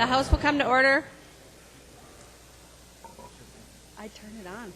The House will come to order. I turn it on.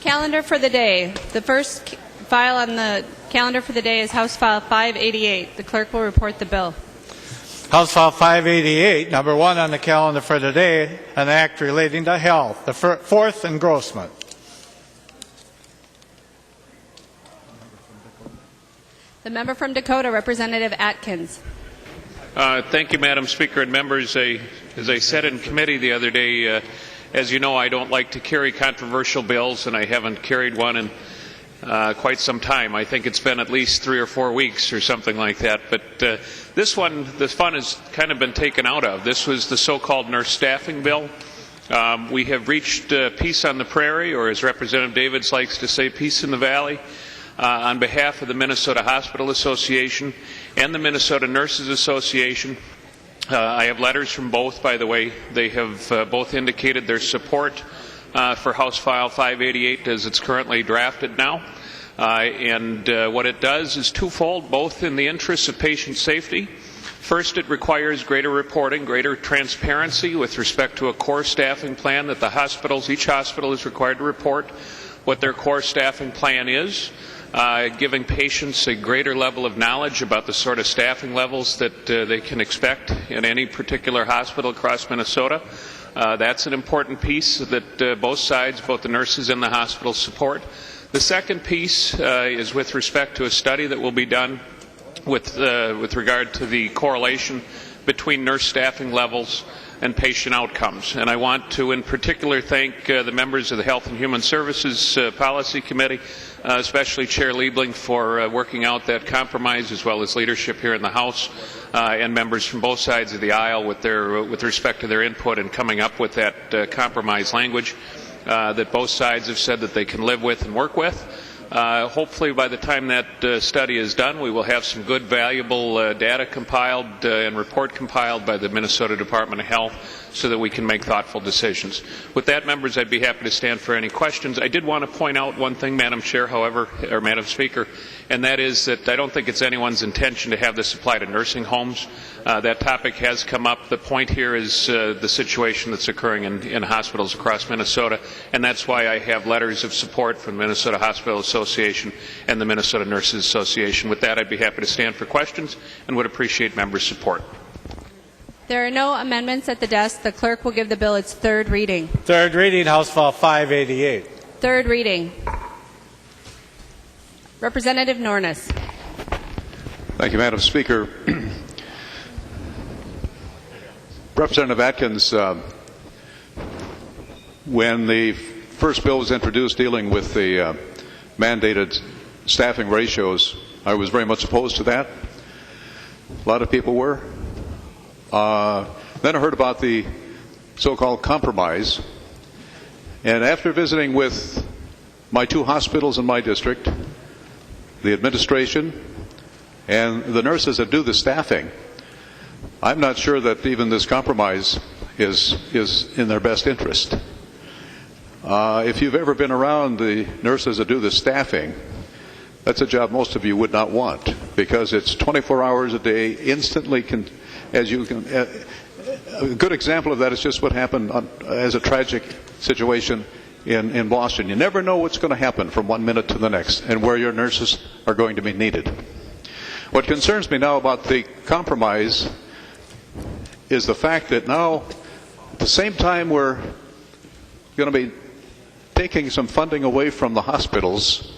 Calendar for the day. The first file on the calendar for the day is House File 588. The clerk will report the bill. House File 588, number 1 on the calendar for today, an act relating to health, the fourth engrossment. The member from Dakota, Representative Atkins. Thank you, Madam Speaker and members. As I said in committee the other day, as you know, I don't like to carry controversial bills, and I haven't carried one in quite some time. I think it's been at least 3 or 4 weeks or something like that. But this one, the fun has kind of been taken out of. This was the so-called nurse staffing bill. We have reached peace on the prairie, or as Representative Davids likes to say, peace in the valley, on behalf of the Minnesota Hospital Association and the Minnesota Nurses Association. I have letters from both, by the way. They have both indicated their support for House File 588 as it's currently drafted now. And what it does is twofold, both in the interests of patient safety. First, it requires greater reporting, greater transparency with respect to a core staffing plan that the hospitals, each hospital is required to report what their core staffing plan is. Giving patients a greater level of knowledge about the sort of staffing levels that they can expect in any particular hospital across Minnesota. That's an important piece that both sides, both the nurses and the hospitals, support. The second piece is with respect to a study that will be done with regard to the correlation between nurse staffing levels and patient outcomes. And I want to in particular thank the members of the Health and Human Services Policy Committee, especially Chair Liebling, for working out that compromise, as well as leadership here in the House and members from both sides of the aisle with respect to their input in coming up with that compromise language that both sides have said that they can live with and work with. Hopefully by the time that study is done, we will have some good, valuable data compiled and report compiled by the Minnesota Department of Health so that we can make thoughtful decisions. With that, members, I'd be happy to stand for any questions. I did want to point out one thing, Madam Chair, however, or Madam Speaker, and that is that I don't think it's anyone's intention to have this apply to nursing homes. That topic has come up. The point here is the situation that's occurring in hospitals across Minnesota, and that's why I have letters of support from the Minnesota Hospital Association and the Minnesota Nurses Association. With that, I'd be happy to stand for questions and would appreciate members' support. There are no amendments at the desk. The clerk will give the bill its third reading. Third reading, House File 588. Third reading. Representative Nornes. Thank you, Madam Speaker. Representative Atkins, when the first bill was introduced dealing with the mandated staffing ratios, I was very much opposed to that. A lot of people were. Then I heard about the so-called compromise, and after visiting with my 2 hospitals in my district, the administration, and the nurses that do the staffing, I'm not sure that even this compromise is in their best interest. If you've ever been around the nurses that do the staffing, that's a job most of you would not want, because it's 24 hours a day, instantly. A good example of that is just what happened as a tragic situation in Boston. You never know what's going to happen from one minute to the next and where your nurses are going to be needed. What concerns me now about the compromise is the fact that now, at the same time we're going to be taking some funding away from the hospitals,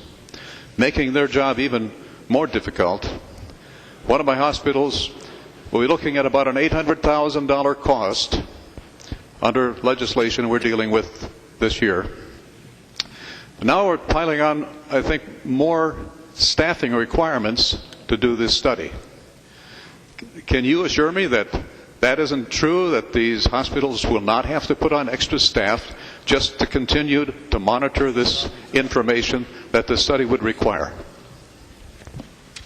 making their job even more difficult. One of my hospitals will be looking at about an $800,000 cost under legislation we're dealing with this year. Now we're piling on, I think, more staffing requirements to do this study. Can you assure me that That isn't true, that these hospitals will not have to put on extra staff just to continue to monitor this information that the study would require.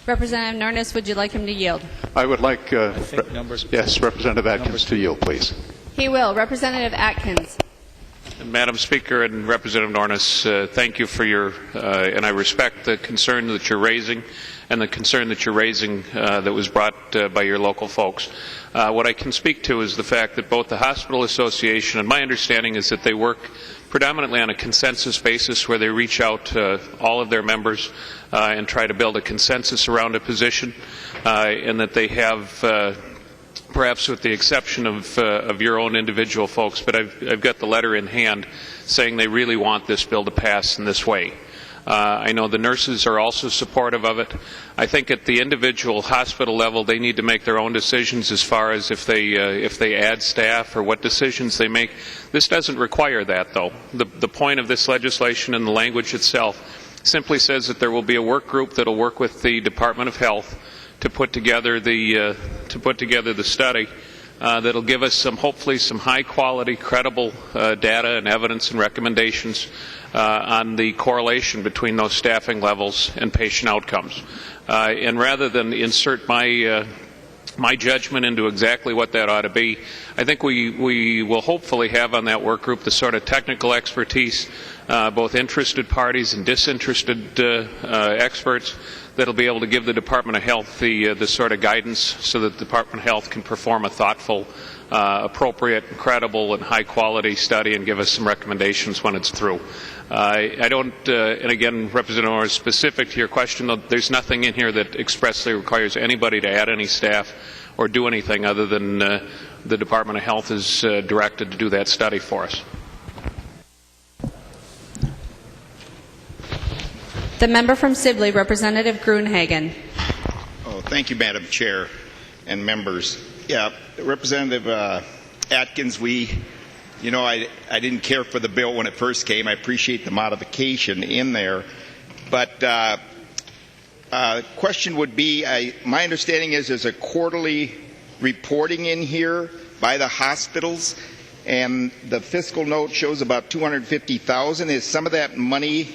Representative Nornes, would you like him to yield? I would like, yes, Representative Atkins to yield, please. He will. Representative Atkins. Madam Speaker and Representative Nornes, thank you for your, and I respect the concern that you're raising and the concern that you're raising that was brought by your local folks. What I can speak to is the fact that both the Hospital Association and my understanding is that they work predominantly on a consensus basis where they reach out to all of their members and try to build a consensus around a position, and that they have perhaps with the exception of your own individual folks, but I've got the letter in hand saying they really want this bill to pass in this way. I know the nurses are also supportive of it. I think at the individual hospital level they need to make their own decisions as far as if they add staff or what decisions they make. This doesn't require that, though. The point of this legislation and the language itself simply says that there will be a work group that will work with the Department of Health to put together the study that'll give us hopefully some high quality, credible data and evidence and recommendations on the correlation between those staffing levels and patient outcomes. And rather than insert my judgment into exactly what that ought to be, I think we will hopefully have on that work group the sort of technical expertise, both interested parties and disinterested experts, that'll be able to give the Department of Health the sort of guidance so that the Department of Health can perform a thoughtful, appropriate, credible, and high-quality study and give us some recommendations when it's through. I don't, and again, Representative Orr, specific to your question, there's nothing in here that expressly requires anybody to add any staff or do anything other than the Department of Health is directed to do that study for us. The member from Sibley, Representative Gruenhagen. Oh, thank you, Madam Chair and members. Yeah, Representative Atkins, I didn't care for the bill when it first came. I appreciate the modification in there. But question would be, my understanding is there's a quarterly reporting in here by the hospitals, and the fiscal note shows about $250,000. Is some of that money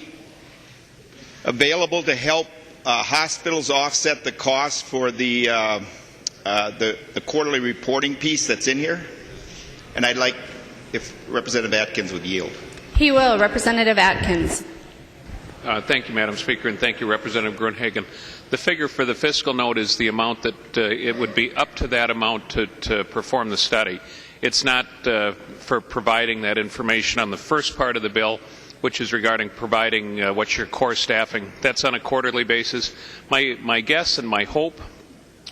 available to help hospitals offset the cost for the quarterly reporting piece that's in here? And I'd like if Representative Atkins would yield. He will. Representative Atkins. Thank you, Madam Speaker, and thank you, Representative Gruenhagen. The figure for the fiscal note is the amount that it would be up to that amount to perform the study. It's not for providing that information on the first part of the bill, which is regarding providing what's your core staffing. That's on a quarterly basis. My guess and my hope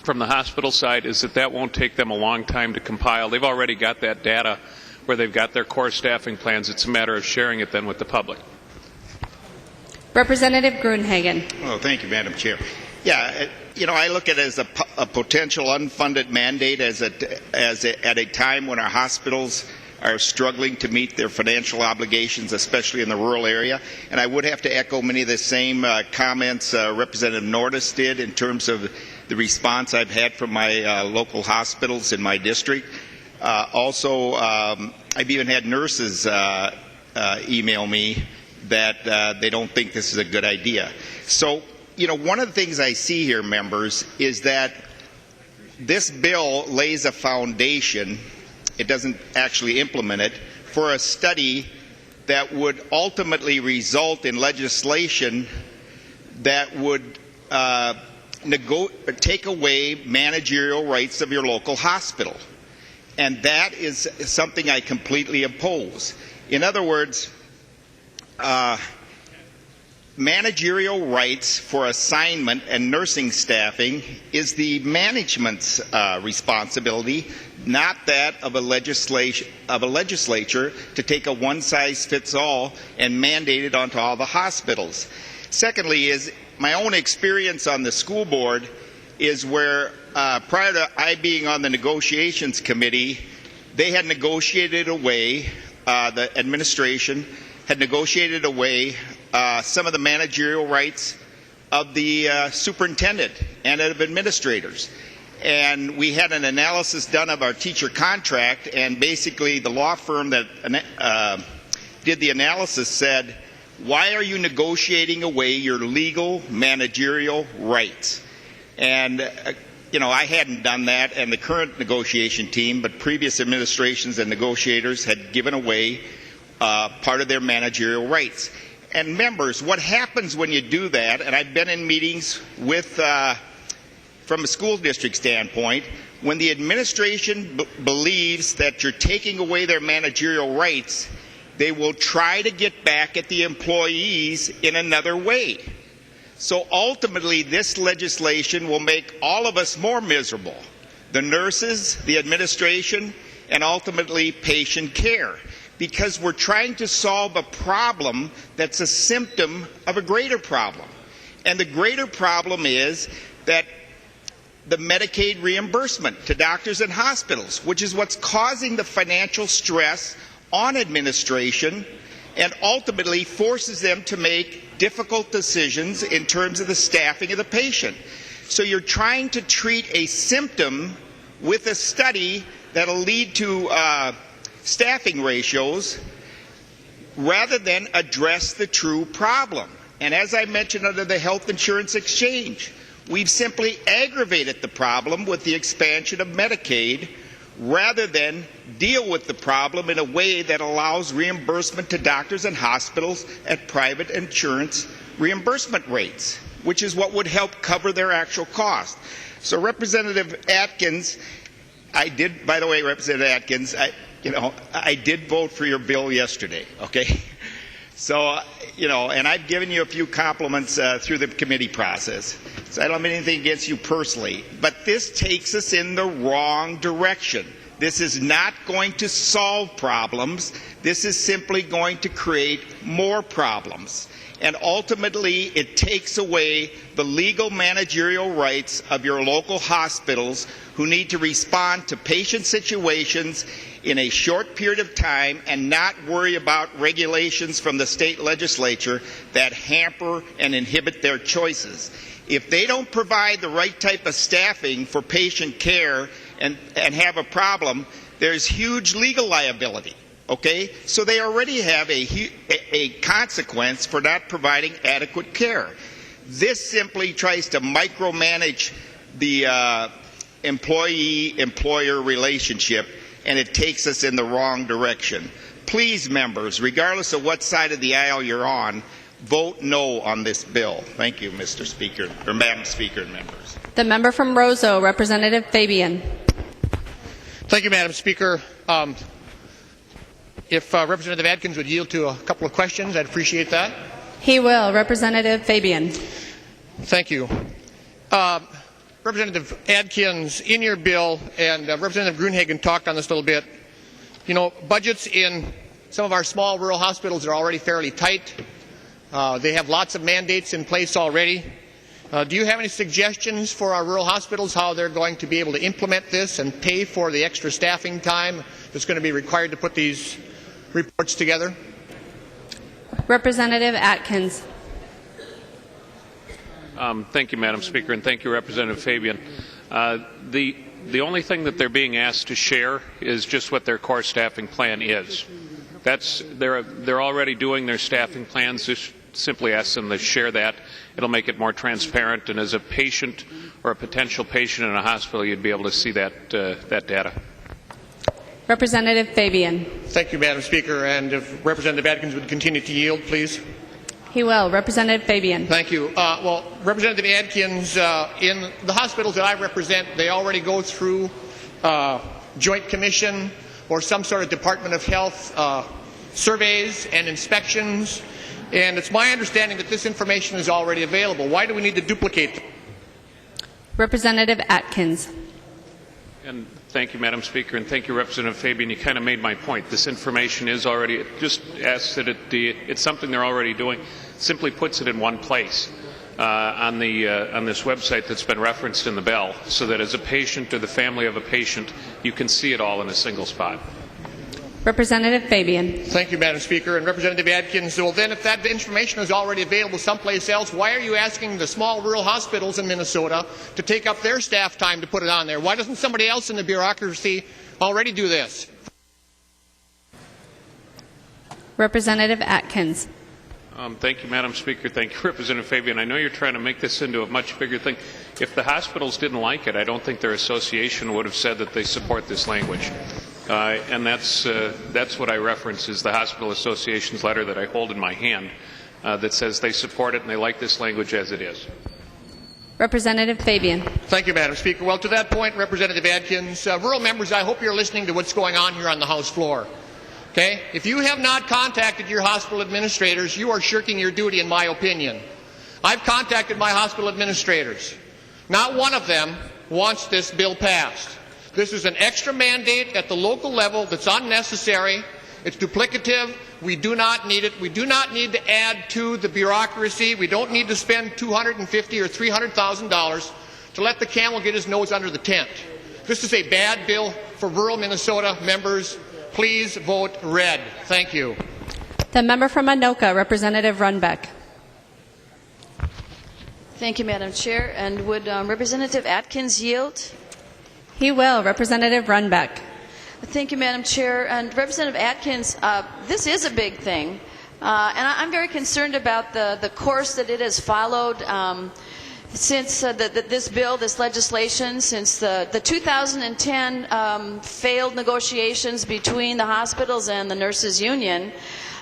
from the hospital side is that won't take them a long time to compile. They've already got that data where they've got their core staffing plans. It's a matter of sharing it then with the public. Representative Gruenhagen. Oh, thank you, Madam Chair. Yeah, I look at it as a potential unfunded mandate at a time when our hospitals are struggling to meet their financial obligations, especially in the rural area. And I would have to echo many of the same comments Representative Nornes did in terms of the response I've had from my local hospitals in my district. Also, I've even had nurses email me that they don't think this is a good idea. So, one of the things I see here, members, is that this bill lays a foundation. It doesn't actually implement it, for a study that would ultimately result in legislation that would take away managerial rights of your local hospital. And that is something I completely oppose. In other words, managerial rights for assignment and nursing staffing is the management's responsibility, not that of a legislature to take a one-size-fits-all and mandate it onto all the hospitals. Secondly, is my own experience on the school board is where prior to I being on the negotiations committee, they had negotiated away, the administration had negotiated away some of the managerial rights of the superintendent and of administrators. and we had an analysis done of our teacher contract, and basically the law firm that did the analysis said, why are you negotiating away your legal managerial rights? And I hadn't done that, and the current negotiation team, but previous administrations and negotiators had given away part of their managerial rights. And members, what happens when you do that, and I've been in meetings with from a school district standpoint, when the administration believes that you're taking away their managerial rights, they will try to get back at the employees in another way. So ultimately, this legislation will make all of us more miserable, the nurses, the administration, and ultimately patient care, because we're trying to solve a problem that's a symptom of a greater problem. And the greater problem is that the Medicaid reimbursement to doctors and hospitals, which is what's causing the financial stress on administration and ultimately forces them to make difficult decisions in terms of the staffing of the patient. So you're trying to treat a symptom with a study that'll lead to staffing ratios rather than address the true problem. And as I mentioned under the health insurance exchange, we've simply aggravated the problem with the expansion of Medicaid rather than deal with the problem in a way that allows reimbursement to doctors and hospitals at private insurance reimbursement rates, which is what would help cover their actual cost. So Representative Atkins, by the way, Representative Atkins, I did vote for your bill yesterday, okay? So, and I've given you a few compliments through the committee process. So I don't have anything against you personally. But this takes us in the wrong direction. This is not going to solve problems. This is simply going to create more problems. And ultimately, it takes away the legal managerial rights of your local hospitals who need to respond to patient situations in a short period of time and not worry about regulations from the state legislature that hamper and inhibit their choices. If they don't provide the right type of staffing for patient care and have a problem, there's huge legal liability. Okay? So they already have a consequence for not providing adequate care. This simply tries to micromanage the employee-employer relationship, and it takes us in the wrong direction. Please, members, regardless of what side of the aisle you're on, vote no on this bill. Thank you, Mr. Speaker, or Madam Speaker and members. The member from Roseau, Representative Fabian. Thank you, Madam Speaker. If Representative Atkins would yield to a couple of questions, I'd appreciate that. He will. Representative Fabian. Thank you. Representative Atkins, in your bill, and Representative Gruenhagen talked on this a little bit, budgets in some of our small rural hospitals are already fairly tight. They have lots of mandates in place already. Do you have any suggestions for our rural hospitals how they're going to be able to implement this and pay for the extra staffing time that's going to be required to put these reports together? Representative Atkins. Thank you, Madam Speaker, and thank you, Representative Fabian. The only thing that they're being asked to share is just what their core staffing plan is. They're already doing their staffing plans. Just simply ask them to share that. It'll make it more transparent, and as a patient or a potential patient in a hospital, you'd be able to see that data. Representative Fabian. Thank you, Madam Speaker, and if Representative Atkins would continue to yield, please. He will. Representative Fabian. Thank you. Well, Representative Atkins, in the hospitals that I represent, they already go through Joint Commission or some sort of Department of Health surveys and inspections, and it's my understanding that this information is already available. Why do we need to duplicate them? Representative Atkins. And thank you, Madam Speaker, and thank you, Representative Fabian. You kind of made my point. This information is already, it just asks that it's something they're already doing, simply puts it in one place on this website that's been referenced in the bill, so that as a patient or the family of a patient, you can see it all in a single spot. Representative Fabian. Thank you, Madam Speaker. And Representative Atkins, well then if that information is already available someplace else, why are you asking the small rural hospitals in Minnesota to take up their staff time to put it on there? Why doesn't somebody else in the bureaucracy already do this? Representative Atkins. Thank you, Madam Speaker. Thank you, Representative Fabian. I know you're trying to make this into a much bigger thing. If the hospitals didn't like it, I don't think their association would have said that they support this language. And that's what I reference is the Hospital Association's letter that I hold in my hand that says they support it and they like this language as it is. Representative Fabian. Thank you, Madam Speaker. Well, to that point, Representative Atkins, rural members, I hope you're listening to what's going on here on the House floor. Okay? If you have not contacted your hospital administrators, you are shirking your duty, in my opinion. I've contacted my hospital administrators. Not one of them wants this bill passed. This is an extra mandate at the local level that's unnecessary. It's duplicative. We do not need it. We do not need to add to the bureaucracy. We don't need to spend $250,000 or $300,000 to let the camel get his nose under the tent. This is a bad bill for rural Minnesota members. Please vote red. Thank you. The member from Anoka, Representative Runbeck. Thank you, Madam Chair. And would Representative Atkins yield? He will. Representative Runbeck. Thank you, Madam Chair. And Representative Atkins, this is a big thing. And I'm very concerned about the course that it has followed since this bill, this legislation, since the 2010 failed negotiations between the hospitals and the nurses union.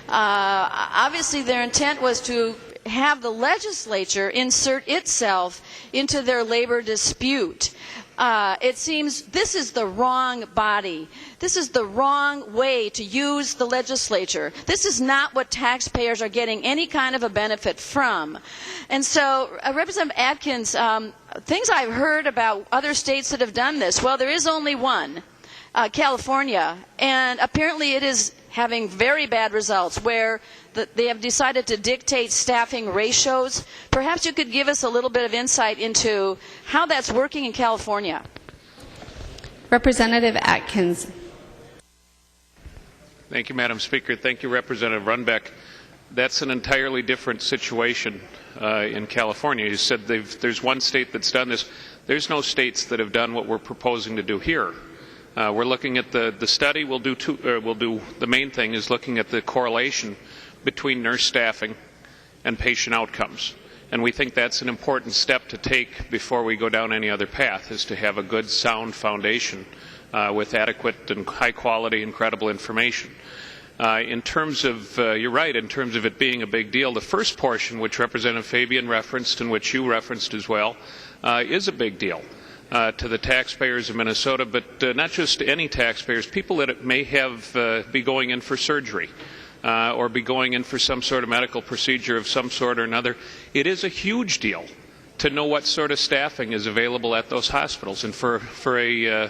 Obviously their intent was to have the legislature insert itself into their labor dispute. It seems this is the wrong body. This is the wrong way to use the legislature. This is not what taxpayers are getting any kind of a benefit from. And so, Representative Atkins, things I've heard about other states that have done this, well, there is only one, California, and apparently it is having very bad results where they have decided to dictate staffing ratios. Perhaps you could give us a little bit of insight into how that's working in California. Representative Atkins. Thank you, Madam Speaker. Thank you, Representative Runbeck. That's an entirely different situation in California. You said there's one state that's done this. There's no states that have done what we're proposing to do here. We're looking at the study. We'll do the main thing is looking at the correlation between nurse staffing and patient outcomes. And we think that's an important step to take before we go down any other path, is to have a good, sound foundation with adequate and high quality and credible information. In terms of, you're right, in terms of it being a big deal, the first portion, which Representative Fabian referenced and which you referenced as well, is a big deal to the taxpayers of Minnesota, but not just any taxpayers, people that may have be going in for surgery or be going in for some sort of medical procedure of some sort or another. It is a huge deal to know what sort of staffing is available at those hospitals, and for a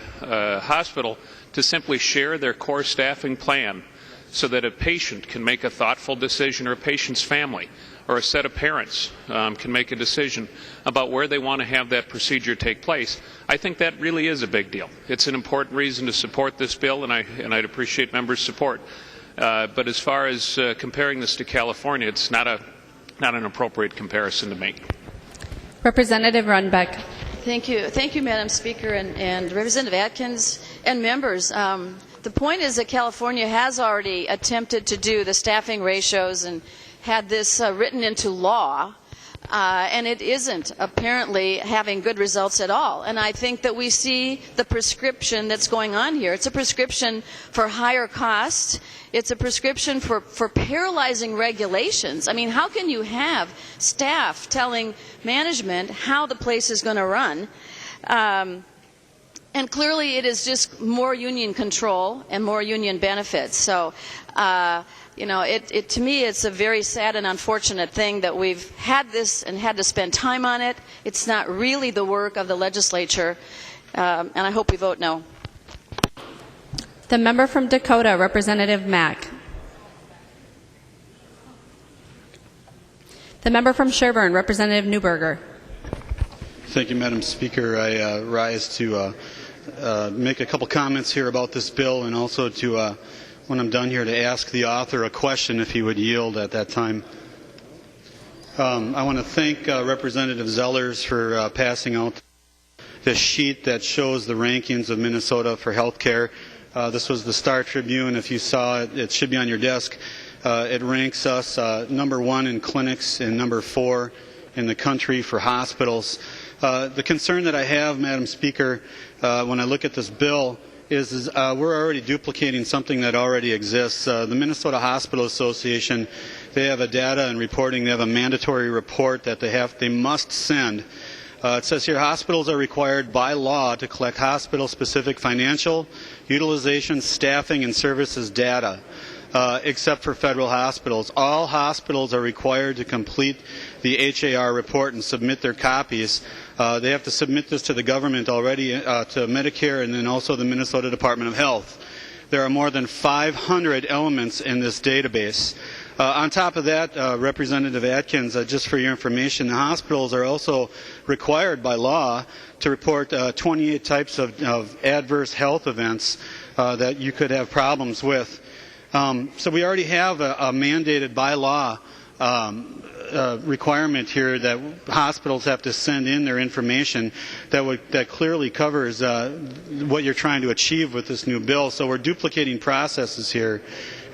hospital to simply share their core staffing plan so that a patient can make a thoughtful decision, or a patient's family or a set of parents can make a decision about where they want to have that procedure take place. I think that really is a big deal. It's an important reason to support this bill, and I'd appreciate members' support. But as far as comparing this to California, it's not an appropriate comparison to make. Representative Runbeck. Thank you, Madam Speaker, and Representative Atkins and members. The point is that California has already attempted to do the staffing ratios and had this written into law, and it isn't apparently having good results at all. And I think that we see the prescription that's going on here. It's a prescription for higher costs. It's a prescription for paralyzing regulations. I mean, how can you have staff telling management how the place is going to run? And clearly it is just more union control and more union benefits. So, to me it's a very sad and unfortunate thing that we've had this and had to spend time on it. It's not really the work of the legislature, and I hope we vote no. The member from Dakota, Representative Mack. The member from Sherburne, Representative Newberger. Thank you, Madam Speaker. I rise to make a couple comments here about this bill, and also to when I'm done here, to ask the author a question if he would yield at that time. I want to thank Representative Zellers for passing out this sheet that shows the rankings of Minnesota for health care. This was the Star Tribune. If you saw it, it should be on your desk. It ranks us number 1 in clinics and number 4 in the country for hospitals. The concern that I have, Madam Speaker, when I look at this bill is we're already duplicating something that already exists. The Minnesota Hospital Association, they have a data and reporting. They have a mandatory report that they must send. It says here, hospitals are required by law to collect hospital-specific financial, utilization, staffing, and services data, except for federal hospitals. All hospitals are required to complete the HAR report and submit their copies. They have to submit this to the government already, to Medicare, and then also the Minnesota Department of Health. There are more than 500 elements in this database. On top of that, Representative Atkins, just for your information, the hospitals are also required by law to report 28 types of adverse health events that you could have problems with. So we already have a mandated by law requirement here that hospitals have to send in their information that clearly covers what you're trying to achieve with this new bill. So we're duplicating processes here.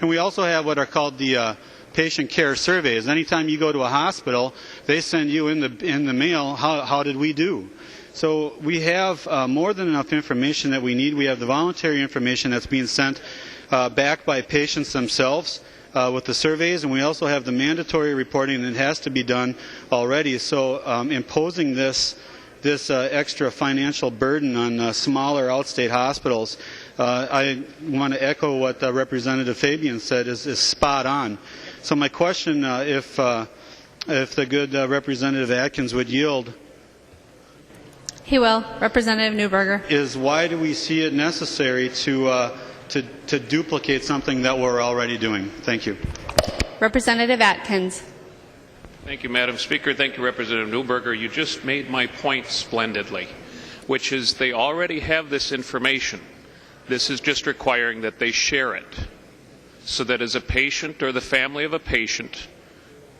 And we also have what are called the patient care surveys. Anytime you go to a hospital, they send you in the mail, how did we do? So we have more than enough information that we need. We have the voluntary information that's being sent back by patients themselves with the surveys, and we also have the mandatory reporting that has to be done already. So imposing this extra financial burden on smaller outstate hospitals, I want to echo what Representative Fabian said is spot on. So my question, if the good Representative Atkins would yield, he will. Representative Newberger. Is why do we see it necessary to duplicate something that we're already doing? Thank you. Representative Atkins. Thank you, Madam Speaker. Thank you, Representative Newberger. You just made my point splendidly, which is they already have this information. This is just requiring that they share it so that as a patient or the family of a patient,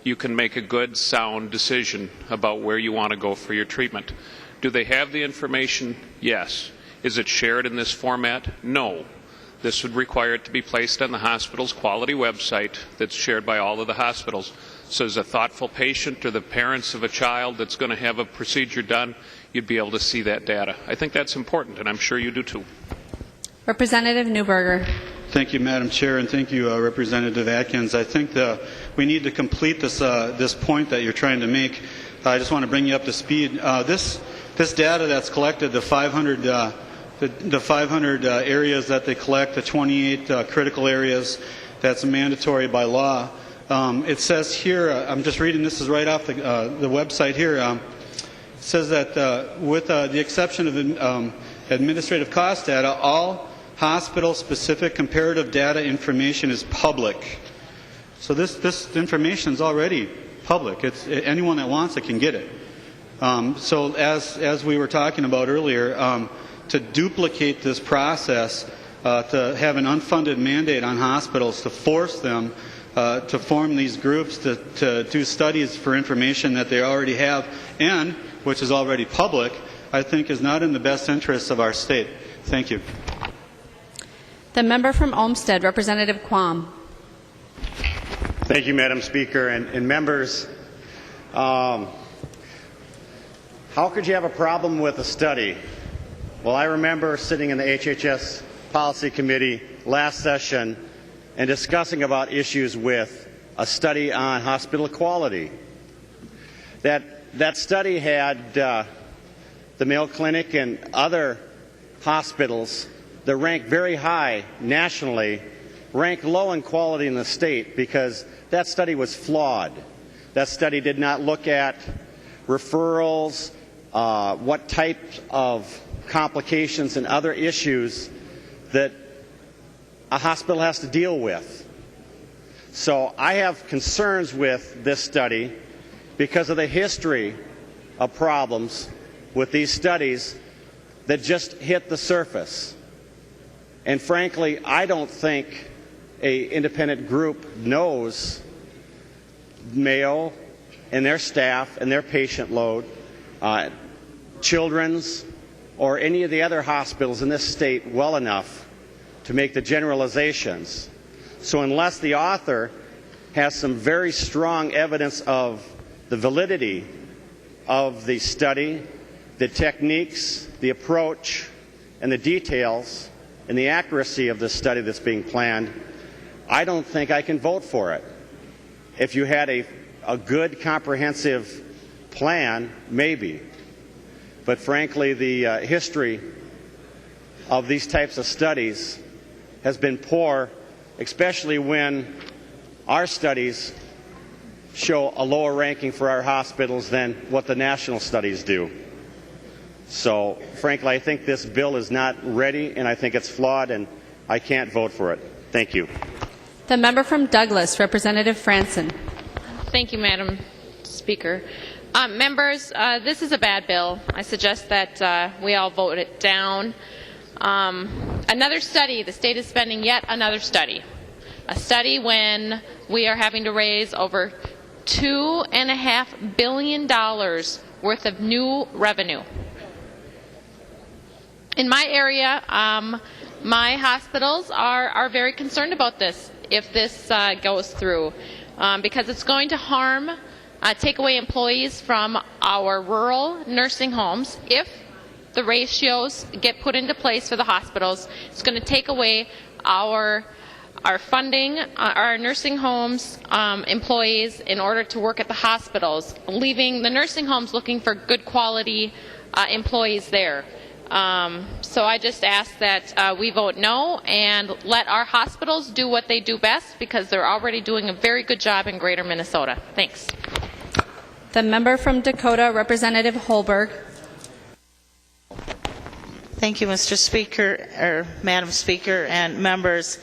you can make a good, sound decision about where you want to go for your treatment. Do they have the information? Yes. Is it shared in this format? No. This would require it to be placed on the hospital's quality website that's shared by all of the hospitals. So as a thoughtful patient or the parents of a child that's going to have a procedure done, you'd be able to see that data. I think that's important, and I'm sure you do too. Representative Newberger. Thank you, Madam Chair, and thank you, Representative Atkins. I think we need to complete this point that you're trying to make. I just want to bring you up to speed. This data that's collected, the 500 areas that they collect, the 28 critical areas, that's mandatory by law. It says here, I'm just reading, this is right off the website here. It says that with the exception of administrative cost data, all hospital-specific comparative data information is public. So this information is already public. Anyone that wants it can get it. So as we were talking about earlier, to duplicate this process, to have an unfunded mandate on hospitals to force them to form these groups to do studies for information that they already have and which is already public, I think is not in the best interests of our state. Thank you. The member from Olmsted, Representative Quam. Thank you, Madam Speaker, and members. How could you have a problem with a study? Well, I remember sitting in the HHS Policy Committee last session and discussing about issues with a study on hospital quality. That study had the Mayo Clinic and other hospitals that rank very high nationally, rank low in quality in the state because that study was flawed. That study did not look at referrals, what types of complications and other issues that a hospital has to deal with. So I have concerns with this study because of the history of problems with these studies that just hit the surface. And frankly, I don't think a independent group knows Mayo and their staff and their patient load, Children's, or any of the other hospitals in this state well enough to make the generalizations. So unless the author has some very strong evidence of the validity of the study, the techniques, the approach, and the details, and the accuracy of the study that's being planned, I don't think I can vote for it. If you had a good, comprehensive plan, maybe. But frankly, the history of these types of studies has been poor, especially when our studies show a lower ranking for our hospitals than what the national studies do. So, frankly, I think this bill is not ready, and I think it's flawed, and I can't vote for it. Thank you. The member from Douglas, Representative Franson. Thank you, Madam Speaker. Members, this is a bad bill. I suggest that we all vote it down. Another study, the state is spending yet another study. A study when we are having to raise over $2.5 billion worth of new revenue. In my area, my hospitals are very concerned about this if this goes through, because it's going to harm, take away employees from our rural nursing homes. If the ratios get put into place for the hospitals, it's going to take away our funding, our nursing homes employees in order to work at the hospitals, leaving the nursing homes looking for good quality employees there. So I just ask that we vote no and let our hospitals do what they do best, because they're already doing a very good job in Greater Minnesota. Thanks. The member from Dakota, Representative Holberg. Thank you, Mr. Speaker, or Madam Speaker, and members.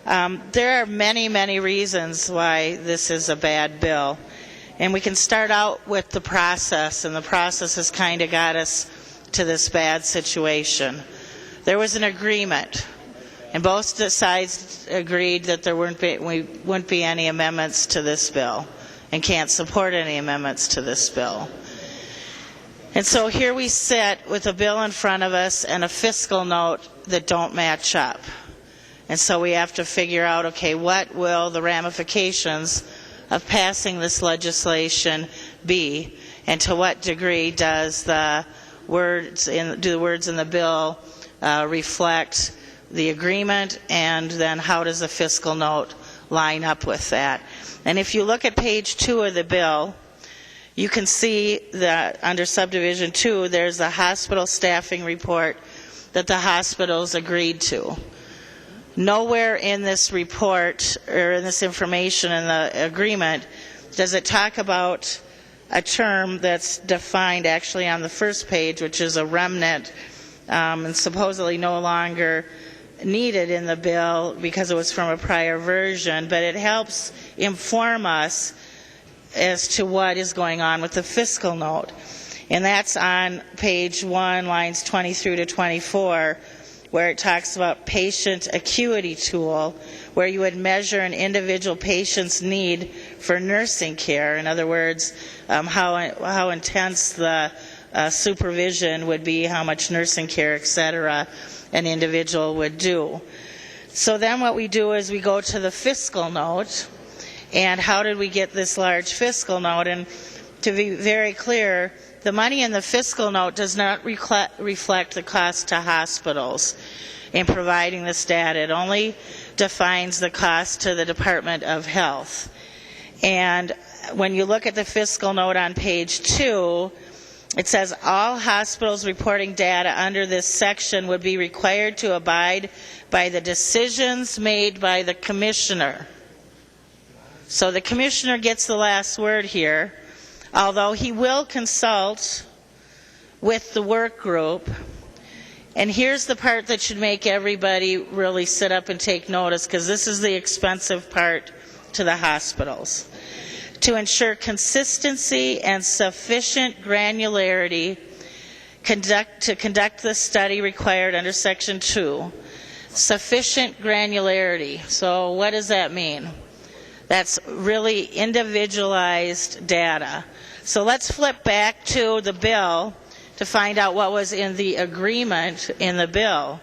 There are many, many reasons why this is a bad bill. And we can start out with the process, and the process has kind of got us to this bad situation. There was an agreement, and both sides agreed that there wouldn't be any amendments to this bill, and can't support any amendments to this bill. And so here we sit with a bill in front of us and a fiscal note that don't match up. And so we have to figure out, okay, what will the ramifications of passing this legislation be, and to what degree does the words in the bill reflect the agreement, and then how does the fiscal note line up with that? And if you look at page 2 of the bill, you can see that under subdivision 2, there's a hospital staffing report that the hospitals agreed to. Nowhere in this report or in this information in the agreement does it talk about a term that's defined actually on the first page, which is a remnant, and supposedly no longer needed in the bill because it was from a prior version, but it helps inform us as to what is going on with the fiscal note. And that's on page 1, lines 20 through to 24, where it talks about patient acuity tool, where you would measure an individual patient's need for nursing care. In other words, how intense the supervision would be, how much nursing care, etc., an individual would do. So then what we do is we go to the fiscal note, and how did we get this large fiscal note? And to be very clear, the money in the fiscal note does not reflect the cost to hospitals in providing this data. It only defines the cost to the Department of Health. And when you look at the fiscal note on page 2, it says all hospitals reporting data under this section would be required to abide by the decisions made by the commissioner. So the commissioner gets the last word here, although he will consult with the work group. And here's the part that should make everybody really sit up and take notice, because this is the expensive part to the hospitals. To ensure consistency and sufficient granularity to conduct the study required under Section 2, sufficient granularity. So what does that mean? That's really individualized data. So let's flip back to the bill to find out what was in the agreement in the bill.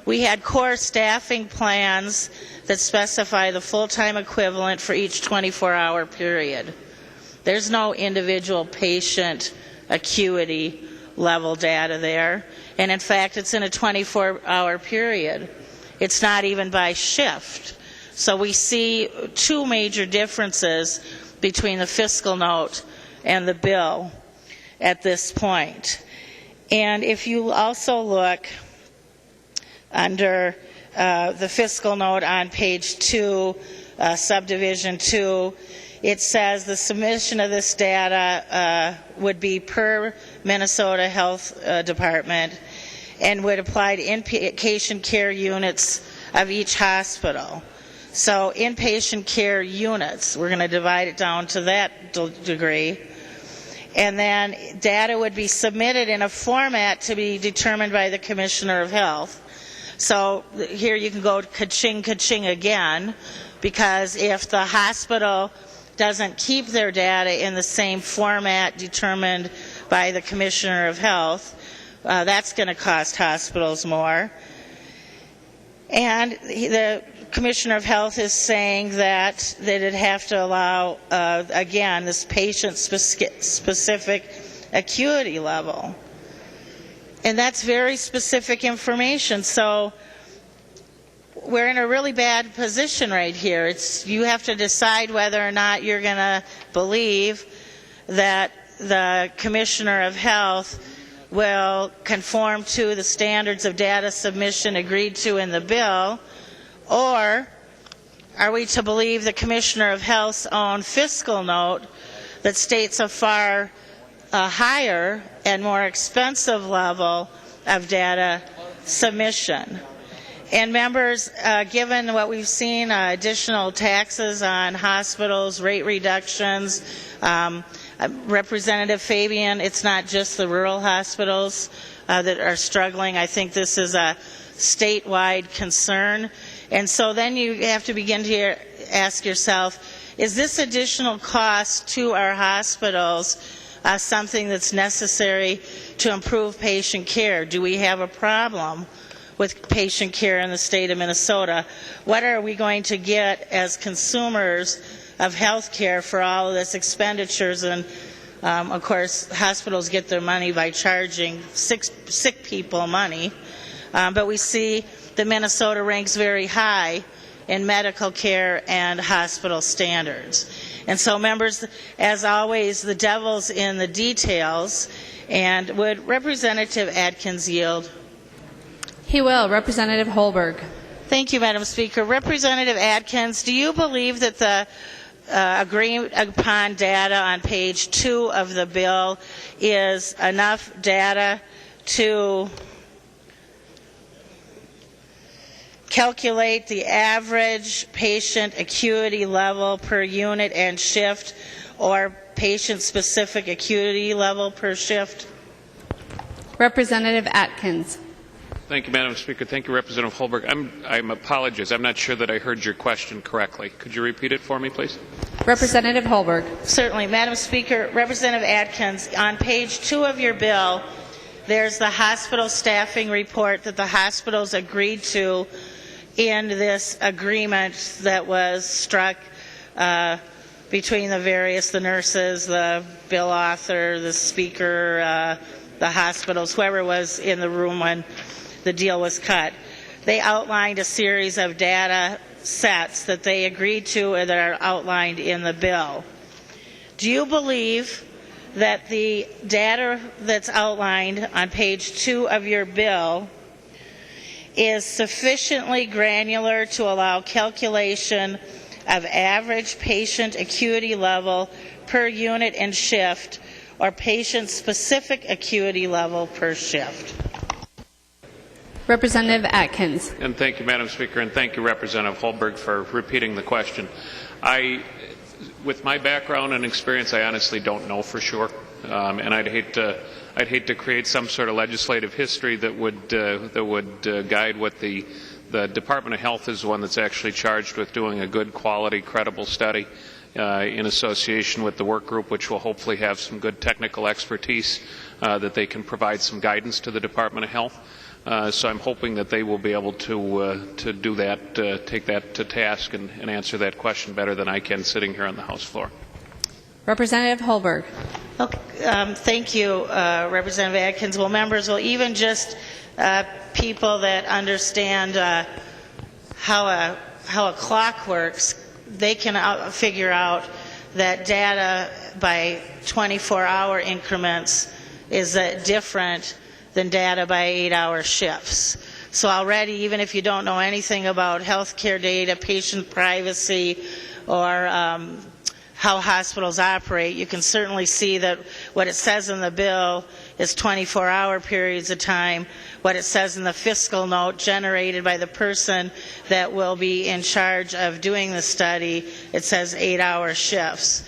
We had core staffing plans that specify the full-time equivalent for each 24-hour period. There's no individual patient acuity level data there. And in fact, it's in a 24-hour period. It's not even by shift. So we see two major differences between the fiscal note and the bill at this point. And if you also look under the fiscal note on page 2, subdivision 2, it says the submission of this data would be per Minnesota Health Department and would apply to inpatient care units of each hospital. So inpatient care units, we're going to divide it down to that degree. And then data would be submitted in a format to be determined by the Commissioner of Health. So here you can go ka-ching, ka-ching again, because if the hospital doesn't keep their data in the same format determined by the Commissioner of Health, that's going to cost hospitals more. And the Commissioner of Health is saying that they'd have to allow, again, this patient-specific acuity level. And that's very specific information. So we're in a really bad position right here. You have to decide whether or not you're going to believe that the Commissioner of Health will conform to the standards of data submission agreed to in the bill, or are we to believe the Commissioner of Health's own fiscal note that states a far higher and more expensive level of data submission? And members, given what we've seen, additional taxes on hospitals, rate reductions, Representative Fabian, it's not just the rural hospitals that are struggling. I think this is a statewide concern. And so then you have to begin to ask yourself, is this additional cost to our hospitals something that's necessary to improve patient care? Do we have a problem with patient care in the state of Minnesota? What are we going to get as consumers of health care for all of this expenditures? And of course, hospitals get their money by charging sick people money. But we see that Minnesota ranks very high in medical care and hospital standards. And so, members, as always, the devil's in the details. And would Representative Atkins yield? He will. Representative Holberg. Thank you, Madam Speaker. Representative Atkins, do you believe that the agreed upon data on page 2 of the bill is enough data to calculate the average patient acuity level per unit and shift, or patient-specific acuity level per shift? Representative Atkins. Thank you, Madam Speaker. Thank you, Representative Holberg. I'm apologize. I'm not sure that I heard your question correctly. Could you repeat it for me, please? Representative Holberg. Certainly. Madam Speaker, Representative Atkins, on page 2 of your bill, there's the hospital staffing report that the hospitals agreed to in this agreement that was struck between the nurses, the bill author, the speaker, the hospitals, whoever was in the room when the deal was cut. They outlined a series of data sets that they agreed to and that are outlined in the bill. Do you believe that the data that's outlined on page 2 of your bill is sufficiently granular to allow calculation of average patient acuity level per unit and shift, or patient-specific acuity level per shift? Representative Atkins. And thank you, Madam Speaker, and thank you, Representative Holberg, for repeating the question. With my background and experience, I honestly don't know for sure, and I'd hate to create some sort of legislative history that would guide what the The Department of Health is the one that's actually charged with doing a good quality, credible study in association with the work group, which will hopefully have some good technical expertise that they can provide some guidance to the Department of Health. So I'm hoping that they will be able to do that, take that to task and answer that question better than I can sitting here on the House floor. Representative Holberg. Okay, thank you, Representative Atkins. Well, members, well, even just people that understand how a clock works, they can figure out that data by 24-hour increments is different than data by 8-hour shifts. So already, even if you don't know anything about healthcare data, patient privacy, or how hospitals operate, you can certainly see that what it says in the bill is 24-hour periods of time. What it says in the fiscal note generated by the person that will be in charge of doing the study, it says 8-hour shifts.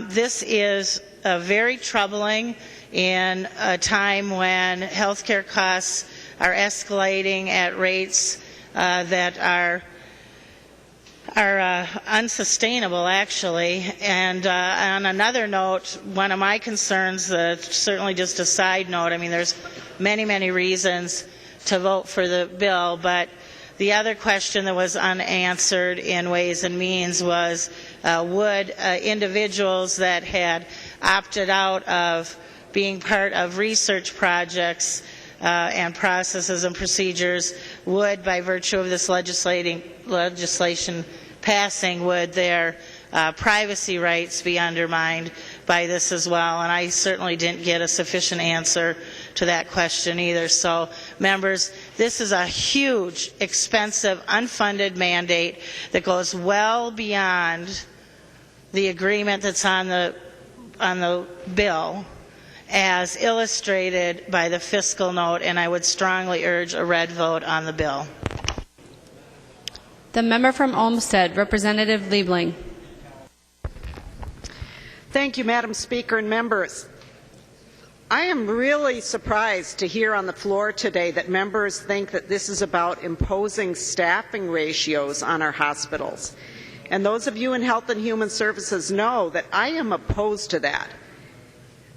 This is very troubling in a time when healthcare costs are escalating at rates that are unsustainable, actually. And on another note, one of my concerns, certainly just a side note, I mean, there's many reasons to vote for the bill, but the other question that was unanswered in Ways and Means was would individuals that had opted out of being part of research projects and processes and procedures would, by virtue of this legislation passing, would their privacy rights be undermined by this as well? And I certainly didn't get a sufficient answer to that question either. So, members, this is a huge, expensive, unfunded mandate that goes well beyond the agreement that's on the bill, as illustrated by the fiscal note, and I would strongly urge a red vote on the bill. The member from Olmsted, Representative Liebling. Thank you, Madam Speaker and members. I am really surprised to hear on the floor today that members think that this is about imposing staffing ratios on our hospitals. And those of you in Health and Human Services know that I am opposed to that.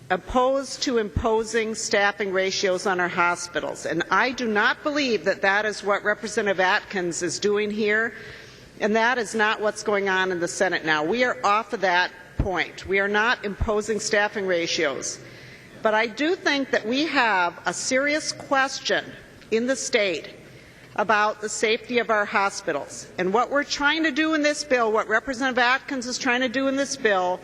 Opposed to imposing staffing ratios on our hospitals. And I do not believe that that is what Representative Atkins is doing here, and that is not what's going on in the Senate now. We are off of that point. We are not imposing staffing ratios. But I do think that we have a serious question in the state about the safety of our hospitals. And what we're trying to do in this bill, what Representative Atkins is trying to do in this bill,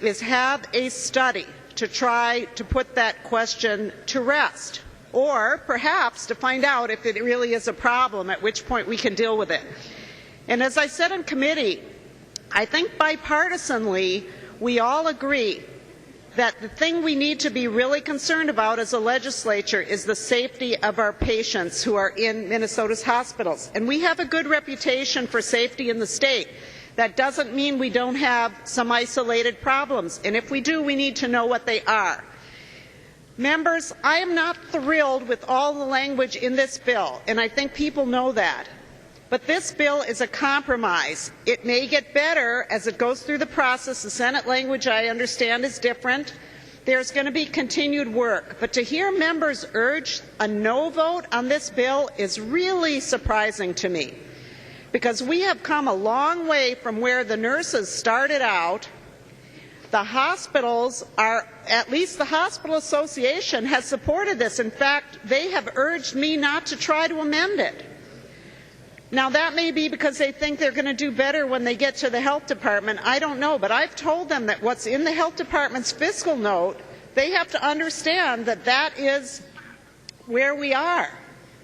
is have a study to try to put that question to rest, or perhaps to find out if it really is a problem, at which point we can deal with it. And as I said in committee, I think bipartisanly we all agree that the thing we need to be really concerned about as a legislature is the safety of our patients who are in Minnesota's hospitals. And we have a good reputation for safety in the state. That doesn't mean we don't have some isolated problems, and if we do, we need to know what they are. Members, I am not thrilled with all the language in this bill, and I think people know that. But this bill is a compromise. It may get better as it goes through the process. The Senate language, I understand, is different. There's going to be continued work. But to hear members urge a no vote on this bill is really surprising to me, because we have come a long way from where the nurses started out. The hospitals are, at least the Hospital Association has supported this. In fact, they have urged me not to try to amend it. Now, that may be because they think they're going to do better when they get to the Health Department. I don't know, but I've told them that what's in the Health Department's fiscal note, they have to understand that that is where we are.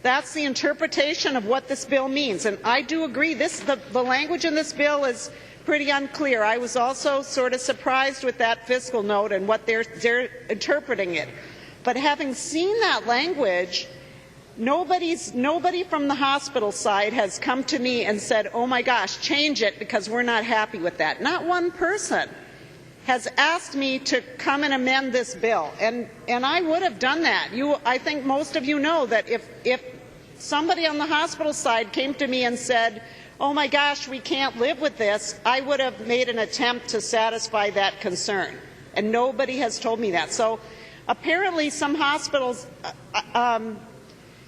That's the interpretation of what this bill means. And I do agree, the language in this bill is pretty unclear. I was also sort of surprised with that fiscal note and what they're interpreting it. But having seen that language, nobody from the hospital side has come to me and said, oh my gosh, change it because we're not happy with that. Not one person has asked me to come and amend this bill, and I would have done that. I think most of you know that if somebody on the hospital side came to me and said, oh my gosh, we can't live with this, I would have made an attempt to satisfy that concern. And nobody has told me that. So apparently some hospitals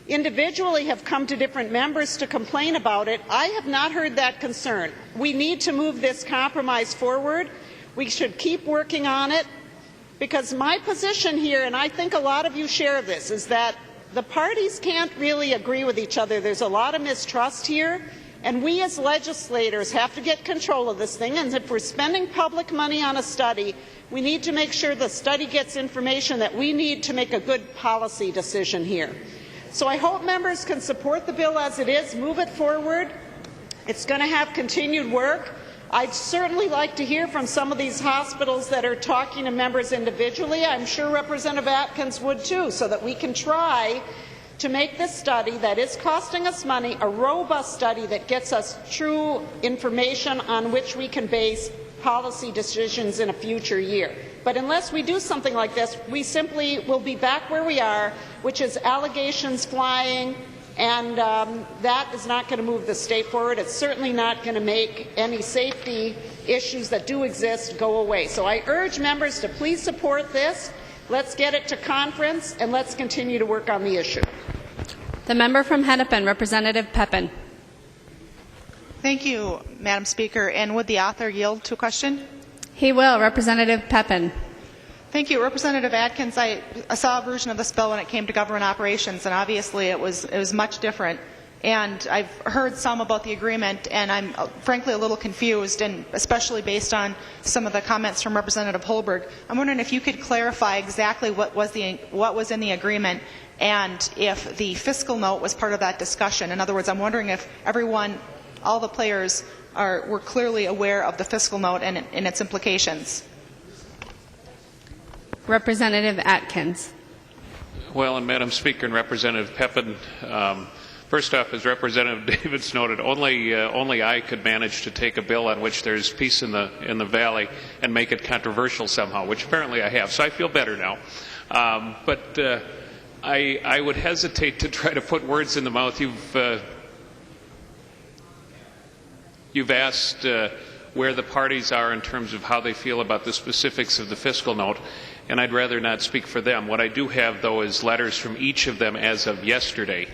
individually have come to different members to complain about it. I have not heard that concern. We need to move this compromise forward. We should keep working on it, because my position here, and I think a lot of you share this, is that the parties can't really agree with each other. There's a lot of mistrust here, and we as legislators have to get control of this thing. And if we're spending public money on a study, we need to make sure the study gets information that we need to make a good policy decision here. So I hope members can support the bill as it is, move it forward. It's going to have continued work. I'd certainly like to hear from some of these hospitals that are talking to members individually. I'm sure Representative Atkins would too, so that we can try to make this study that is costing us money a robust study that gets us true information on which we can base policy decisions in a future year. But unless we do something like this, we simply will be back where we are, which is allegations flying, and that is not going to move the state forward. It's certainly not going to make any safety issues that do exist go away. So I urge members to please support this. Let's get it to conference, and let's continue to work on the issue. The member from Hennepin, Representative Pepin. Thank you, Madam Speaker. And would the author yield to a question? He will. Representative Pepin. Thank you. Representative Atkins, I saw a version of this bill when it came to government operations, and obviously it was much different. And I've heard some about the agreement, and I'm frankly a little confused, and especially based on some of the comments from Representative Holberg. I'm wondering if you could clarify exactly what was in the agreement, and if the fiscal note was part of that discussion. In other words, I'm wondering if all the players were clearly aware of the fiscal note and its implications. Representative Atkins. Well, and Madam Speaker and Representative Pepin, first off, as Representative Davids noted, only I could manage to take a bill on which there's peace in the valley and make it controversial somehow, which apparently I have. So I feel better now. But I would hesitate to try to put words in the mouth. You've asked where the parties are in terms of how they feel about the specifics of the fiscal note, and I'd rather not speak for them. What I do have, though, is letters from each of them as of yesterday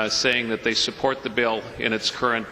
saying that they support the bill in its current,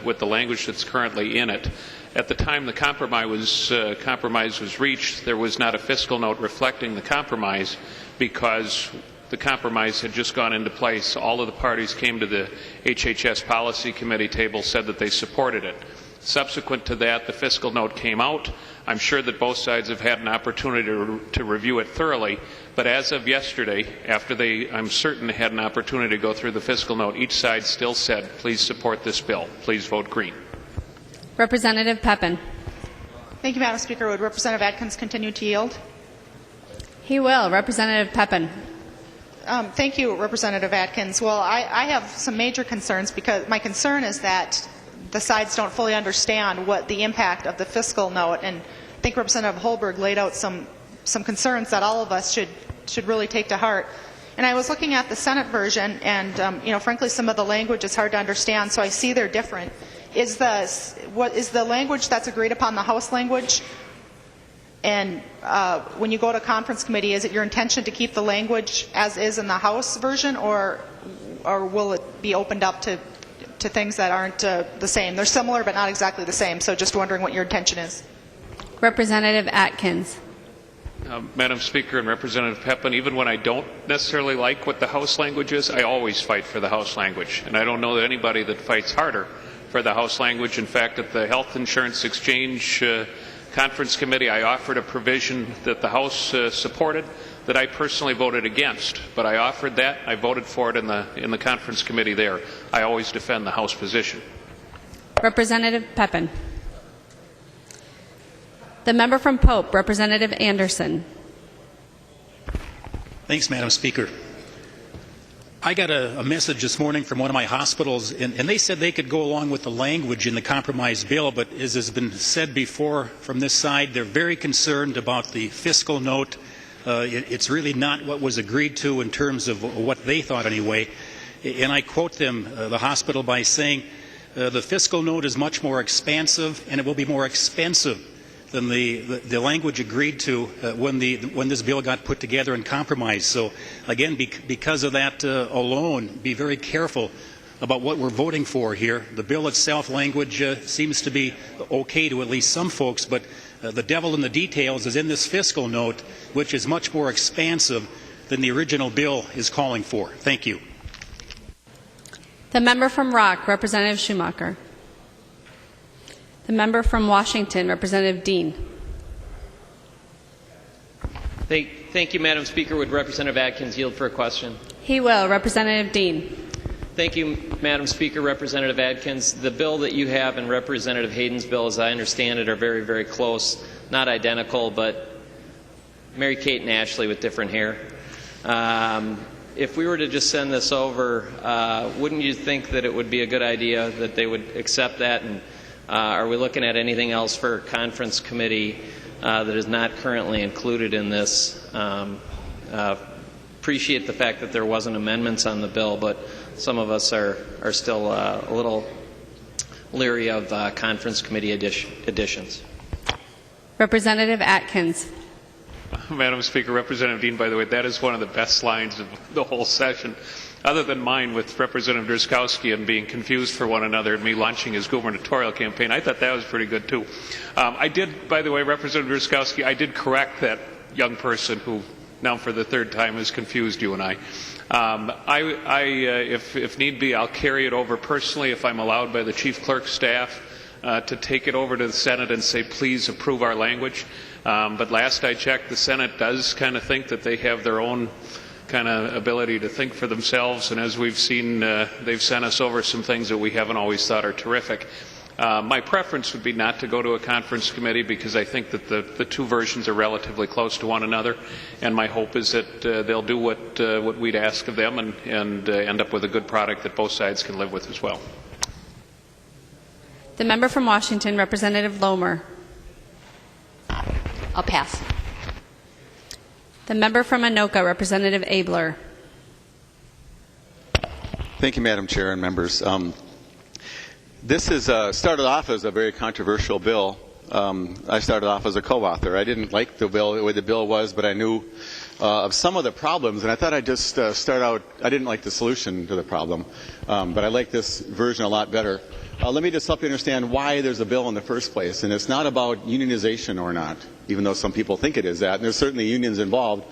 with the language that's currently in it. At the time the compromise was reached, there was not a fiscal note reflecting the compromise because the compromise had just gone into place. All of the parties came to the HHS Policy Committee table, said that they supported it. Subsequent to that, the fiscal note came out. I'm sure that both sides have had an opportunity to review it thoroughly, but as of yesterday, after they, I'm certain, had an opportunity to go through the fiscal note, each side still said, please support this bill. Please vote green. Representative Pepin. Thank you, Madam Speaker. Would Representative Atkins continue to yield? He will. Representative Pepin. Thank you, Representative Atkins. Well, I have some major concerns, because my concern is that the sides don't fully understand what the impact of the fiscal note, and I think Representative Holberg laid out some concerns that all of us should really take to heart. And I was looking at the Senate version, and frankly, some of the language is hard to understand, so I see they're different. Is the language that's agreed upon the House language? And when you go to conference committee, is it your intention to keep the language as is in the House version, or will it be opened up to things that aren't the same? They're similar but not exactly the same, so just wondering what your intention is. Representative Atkins. Madam Speaker and Representative Pepin, even when I don't necessarily like what the House language is, I always fight for the House language. And I don't know anybody that fights harder for the House language. In fact, at the Health Insurance Exchange Conference Committee, I offered a provision that the House supported that I personally voted against. But I offered that. I voted for it in the Conference Committee there. I always defend the House position. Representative Pepin. The member from Pope, Representative Anderson. Thanks, Madam Speaker. I got a message this morning from one of my hospitals, and they said they could go along with the language in the compromise bill, but as has been said before from this side, they're very concerned about the fiscal note. It's really not what was agreed to in terms of what they thought anyway. And I quote them, the hospital, by saying, the fiscal note is much more expansive and it will be more expensive than the language agreed to when this bill got put together and compromised. So again, because of that alone, be very careful about what we're voting for here. The bill itself, language seems to be okay to at least some folks, but the devil in the details is in this fiscal note, which is much more expansive than the original bill is calling for. Thank you. The member from Rock, Representative Schumacher. The member from Washington, Representative Dean. Thank you, Madam Speaker. Would Representative Atkins yield for a question? He will. Representative Dean. Thank you, Madam Speaker. Representative Atkins, the bill that you have and Representative Hayden's bill, as I understand it, are very, very close. Not identical, but Mary-Kate and Ashley with different hair. If we were to just send this over, wouldn't you think that it would be a good idea that they would accept that? And are we looking at anything else for conference committee that is not currently included in this? Appreciate the fact that there wasn't amendments on the bill, but some of us are still a little leery of conference committee additions. Representative Atkins. Madam Speaker, Representative Dean, by the way, that is one of the best lines of the whole session, other than mine with Representative Drzkowski and being confused for one another and me launching his gubernatorial campaign. I thought that was pretty good, too. I did, by the way, Representative Drzkowski, I did correct that young person who now for the third time has confused you and I. If need be, I'll carry it over personally if I'm allowed by the Chief Clerk's staff to take it over to the Senate and say, please approve our language. But last I checked, the Senate does kind of think that they have their own kind of ability to think for themselves, and as we've seen, they've sent us over some things that we haven't always thought are terrific. My preference would be not to go to a conference committee because I think that the two versions are relatively close to one another, and my hope is that they'll do what we'd ask of them and end up with a good product that both sides can live with as well. The member from Washington, Representative Lomer. I'll pass. The member from Anoka, Representative Abler. Thank you, Madam Chair and members. This is started off as a very controversial bill. I started off as a co-author. I didn't like the bill, the way the bill was, but I knew of some of the problems, and I thought I'd just start out. I didn't like the solution to the problem, but I like this version a lot better. Let me just help you understand why there's a bill in the first place, and it's not about unionization or not, even though some people think it is that, and there's certainly unions involved.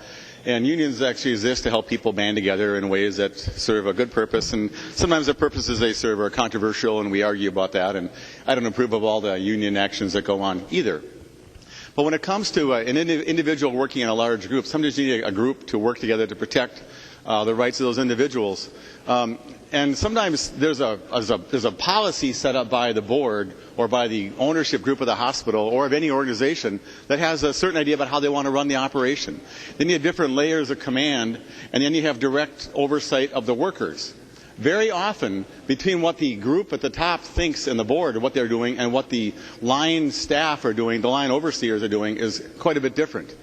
And unions actually exist to help people band together in ways that serve a good purpose, and sometimes the purposes they serve are controversial, and we argue about that, and I don't approve of all the union actions that go on either. But when it comes to an individual working in a large group, sometimes you need a group to work together to protect the rights of those individuals. And sometimes there's a policy set up by the board or by the ownership group of the hospital or of any organization that has a certain idea about how they want to run the operation. Then you have different layers of command, and then you have direct oversight of the workers. Very often, between what the group at the top thinks in the board of what they're doing and what the line staff are doing, the line overseers are doing, is quite a bit different.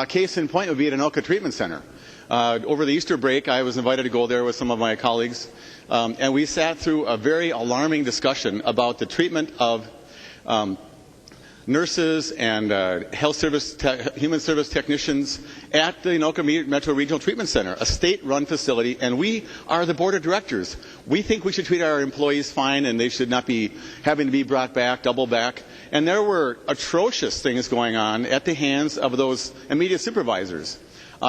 Case in point would be at Anoka Treatment Center. Over the Easter break, I was invited to go there with some of my colleagues, and we sat through a very alarming discussion about the treatment of nurses and human service technicians at the Anoka Metro Regional Treatment Center, a state-run facility, and we are the board of directors. We think we should treat our employees fine, and they should not be having to be brought back, double back. And there were atrocious things going on at the hands of those immediate supervisors.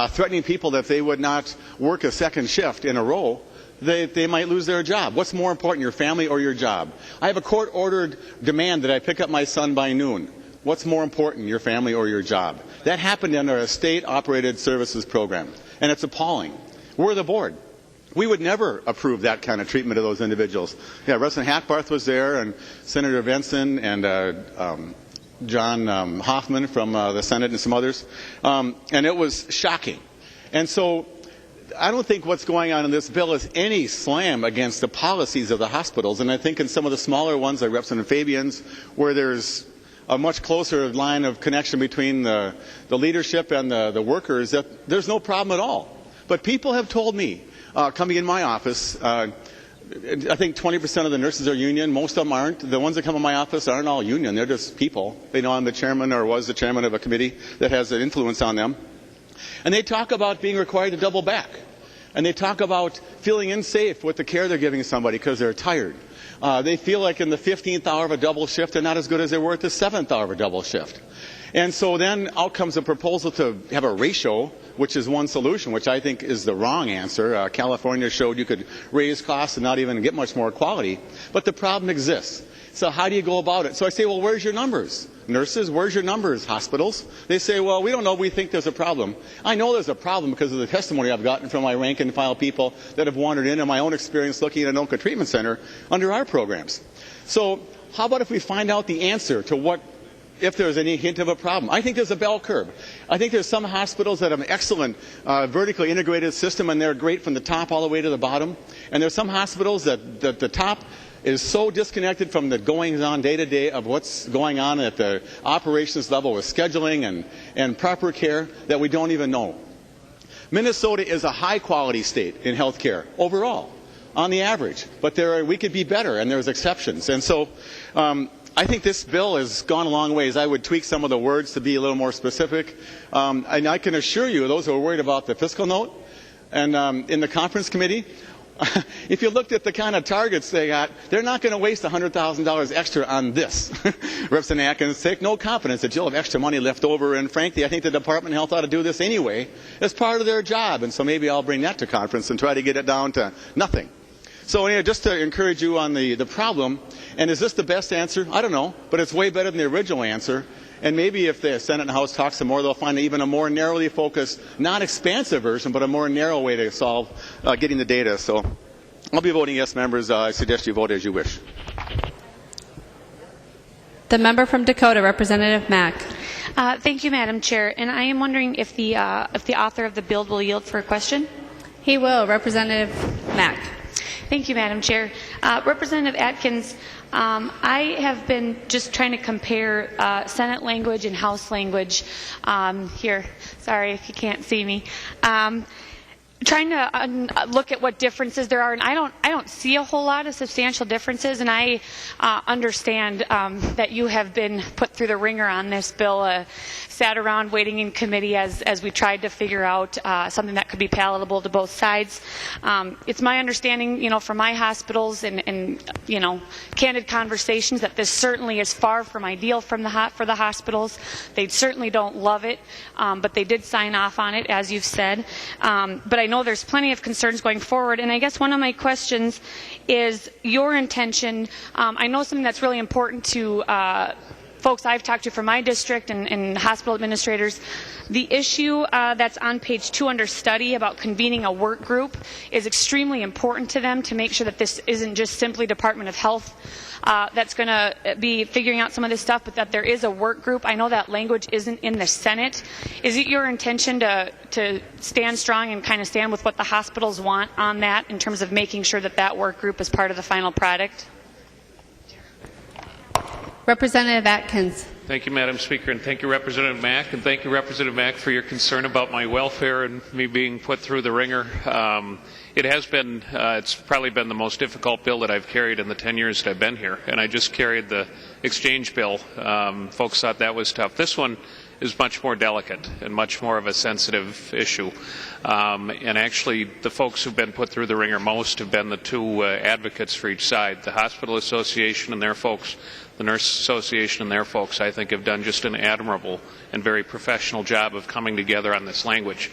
Threatening people that if they would not work a second shift in a row, they might lose their job. What's more important, your family or your job? I have a court-ordered demand that I pick up my son by noon. What's more important, your family or your job? That happened under a state-operated services program, and it's appalling. We're the board. We would never approve that kind of treatment of those individuals. Yeah, Representative Hackbarth was there, and Senator Benson, and John Hoffman from the Senate and some others, and it was shocking. And so I don't think what's going on in this bill is any slam against the policies of the hospitals, and I think in some of the smaller ones like Representative Fabian's, where there's a much closer line of connection between the leadership and the workers, that there's no problem at all. But people have told me coming in my office. I think 20% of the nurses are union. Most of them aren't. The ones that come in my office aren't all union. They're just people. They know I'm the chairman or was the chairman of a committee that has an influence on them. And they talk about being required to double back. And they talk about feeling unsafe with the care they're giving somebody because they're tired. They feel like in the 15th hour of a double shift, they're not as good as they were at the 7th hour of a double shift. And so then out comes a proposal to have a ratio, which is one solution, which I think is the wrong answer. California showed you could raise costs and not even get much more quality. But the problem exists. So how do you go about it? So I say, well, where's your numbers? Nurses, where's your numbers? Hospitals? They say, well, we don't know. We think there's a problem. I know there's a problem because of the testimony I've gotten from my rank and file people that have wandered in and my own experience looking at an Anoka treatment center under our programs. So how about if we find out the answer to what, if there's any hint of a problem? I think there's a bell curve. I think there's some hospitals that have an excellent vertically integrated system and they're great from the top all the way to the bottom. And there's some hospitals that the top is so disconnected from the goings on day to day of what's going on at the operations level with scheduling and proper care that we don't even know. Minnesota is a high quality state in health care overall, on the average. But we could be better, and there's exceptions. And so I think this bill has gone a long ways. I would tweak some of the words to be a little more specific. And I can assure you, those who are worried about the fiscal note, and in the conference committee, if you looked at the kind of targets they got, they're not going to waste $100,000 extra on this. Representative Atkins, take no confidence that you'll have extra money left over. And frankly, I think the Department of Health ought to do this anyway as part of their job. And so maybe I'll bring that to conference and try to get it down to nothing. So anyway, just to encourage you on the problem, and is this the best answer? I don't know, but it's way better than the original answer. And maybe if the Senate and House talk some more, they'll find even a more narrowly focused, not expansive version, but a more narrow way to solve getting the data. So I'll be voting yes, members. I suggest you vote as you wish. The member from Dakota, Representative Mack. Thank you, Madam Chair. And I am wondering if the author of the bill will yield for a question. He will. Representative Mack. Thank you, Madam Chair. Representative Atkins, I have been just trying to compare Senate language and House language here. Sorry if you can't see me. Trying to look at what differences there are, and I don't see a whole lot of substantial differences. And I understand that you have been put through the ringer on this bill, sat around waiting in committee as we tried to figure out something that could be palatable to both sides. It's my understanding, from my hospitals and candid conversations, that this certainly is far from ideal for the hospitals. They certainly don't love it, but they did sign off on it, as you've said. But I know there's plenty of concerns going forward, and I guess one of my questions is your intention. I know something that's really important to folks I've talked to from my district and hospital administrators. The issue that's on page 2 under study about convening a work group is extremely important to them, to make sure that this isn't just simply Department of Health that's going to be figuring out some of this stuff, but that there is a work group. I know that language isn't in the Senate. Is it your intention to stand strong and kind of stand with what the hospitals want on that in terms of making sure that that work group is part of the final product? Representative Atkins. Thank you, Madam Speaker, and thank you, Representative Mack, and thank you, Representative Mack, for your concern about my welfare and me being put through the ringer. It has been, it's probably been the most difficult bill that I've carried in the 10 years that I've been here, and I just carried the exchange bill. Folks thought that was tough. This one is much more delicate and much more of a sensitive issue. And actually, the folks who've been put through the ringer most have been the two advocates for each side. The Hospital Association and their folks, the Nurse Association and their folks, I think, have done just an admirable and very professional job of coming together on this language.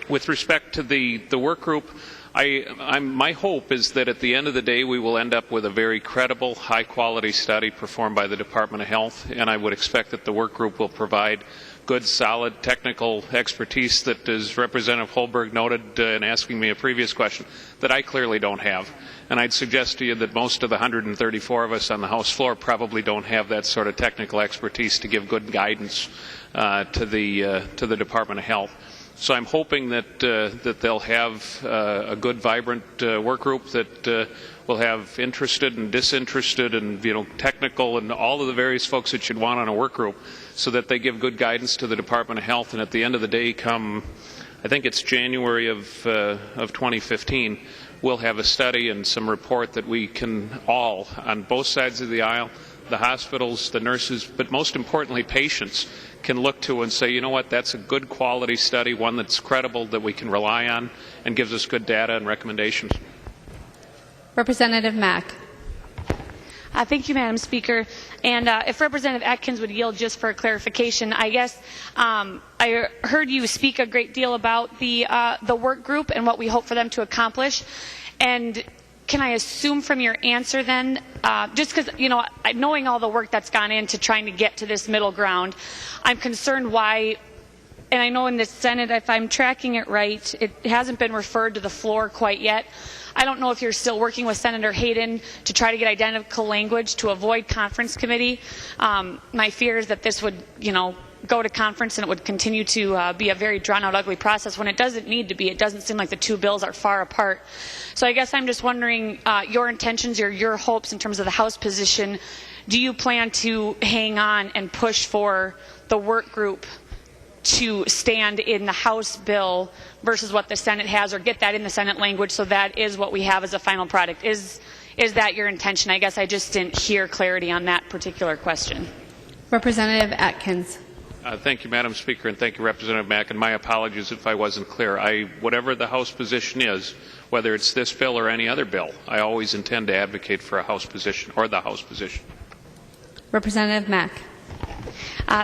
With respect to the work group, my hope is that at the end of the day we will end up with a very credible, high-quality study performed by the Department of Health, and I would expect that the work group will provide good, solid technical expertise that, as Representative Holberg noted in asking me a previous question, that I clearly don't have. And I'd suggest to you that most of the 134 of us on the House floor probably don't have that sort of technical expertise to give good guidance to the Department of Health. So I'm hoping that they'll have a good, vibrant work group that will have interested and disinterested and technical and all of the various folks that you'd want on a work group, so that they give good guidance to the Department of Health. And at the end of the day, come I think it's January of 2015, we'll have a study and some report that we can all, on both sides of the aisle, the hospitals, the nurses, but most importantly patients, can look to and say, you know what, that's a good quality study, one that's credible, that we can rely on, and gives us good data and recommendations. Representative Mack. Thank you, Madam Speaker. And if Representative Atkins would yield just for clarification, I guess I heard you speak a great deal about the work group and what we hope for them to accomplish. And can I assume from your answer then, just because, you know, knowing all the work that's gone into trying to get to this middle ground, I'm concerned why, and I know in the Senate, if I'm tracking it right, it hasn't been referred to the floor quite yet. I don't know if you're still working with Senator Hayden to try to get identical language to avoid conference committee. My fear is that this would, you know, go to conference and it would continue to be a very drawn-out, ugly process when it doesn't need to be. It doesn't seem like the two bills are far apart. So I guess I'm just wondering your intentions or your hopes in terms of the House position. Do you plan to hang on and push for the work group to stand in the House bill versus what the Senate has, or get that in the Senate language so that is what we have as a final product? Is that your intention? I guess I just didn't hear clarity on that particular question. Representative Atkins. Thank you, Madam Speaker, and thank you, Representative Mack. And my apologies if I wasn't clear. Whatever the House position is, whether it's this bill or any other bill, I always intend to advocate for a House position or the House position. Representative Mack.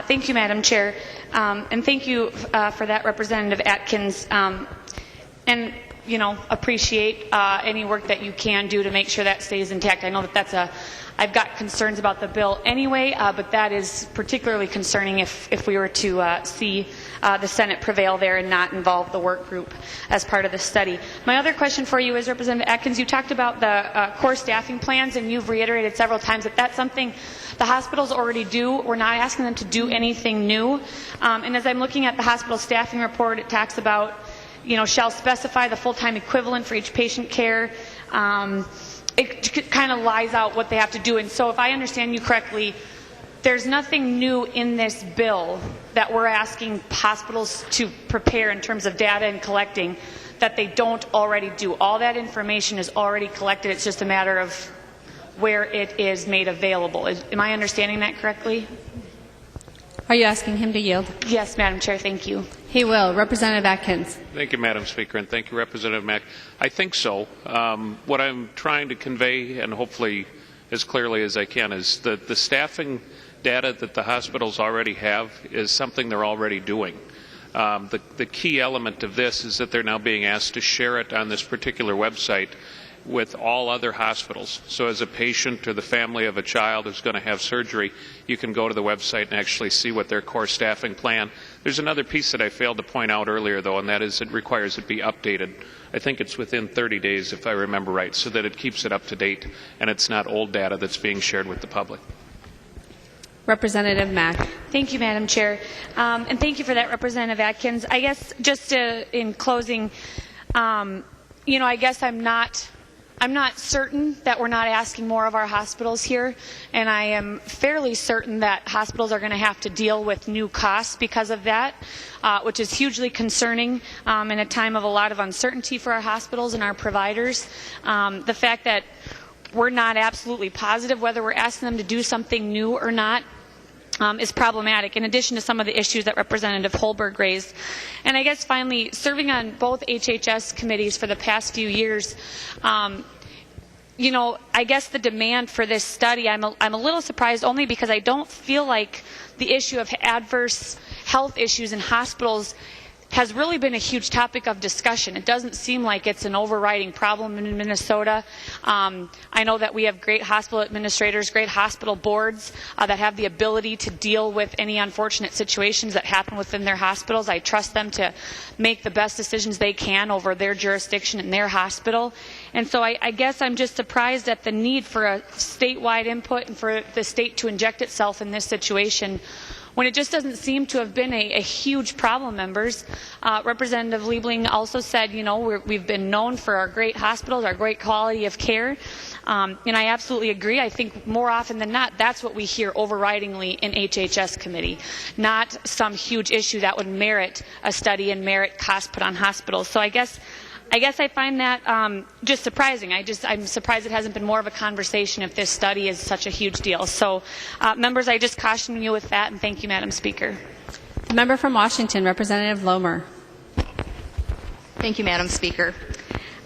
Thank you, Madam Chair, and thank you for that, Representative Atkins. And you know, appreciate any work that you can do to make sure that stays intact. I know that I've got concerns about the bill anyway, but that is particularly concerning if we were to see the Senate prevail there and not involve the work group as part of the study. My other question for you is, Representative Atkins, you talked about the core staffing plans, and you've reiterated several times that that's something the hospitals already do. We're not asking them to do anything new. And as I'm looking at the hospital staffing report, it talks about, you know, shall specify the full-time equivalent for each patient care. It kind of lies out what they have to do. And so if I understand you correctly, there's nothing new in this bill that we're asking hospitals to prepare in terms of data and collecting that they don't already do. All that information is already collected. It's just a matter of where it is made available. Am I understanding that correctly? Are you asking him to yield? Yes, Madam Chair, thank you. He will. Representative Atkins. Thank you, Madam Speaker, and thank you, Representative Mack. I think so. What I'm trying to convey, and hopefully as clearly as I can, is that the staffing data that the hospitals already have is something they're already doing. The key element of this is that they're now being asked to share it on this particular website with all other hospitals. So as a patient or the family of a child who's going to have surgery, you can go to the website and actually see what their core staffing plan. There's another piece that I failed to point out earlier, though, and that is it requires it be updated. I think it's within 30 days, if I remember right, so that it keeps it up to date and it's not old data that's being shared with the public. Representative Mack. Thank you, Madam Chair. And thank you for that, Representative Atkins. I guess just in closing, you know, I guess I'm not certain that we're not asking more of our hospitals here, and I am fairly certain that hospitals are going to have to deal with new costs because of that, which is hugely concerning in a time of a lot of uncertainty for our hospitals and our providers. The fact that we're not absolutely positive whether we're asking them to do something new or not is problematic, in addition to some of the issues that Representative Holberg raised. And I guess finally, serving on both HHS committees for the past few years, you know, I guess the demand for this study, I'm a little surprised, only because I don't feel like the issue of adverse health issues in hospitals has really been a huge topic of discussion. It doesn't seem like it's an overriding problem in Minnesota. I know that we have great hospital administrators, great hospital boards that have the ability to deal with any unfortunate situations that happen within their hospitals. I trust them to make the best decisions they can over their jurisdiction and their hospital. And so I guess I'm just surprised at the need for a statewide input and for the state to inject itself in this situation when it just doesn't seem to have been a huge problem, members. Representative Liebling also said, you know, we've been known for our great hospitals, our great quality of care. And I absolutely agree. I think more often than not, that's what we hear overridingly in HHS committee, not some huge issue that would merit a study and merit costs put on hospitals. So I guess I find that just surprising. I'm surprised it hasn't been more of a conversation if this study is such a huge deal. So, members, I just caution you with that, and thank you, Madam Speaker. The member from Washington, Representative Lomer. Thank you, Madam Speaker.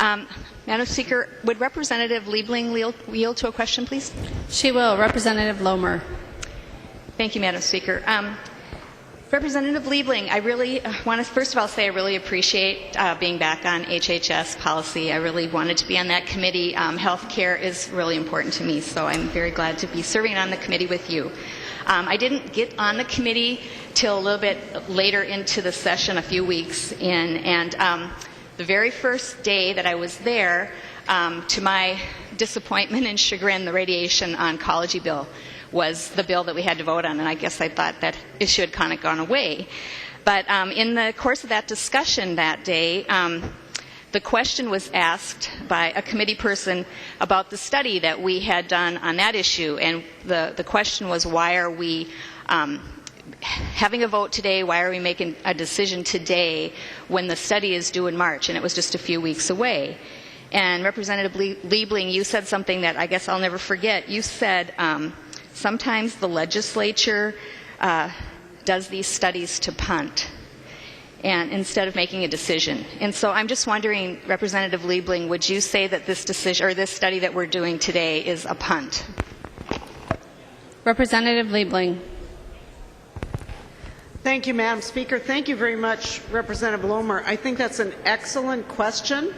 Madam Speaker, would Representative Liebling yield to a question, please? She will. Representative Lomer. Thank you, Madam Speaker. Representative Liebling, I really want to first of all say I really appreciate being back on HHS policy. I really wanted to be on that committee. Health care is really important to me, so I'm very glad to be serving on the committee with you. I didn't get on the committee till a little bit later into the session, a few weeks in, and the very first day that I was there, to my disappointment and chagrin, the radiation oncology bill was the bill that we had to vote on, and I guess I thought that issue had kind of gone away. But in the course of that discussion that day, the question was asked by a committee person about the study that we had done on that issue, and the question was, why are we having a vote today, why are we making a decision today when the study is due in March, and it was just a few weeks away. And Representative Liebling, you said something that I guess I'll never forget. You said, sometimes the legislature does these studies to punt, and instead of making a decision. And so I'm just wondering, Representative Liebling, would you say that this decision or this study that we're doing today is a punt? Representative Liebling. Thank you, Madam Speaker. Thank you very much, Representative Lomer. I think that's an excellent question.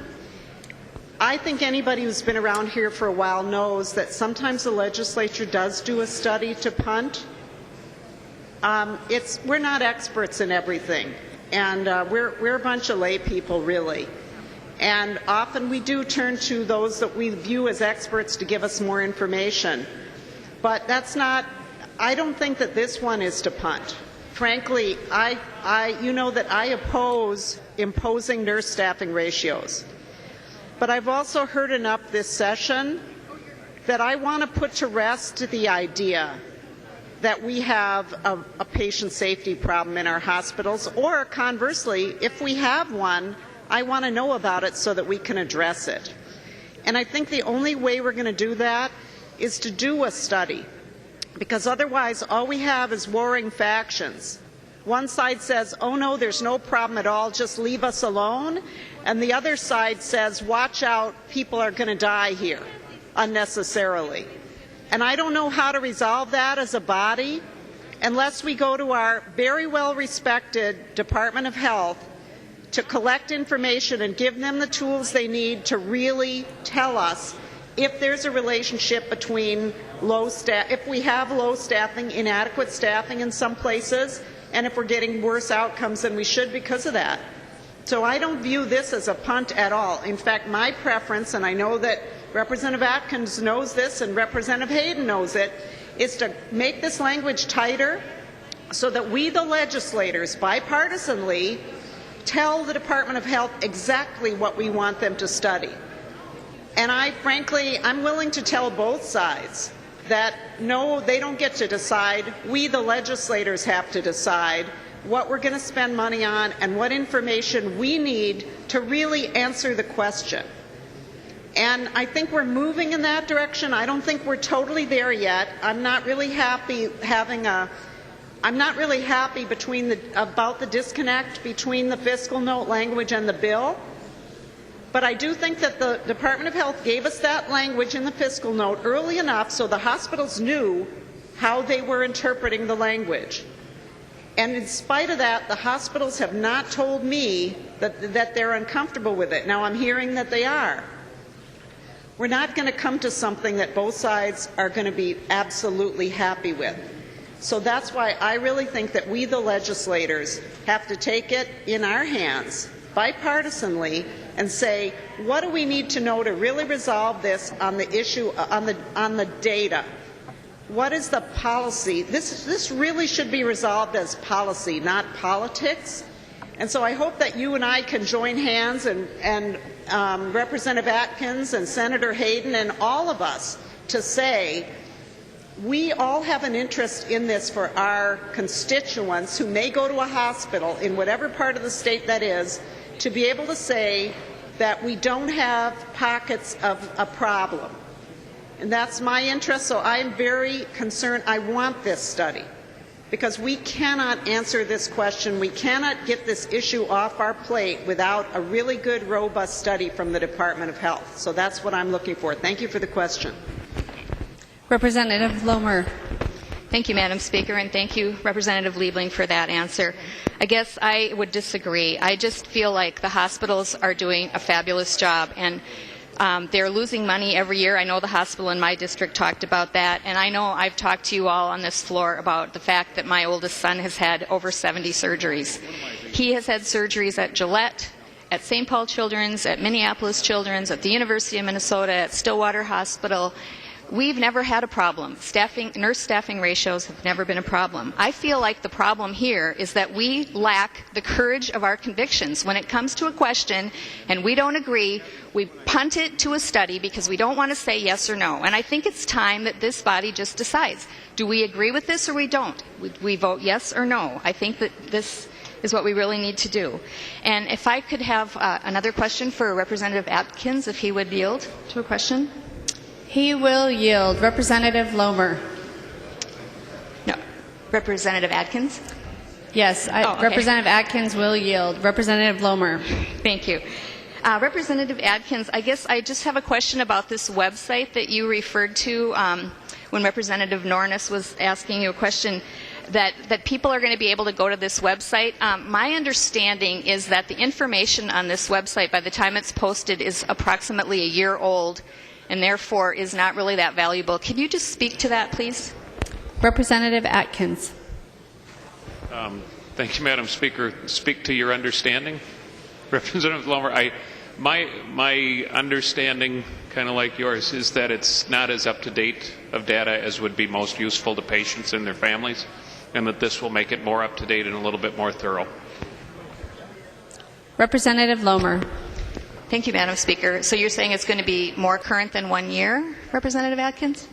I think anybody who's been around here for a while knows that sometimes the legislature does do a study to punt. We're not experts in everything, and we're a bunch of lay people, really. And often we do turn to those that we view as experts to give us more information. But that's not, I don't think that this one is to punt. Frankly, you know that I oppose imposing nurse staffing ratios. But I've also heard enough this session that I want to put to rest the idea that we have a patient safety problem in our hospitals, or conversely, if we have one, I want to know about it so that we can address it. And I think the only way we're going to do that is to do a study, because otherwise all we have is warring factions. One side says, oh no, there's no problem at all, just leave us alone. And the other side says, watch out, people are going to die here unnecessarily. And I don't know how to resolve that as a body unless we go to our very well-respected Department of Health to collect information and give them the tools they need to really tell us if there's a relationship between if we have low staffing, inadequate staffing in some places, and if we're getting worse outcomes than we should because of that. So I don't view this as a punt at all. In fact, my preference, and I know that Representative Atkins knows this and Representative Hayden knows it, is to make this language tighter so that we, the legislators, bipartisanly, tell the Department of Health exactly what we want them to study. And I'm willing to tell both sides that no, they don't get to decide. We, the legislators, have to decide what we're going to spend money on and what information we need to really answer the question. And I think we're moving in that direction. I don't think we're totally there yet. I'm not really happy about the disconnect between the fiscal note language and the bill. But I do think that the Department of Health gave us that language in the fiscal note early enough so the hospitals knew how they were interpreting the language. And in spite of that, the hospitals have not told me that they're uncomfortable with it. Now I'm hearing that they are. We're not going to come to something that both sides are going to be absolutely happy with. So that's why I really think that we, the legislators, have to take it in our hands, bipartisanly, and say, what do we need to know to really resolve this on the issue, on the data? what is the policy? This really should be resolved as policy, not politics. And so I hope that you and I can join hands, and Representative Atkins and Senator Hayden and all of us, to say we all have an interest in this for our constituents who may go to a hospital in whatever part of the state that is, to be able to say that we don't have pockets of a problem. And that's my interest, so I'm very concerned. I want this study, because we cannot answer this question. We cannot get this issue off our plate without a really good, robust study from the Department of Health. So that's what I'm looking for. Thank you for the question. Representative Lomer. Thank you, Madam Speaker, and thank you, Representative Liebling, for that answer. I guess I would disagree. I just feel like the hospitals are doing a fabulous job, and they're losing money every year. I know the hospital in my district talked about that, and I know I've talked to you all on this floor about the fact that my oldest son has had over 70 surgeries. He has had surgeries at Gillette, at St. Paul Children's, at Minneapolis Children's, at the University of Minnesota, at Stillwater Hospital. We've never had a problem. Nurse staffing ratios have never been a problem. I feel like the problem here is that we lack the courage of our convictions. When it comes to a question and we don't agree, we punt it to a study because we don't want to say yes or no. And I think it's time that this body just decides. Do we agree with this or we don't? We vote yes or no. I think that this is what we really need to do. And if I could have another question for Representative Atkins, if he would yield to a question. He will yield. Representative Lomer. No. Representative Atkins? Yes, okay. Representative Atkins will yield. Representative Lomer. Thank you. Representative Atkins, I guess I just have a question about this website that you referred to when Representative Nornis was asking you a question, that people are going to be able to go to this website. My understanding is that the information on this website, by the time it's posted, is approximately a year old, and therefore is not really that valuable. Can you just speak to that, please? Representative Atkins. Thank you, Madam Speaker. Speak to your understanding. Representative Lomer, my understanding, kind of like yours, is that it's not as up-to-date of data as would be most useful to patients and their families, and that this will make it more up-to-date and a little bit more thorough. Representative Lomer. Thank you, Madam Speaker. So you're saying it's going to be more current than 1 year, Representative Atkins?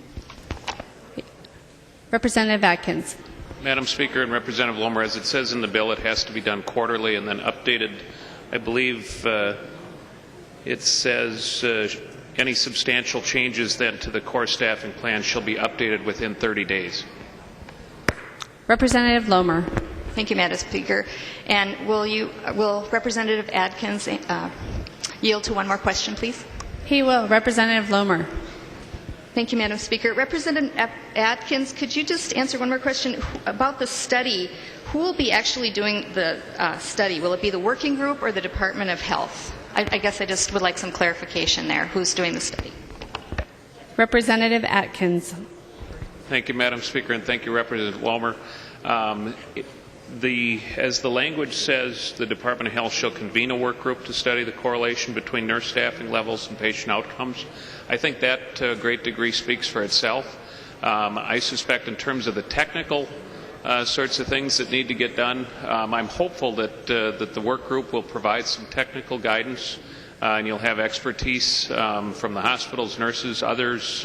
Representative Atkins. Madam Speaker and Representative Lomer, as it says in the bill, it has to be done quarterly and then updated. I believe it says any substantial changes then to the core staffing plan shall be updated within 30 days. Representative Lomer. Thank you, Madam Speaker. And will Representative Atkins yield to one more question, please? He will. Representative Lomer. Thank you, Madam Speaker. Representative Atkins, could you just answer one more question about the study? Who will be actually doing the study? Will it be the working group or the Department of Health? I guess I just would like some clarification there. Who's doing the study? Representative Atkins. Thank you, Madam Speaker, and thank you, Representative Lomer. As the language says, the Department of Health shall convene a work group to study the correlation between nurse staffing levels and patient outcomes. I think that to a great degree speaks for itself. I suspect in terms of the technical sorts of things that need to get done, I'm hopeful that the work group will provide some technical guidance, and you'll have expertise from the hospitals, nurses, others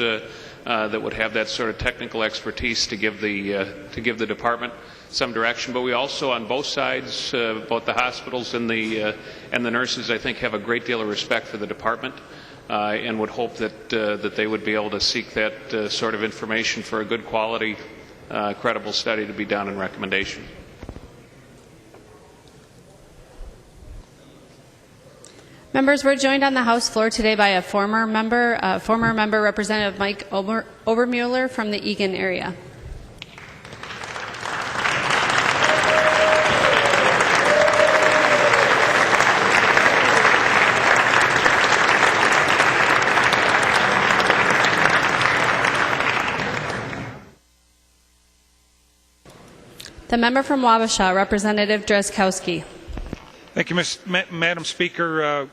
that would have that sort of technical expertise to give the department some direction. But we also, on both sides, both the hospitals and the nurses, I think, have a great deal of respect for the department, and would hope that they would be able to seek that sort of information for a good quality, credible study to be done and recommendation. Members, we're joined on the House floor today by a former member, Representative Mike Obermueller from the Eagan area. The member from Wabasha, Representative Drazkowski. Thank you, Madam Speaker.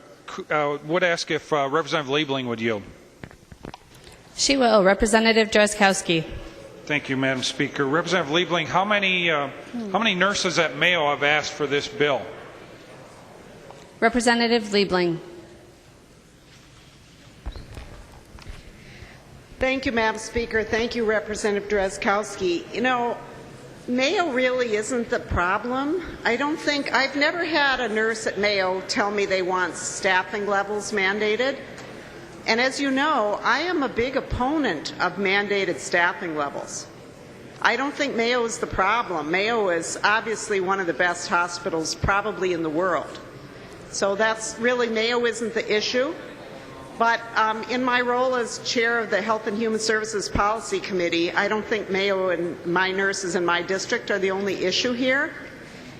Would ask if Representative Liebling would yield. She will. Representative Drazkowski. Thank you, Madam Speaker. Representative Liebling, how many nurses at Mayo have asked for this bill? Representative Liebling. Thank you, Madam Speaker. Thank you, Representative Drazkowski. You know, Mayo really isn't the problem. I've never had a nurse at Mayo tell me they want staffing levels mandated. And as you know, I am a big opponent of mandated staffing levels. I don't think Mayo is the problem. Mayo is obviously one of the best hospitals probably in the world. So that's really, Mayo isn't the issue. But in my role as chair of the Health and Human Services Policy Committee, I don't think Mayo and my nurses in my district are the only issue here.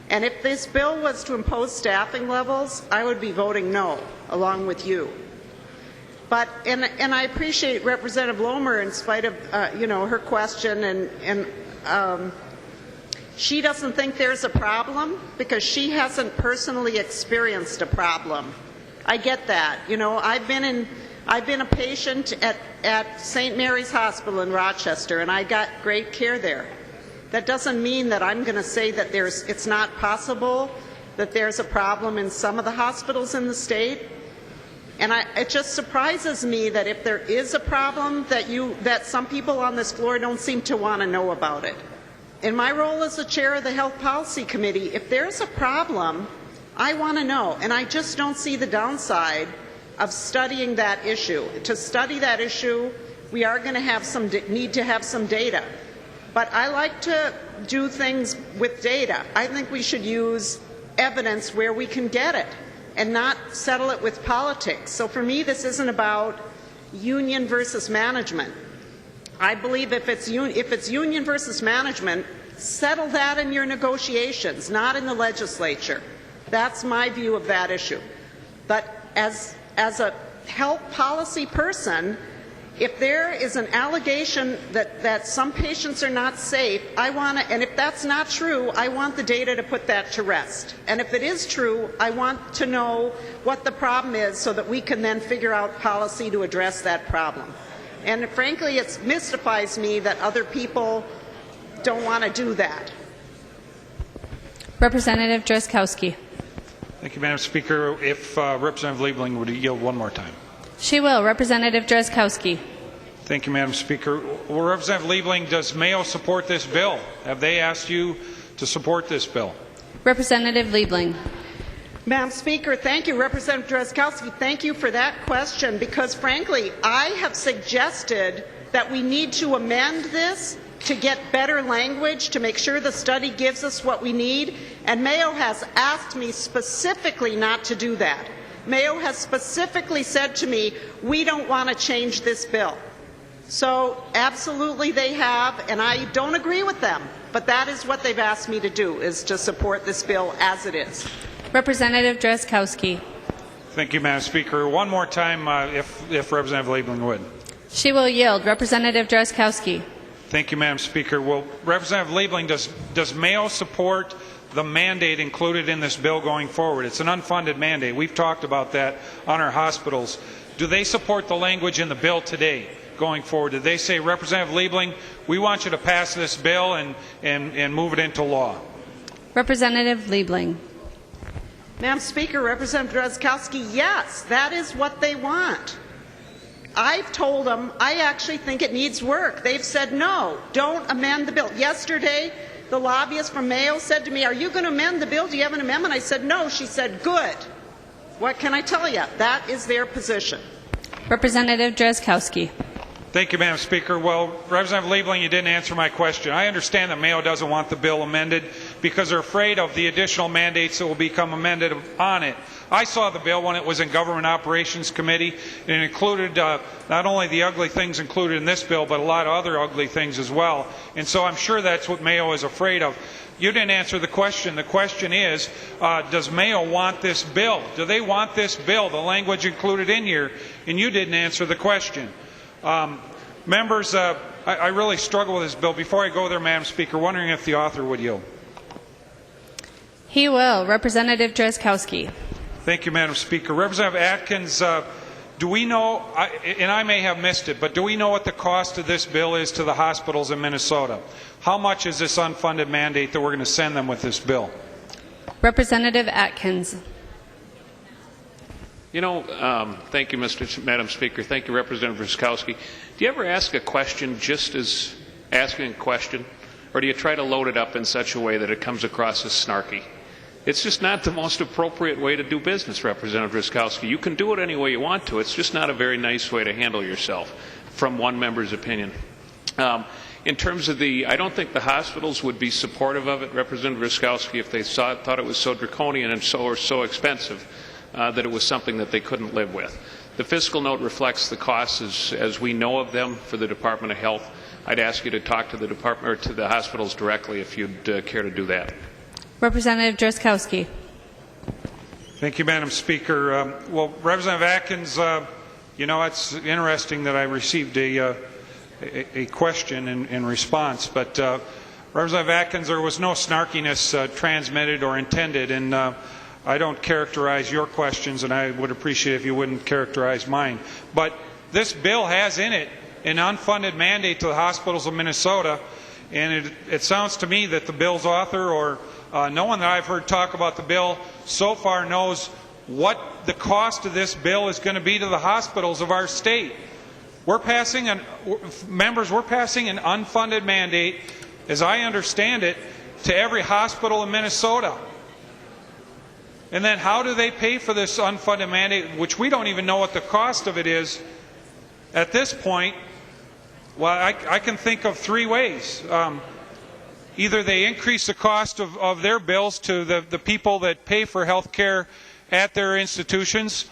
And if this bill was to impose staffing levels, I would be voting no, along with you. But and I appreciate Representative Lomer, in spite of her question, and she doesn't think there's a problem because she hasn't personally experienced a problem. I get that. You know, I've been a patient at St. Mary's Hospital in Rochester, and I got great care there. That doesn't mean that I'm going to say that it's not possible that there's a problem in some of the hospitals in the state. And it just surprises me that if there is a problem, that some people on this floor don't seem to want to know about it. In my role as the chair of the Health Policy Committee, if there's a problem, I want to know, and I just don't see the downside of studying that issue. To study that issue, we are going to need to have some data. But I like to do things with data. I think we should use evidence where we can get it and not settle it with politics. So for me, this isn't about union versus management. I believe if it's union versus management, settle that in your negotiations, not in the legislature. That's my view of that issue. But as a health policy person, if there is an allegation that some patients are not safe, and if that's not true, I want the data to put that to rest. And if it is true, I want to know what the problem is so that we can then figure out policy to address that problem. And frankly, it mystifies me that other people don't want to do that. Representative Drazkowski. Thank you, Madam Speaker. If Representative Liebling would yield one more time. She will. Representative Drazkowski. Thank you, Madam Speaker. Well, Representative Liebling, does Mayo support this bill? Have they asked you to support this bill? Representative Liebling. Madam Speaker, thank you. Representative Drazkowski, thank you for that question because, frankly, I have suggested that we need to amend this to get better language, to make sure the study gives us what we need, and Mayo has asked me specifically not to do that. Mayo has specifically said to me, we don't want to change this bill. So absolutely they have, and I don't agree with them, but that is what they've asked me to do, is to support this bill as it is. Representative Drazkowski. Thank you, Madam Speaker. One more time, if Representative Liebling would. She will yield. Representative Drazkowski. Thank you, Madam Speaker. Well, Representative Liebling, does Mayo support the mandate included in this bill going forward? It's an unfunded mandate. We've talked about that on our hospitals. Do they support the language in the bill today going forward? Did they say, Representative Liebling, we want you to pass this bill and move it into law? Representative Liebling. Madam Speaker, Representative Drazkowski, yes, that is what they want. I've told them I actually think it needs work. They've said no, don't amend the bill. Yesterday, the lobbyist from Mayo said to me, are you going to amend the bill? Do you have an amendment? I said no. She said, good. What can I tell you? That is their position. Representative Drazkowski. Thank you, Madam Speaker. Well, Representative Liebling, you didn't answer my question. I understand that Mayo doesn't want the bill amended because they're afraid of the additional mandates that will become amended on it. I saw the bill when it was in Government Operations Committee, and it included not only the ugly things included in this bill, but a lot of other ugly things as well. And so I'm sure that's what Mayo is afraid of. You didn't answer the question. The question is, does Mayo want this bill? Do they want this bill, the language included in here? And you didn't answer the question. Members, I really struggle with this bill. Before I go there, Madam Speaker, wondering if the author would yield. He will. Representative Drazkowski. Thank you, Madam Speaker. Representative Atkins, Do we know, and I may have missed it, but do we know what the cost of this bill is to the hospitals in Minnesota? How much is this unfunded mandate that we're going to send them with this bill? Representative Atkins. You know, thank you, Madam Speaker. Thank you, Representative Ruskowski. Do you ever ask a question just as asking a question, or do you try to load it up in such a way that it comes across as snarky? It's just not the most appropriate way to do business, Representative Ruskowski. You can do it any way you want to. It's just not a very nice way to handle yourself from one member's opinion. In terms of I don't think the hospitals would be supportive of it, Representative Ruskowski, if they thought it was so draconian and so expensive that it was something that they couldn't live with. The fiscal note reflects the costs as we know of them for the Department of Health. I'd ask you to talk to the department or to the hospitals directly if you'd care to do that. Representative Drazkowski. Thank you, Madam Speaker. Well, Representative Atkins, you know, it's interesting that I received a question in response, but Representative Atkins, there was no snarkiness transmitted or intended, and I don't characterize your questions, and I would appreciate if you wouldn't characterize mine. But this bill has in it an unfunded mandate to the hospitals of Minnesota, and it sounds to me that the bill's author or no one that I've heard talk about the bill so far knows what the cost of this bill is going to be to the hospitals of our state. We're passing an unfunded mandate, as I understand it, to every hospital in Minnesota. And then how do they pay for this unfunded mandate, which we don't even know what the cost of it is at this point? Well, I can think of three ways. Either they increase the cost of their bills to the people that pay for health care at their institutions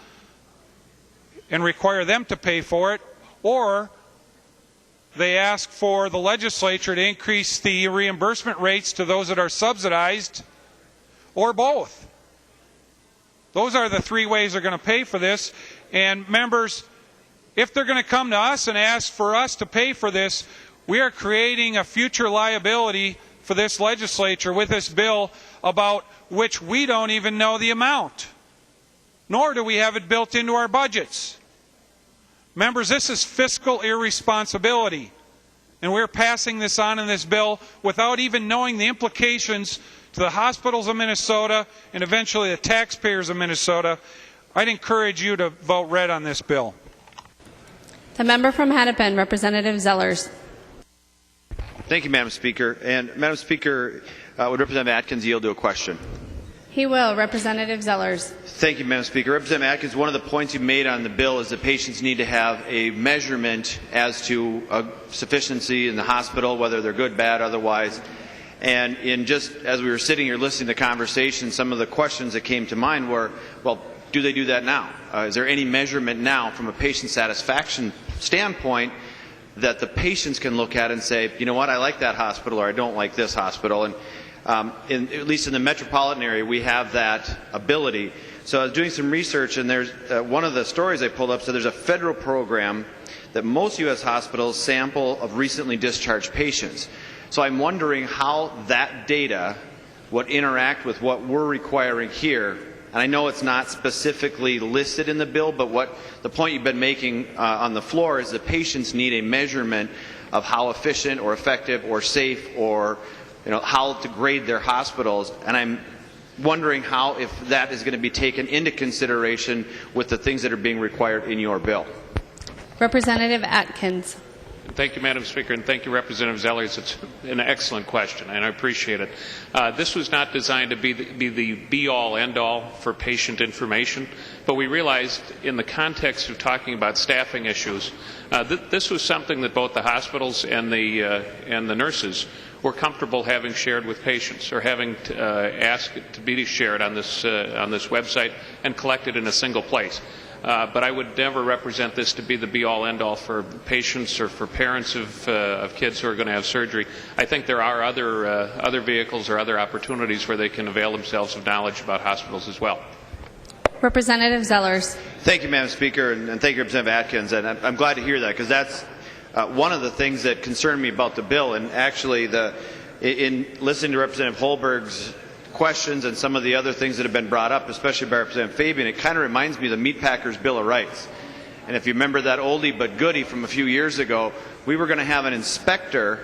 and require them to pay for it, or they ask for the legislature to increase the reimbursement rates to those that are subsidized, or both. Those are the three ways they're going to pay for this. And members, if they're going to come to us and ask for us to pay for this, we are creating a future liability for this legislature with this bill about which we don't even know the amount, nor do we have it built into our budgets. Members, this is fiscal irresponsibility, and we're passing this on in this bill without even knowing the implications to the hospitals of Minnesota and eventually the taxpayers of Minnesota. I'd encourage you to vote red on this bill. The member from Hennepin, Representative Zellers. Thank you, Madam Speaker. And Madam Speaker, would Representative Atkins yield to a question? He will. Representative Zellers. Thank you, Madam Speaker. Representative Atkins, one of the points you made on the bill is that patients need to have a measurement as to sufficiency in the hospital, whether they're good, bad, otherwise. And just as we were sitting here listening to the conversation, some of the questions that came to mind were, well, do they do that now? Is there any measurement now from a patient satisfaction standpoint that the patients can look at and say, you know what, I like that hospital or I don't like this hospital? And at least in the metropolitan area, we have that ability. So I was doing some research, and there's one of the stories I pulled up, so there's a federal program that most U.S. hospitals sample of recently discharged patients. So I'm wondering how that data would interact with what we're requiring here. And I know it's not specifically listed in the bill, but what the point you've been making on the floor is that patients need a measurement of how efficient or effective or safe or how to grade their hospitals. And I'm wondering how, if that is going to be taken into consideration with the things that are being required in your bill. Representative Atkins. Thank you, Madam Speaker, and thank you, Representative Zellers. It's an excellent question, and I appreciate it. This was not designed to be the be-all, end-all for patient information, but we realized in the context of talking about staffing issues, this was something that both the hospitals and the nurses were comfortable having shared with patients, or having asked to be shared on this website and collected in a single place. But I would never represent this to be the be-all, end-all for patients or for parents of kids who are going to have surgery. I think there are other vehicles or other opportunities where they can avail themselves of knowledge about hospitals as well. Representative Zellers. Thank you, Madam Speaker, and thank you, Representative Atkins. And I'm glad to hear that, because that's one of the things that concerned me about the bill. And actually, in listening to Representative Holberg's questions and some of the other things that have been brought up, especially by Representative Fabian, it kind of reminds me of the Meatpackers' Bill of Rights. And if you remember that oldie but goodie from a few years ago, we were going to have an inspector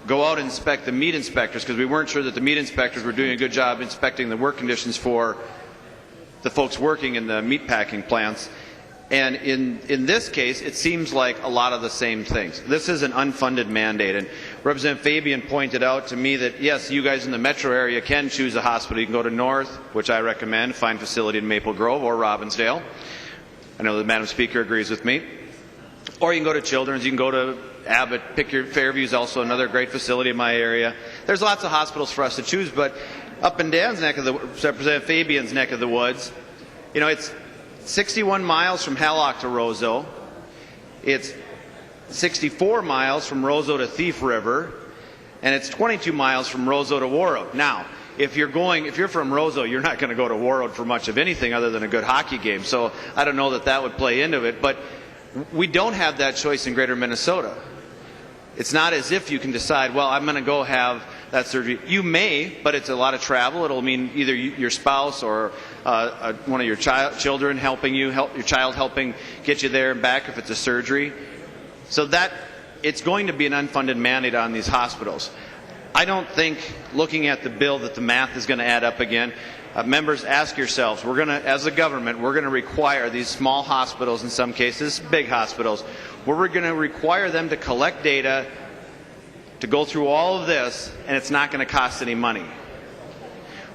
go out and inspect the meat inspectors because we weren't sure that the meat inspectors were doing a good job inspecting the work conditions for the folks working in the meat packing plants. And in this case, it seems like a lot of the same things. This is an unfunded mandate. And Representative Fabian pointed out to me that, yes, you guys in the metro area can choose a hospital. You can go to North, which I recommend, fine facility in Maple Grove or Robbinsdale. I know the Madam Speaker agrees with me. Or you can go to Children's. You can go to Abbott. Pick your Fairview is also another great facility in my area. There's lots of hospitals for us to choose, but up in Dan's neck of the Representative Fabian's neck of the woods, you know, it's 61 miles from Hallock to Roseau. It's 64 miles from Roseau to Thief River, and it's 22 miles from Roseau to Warroad. Now, if you're from Roseau, you're not going to go to Warroad for much of anything other than a good hockey game. So I don't know that would play into it, but we don't have that choice in Greater Minnesota. It's not as if you can decide, well, I'm going to go have that surgery. You may, but it's a lot of travel. It'll mean either your spouse or one of your children helping you, your child helping get you there and back if it's a surgery. So that it's going to be an unfunded mandate on these hospitals. I don't think, looking at the bill, that the math is going to add up again. Members, ask yourselves, as a government, we're going to require these small hospitals, in some cases big hospitals, we're going to require them to collect data, to go through all of this, and it's not going to cost any money.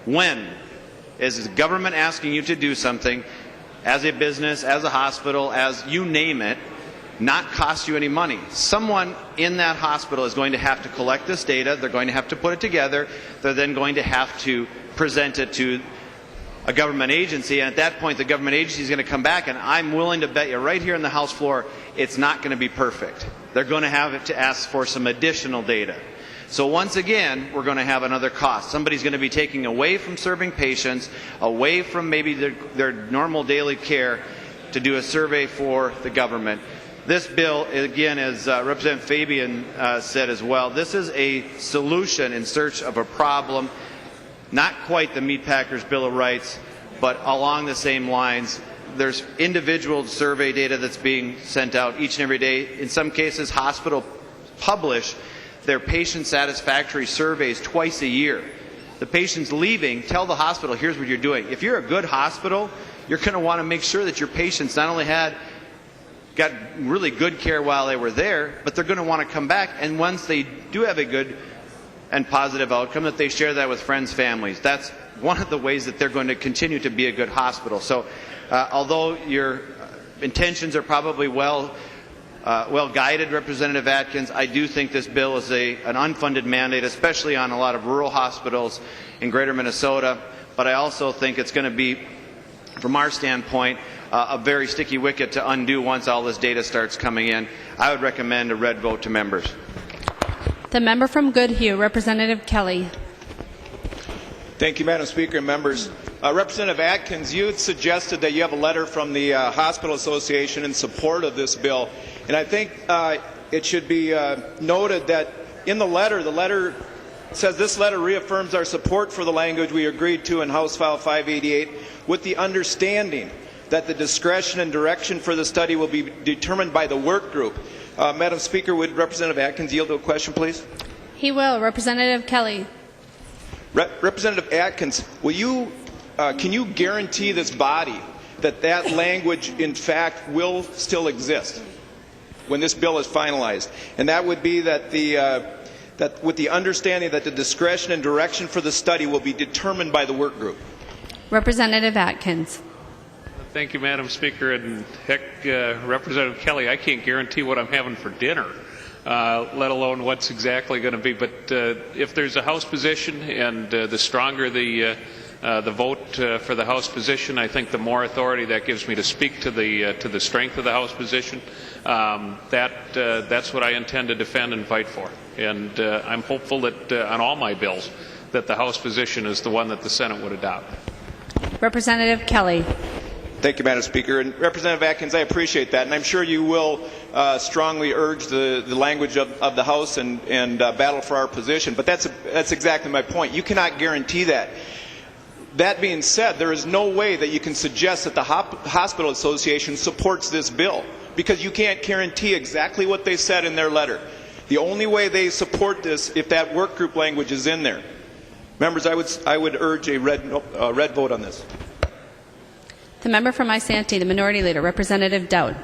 When is the government asking you to do something, as a business, as a hospital, as you name it, not cost you any money? Someone in that hospital is going to have to collect this data, they're going to have to put it together, they're then going to have to present it to a government agency, and at that point the government agency is going to come back, and I'm willing to bet you right here on the House floor it's not going to be perfect. They're going to have to ask for some additional data. So once again, we're going to have another cost. Somebody's going to be taking away from serving patients, away from maybe their normal daily care, to do a survey for the government. This bill, again, as Representative Fabian said as well, this is a solution in search of a problem. Not quite the Meatpackers Bill of Rights, but along the same lines. There's individual survey data that's being sent out each and every day. In some cases, hospitals publish their patient satisfactory surveys twice a year. The patients leaving tell the hospital, here's what you're doing. If you're a good hospital, you're going to want to make sure that your patients not only got really good care while they were there, but they're going to want to come back, and once they do have a good and positive outcome, that they share that with friends, families. That's one of the ways that they're going to continue to be a good hospital. So although your intentions are probably well guided, Representative Atkins, I do think this bill is an unfunded mandate, especially on a lot of rural hospitals in Greater Minnesota. But I also think it's going to be, from our standpoint, a very sticky wicket to undo once all this data starts coming in. I would recommend a red vote to members. The member from Goodhue, Representative Kelly. Thank you, Madam Speaker and members. Representative Atkins, you had suggested that you have a letter from the Hospital Association in support of this bill. And I think it should be noted that in the letter says this letter reaffirms our support for the language we agreed to in House File 588 with the understanding that the discretion and direction for the study will be determined by the work group. Madam Speaker, would Representative Atkins yield to a question, please? He will. Representative Kelly. Representative Atkins, can you guarantee this body that language, in fact, will still exist when this bill is finalized? And that would be that with the understanding that the discretion and direction for the study will be determined by the work group. Representative Atkins. Thank you, Madam Speaker. And heck, Representative Kelly, I can't guarantee what I'm having for dinner, let alone what's exactly going to be. But if there's a House position, and the stronger the vote for the House position, I think the more authority that gives me to speak to the strength of the House position. That's what I intend to defend and fight for. And I'm hopeful that on all my bills, that the House position is the one that the Senate would adopt. Representative Kelly. Thank you, Madam Speaker. And Representative Atkins, I appreciate that, and I'm sure you will strongly urge the language of the House and battle for our position. But that's exactly my point. You cannot guarantee that. That being said, there is no way that you can suggest that the Hospital Association supports this bill. because you can't guarantee exactly what they said in their letter. The only way they support this if that work group language is in there. Members, I would urge a red vote on this. The member from Isanti, the Minority Leader, Representative Dowd.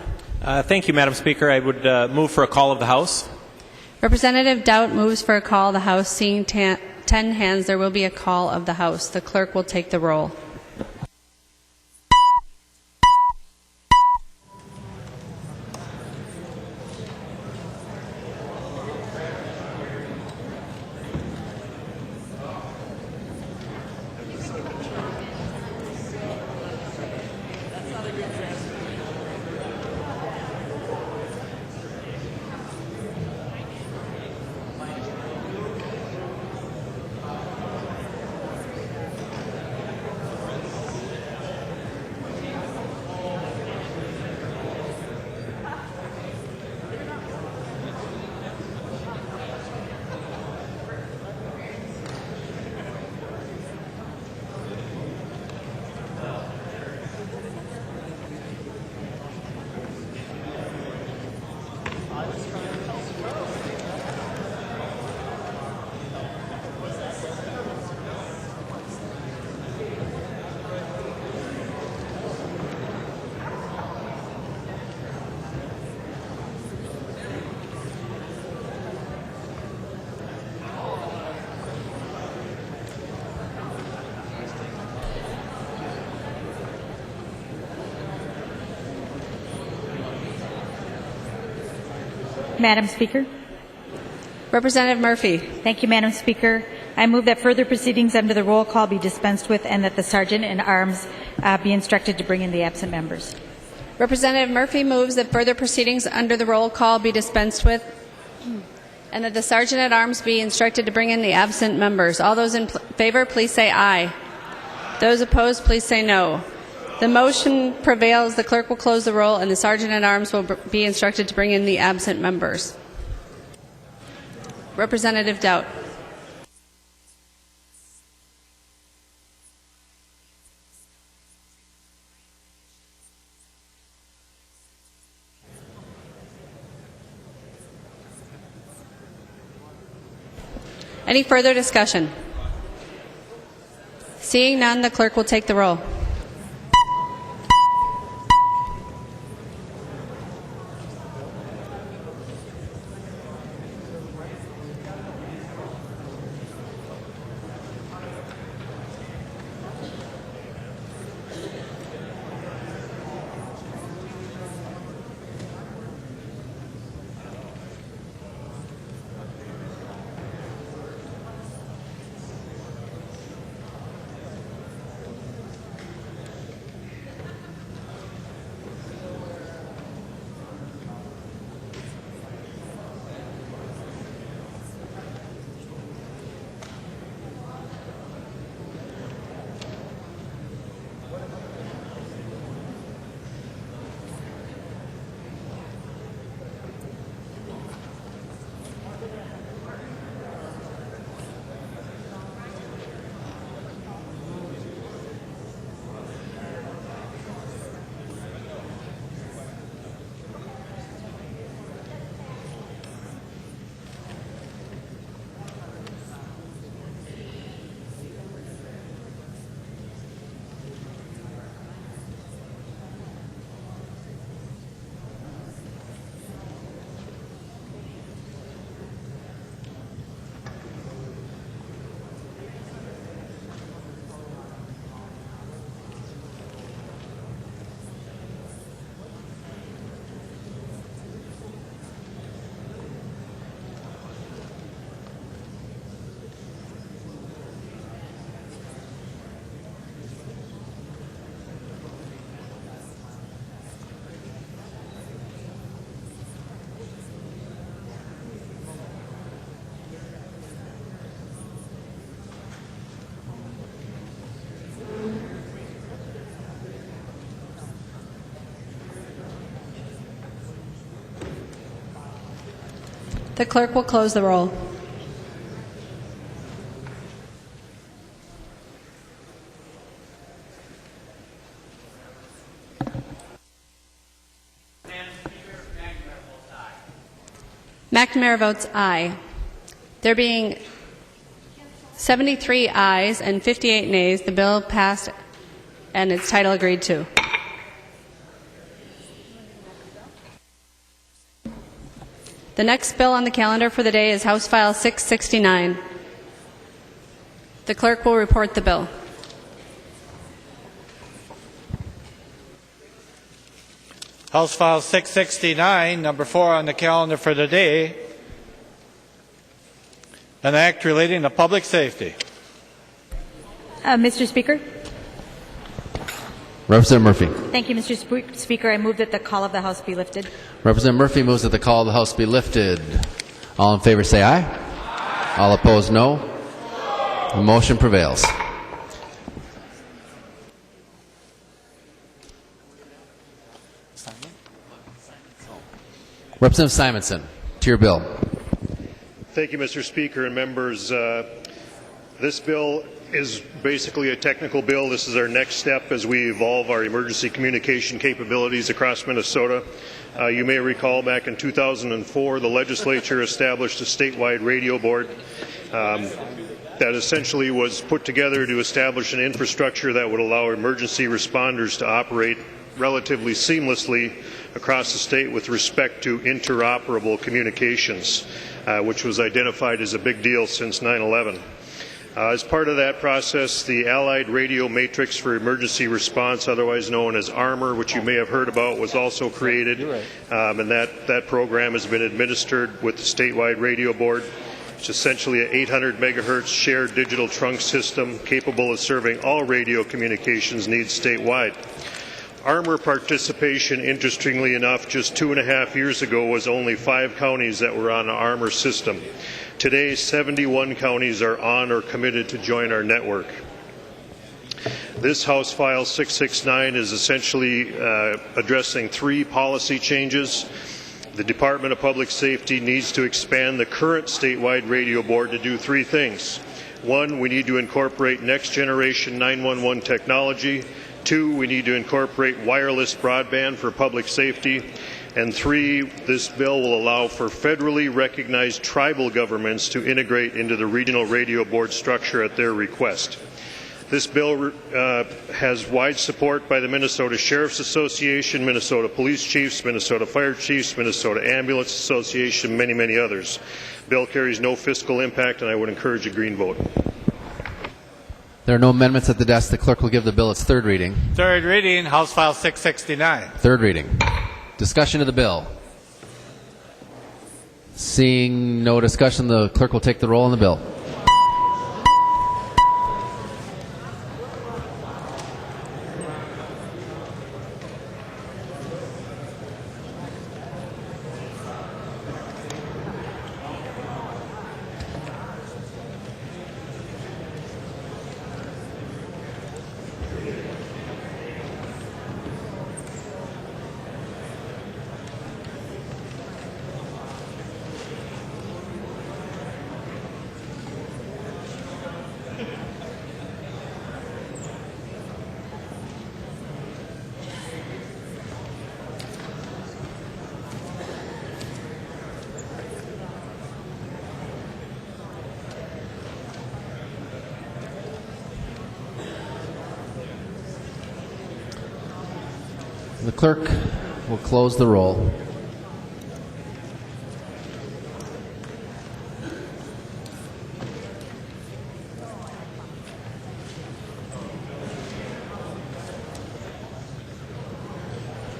Thank you, Madam Speaker. I would move for a call of the House. Representative Dowd moves for a call of the House. Seeing 10 hands, there will be a call of the House. The clerk will take the roll. Madam Speaker. Representative Murphy. Thank you, Madam Speaker. I move that further proceedings under the roll call be dispensed with and that the Sergeant at Arms be instructed to bring in the absent members. Representative Murphy moves that further proceedings under the roll call be dispensed with and that the Sergeant at Arms be instructed to bring in the absent members. All those in favor, please say aye. Those opposed, please say no. The motion prevails. The clerk will close the roll and the Sergeant at Arms will be instructed to bring in the absent members. Representative Dowd. Any further discussion? Seeing none, the clerk will take the roll. The clerk will close the roll. McNamara votes aye. There being 73 ayes and 58 nays, the bill passed and its title agreed to. The next bill on the calendar for the day is House File 669. The clerk will report the bill. House File 669, number 4 on the calendar for the day, an act relating to public safety. Mr. Speaker. Representative Murphy. Thank you, Mr. Speaker. I move that the call of the House be lifted. Representative Murphy moves that the call of the House be lifted. All in favor say aye. Aye. All opposed no. The motion prevails. Representative Simonson, to your bill. Thank you, Mr. Speaker and members. This bill is basically a technical bill. This is our next step as we evolve our emergency communication capabilities across Minnesota. You may recall back in 2004, the legislature established a statewide radio board that essentially was put together to establish an infrastructure that would allow emergency responders to operate relatively seamlessly across the state with respect to interoperable communications, which was identified as a big deal since 9/11. As part of that process, the Allied Radio Matrix for Emergency Response, otherwise known as ARMOR, which you may have heard about, was also created, and that program has been administered with the Statewide Radio Board. It's essentially an 800 megahertz shared digital trunk system capable of serving all radio communications needs statewide. ARMOR participation, interestingly enough, just 2.5 years ago was only 5 counties that were on the ARMOR system. Today, 71 counties are on or committed to join our network. This House File 669 is essentially addressing 3 policy changes. The Department of Public Safety needs to expand the current statewide radio board to do 3 things. 1, we need to incorporate next generation 911 technology. 2, we need to incorporate wireless broadband for public safety. And 3, this bill will allow for federally recognized tribal governments to integrate into the regional radio board structure at their request. This bill has wide support by the Minnesota Sheriff's Association, Minnesota Police Chiefs, Minnesota Fire Chiefs, Minnesota Ambulance Association, many, many others. Bill carries no fiscal impact, and I would encourage a green vote. There are no amendments at the desk. The clerk will give the bill its 3rd reading. 3rd reading, House File 669. 3rd reading. Discussion of the bill. Seeing no discussion, the clerk will take the roll on the bill. The clerk will close the roll.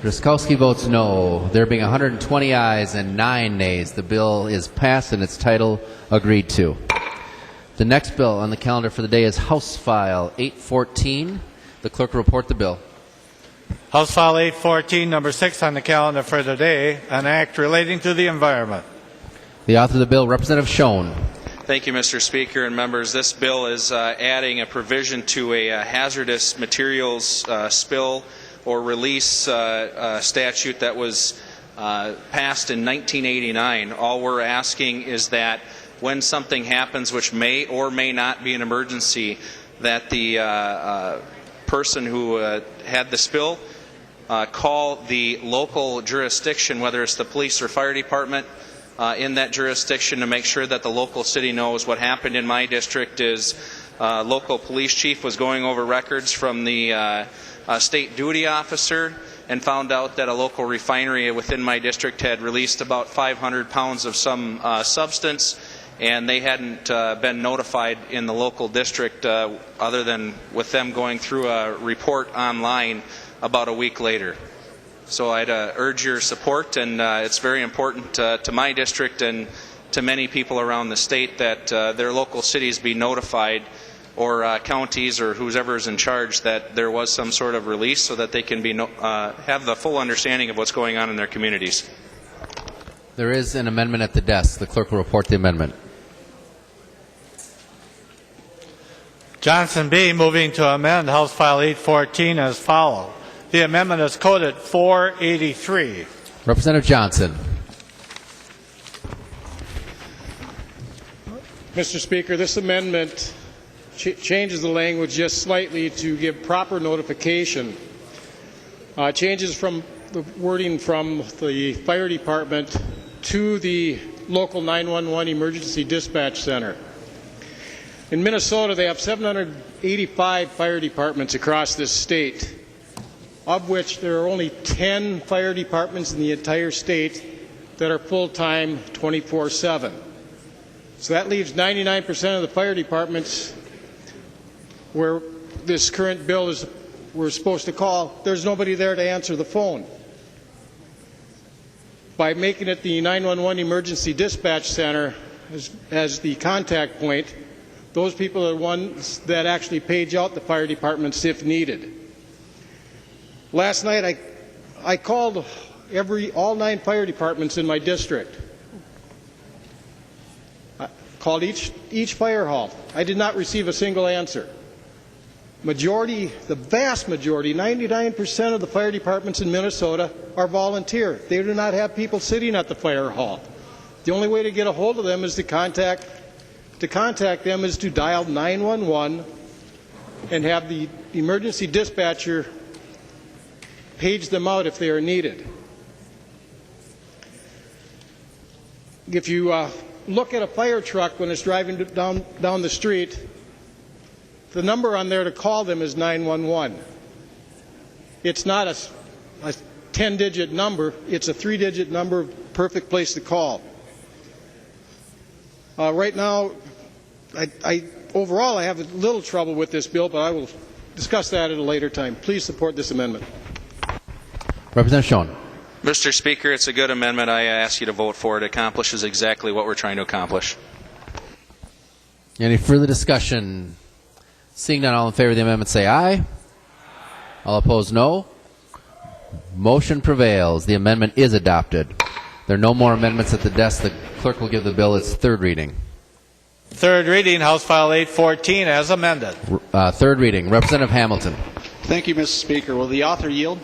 Driscollowski votes no. There being 120 ayes and 9 nays, the bill is passed and its title agreed to. The next bill on the calendar for the day is House File 814. The clerk will report the bill. House File 814, number 6 on the calendar for the day, an act relating to the environment. The author of the bill, Representative Schoen. Thank you, Mr. Speaker and members. This bill is adding a provision to a hazardous materials spill or release statute that was passed in 1989. All we're asking is that when something happens which may or may not be an emergency, that the person who had the spill call the local jurisdiction, whether it's the police or fire department, in that jurisdiction to make sure that the local city knows. What happened in my district is local police chief was going over records from the state duty officer and found out that a local refinery within my district had released about 500 pounds of some substance, and they hadn't been notified in the local district other than with them going through a report online about a week later. So I'd urge your support, and it's very important to my district and to many people around the state that their local cities be notified, or counties or whoever is in charge, that there was some sort of release so that they can be have the full understanding of what's going on in their communities. There is an amendment at the desk. The clerk will report the amendment. Johnson B. moving to amend House File 814 as follows. The amendment is coded 483. Representative Johnson. Mr. Speaker, this amendment changes the language just slightly to give proper notification. Changes from the wording from the fire department to the local 911 emergency dispatch center. In Minnesota, they have 785 fire departments across this state, of which there are only 10 fire departments in the entire state that are full-time 24/7. So that leaves 99% of the fire departments where this current bill is we're supposed to call. There's nobody there to answer the phone. By making it the 911 emergency dispatch center as the contact point, those people are the ones that actually page out the fire departments if needed. Last night I called all 9 fire departments in my district. I called each fire hall. I did not receive a single answer. The vast majority, 99% of the fire departments in Minnesota are volunteer. They do not have people sitting at the fire hall. The only way to get a hold of them is to contact them is to dial 911 and have the emergency dispatcher page them out if they are needed. If you look at a fire truck when it's driving down the street, the number on there to call them is 911. It's not a 10-digit number. It's a 3-digit number, perfect place to call. Right now, overall, I have a little trouble with this bill, but I will discuss that at a later time. Please support this amendment. Representative Schoen. Mr. Speaker, it's a good amendment. I ask you to vote for it. It accomplishes exactly what we're trying to accomplish. Any further discussion? Seeing none, all in favor of the amendment say aye. All opposed, no. Motion prevails. The amendment is adopted. There are no more amendments at the desk. The clerk will give the bill its third reading. Third reading, House File 814 as amended. Third reading. Representative Hamilton. Thank you, Mr. Speaker. Will the author yield?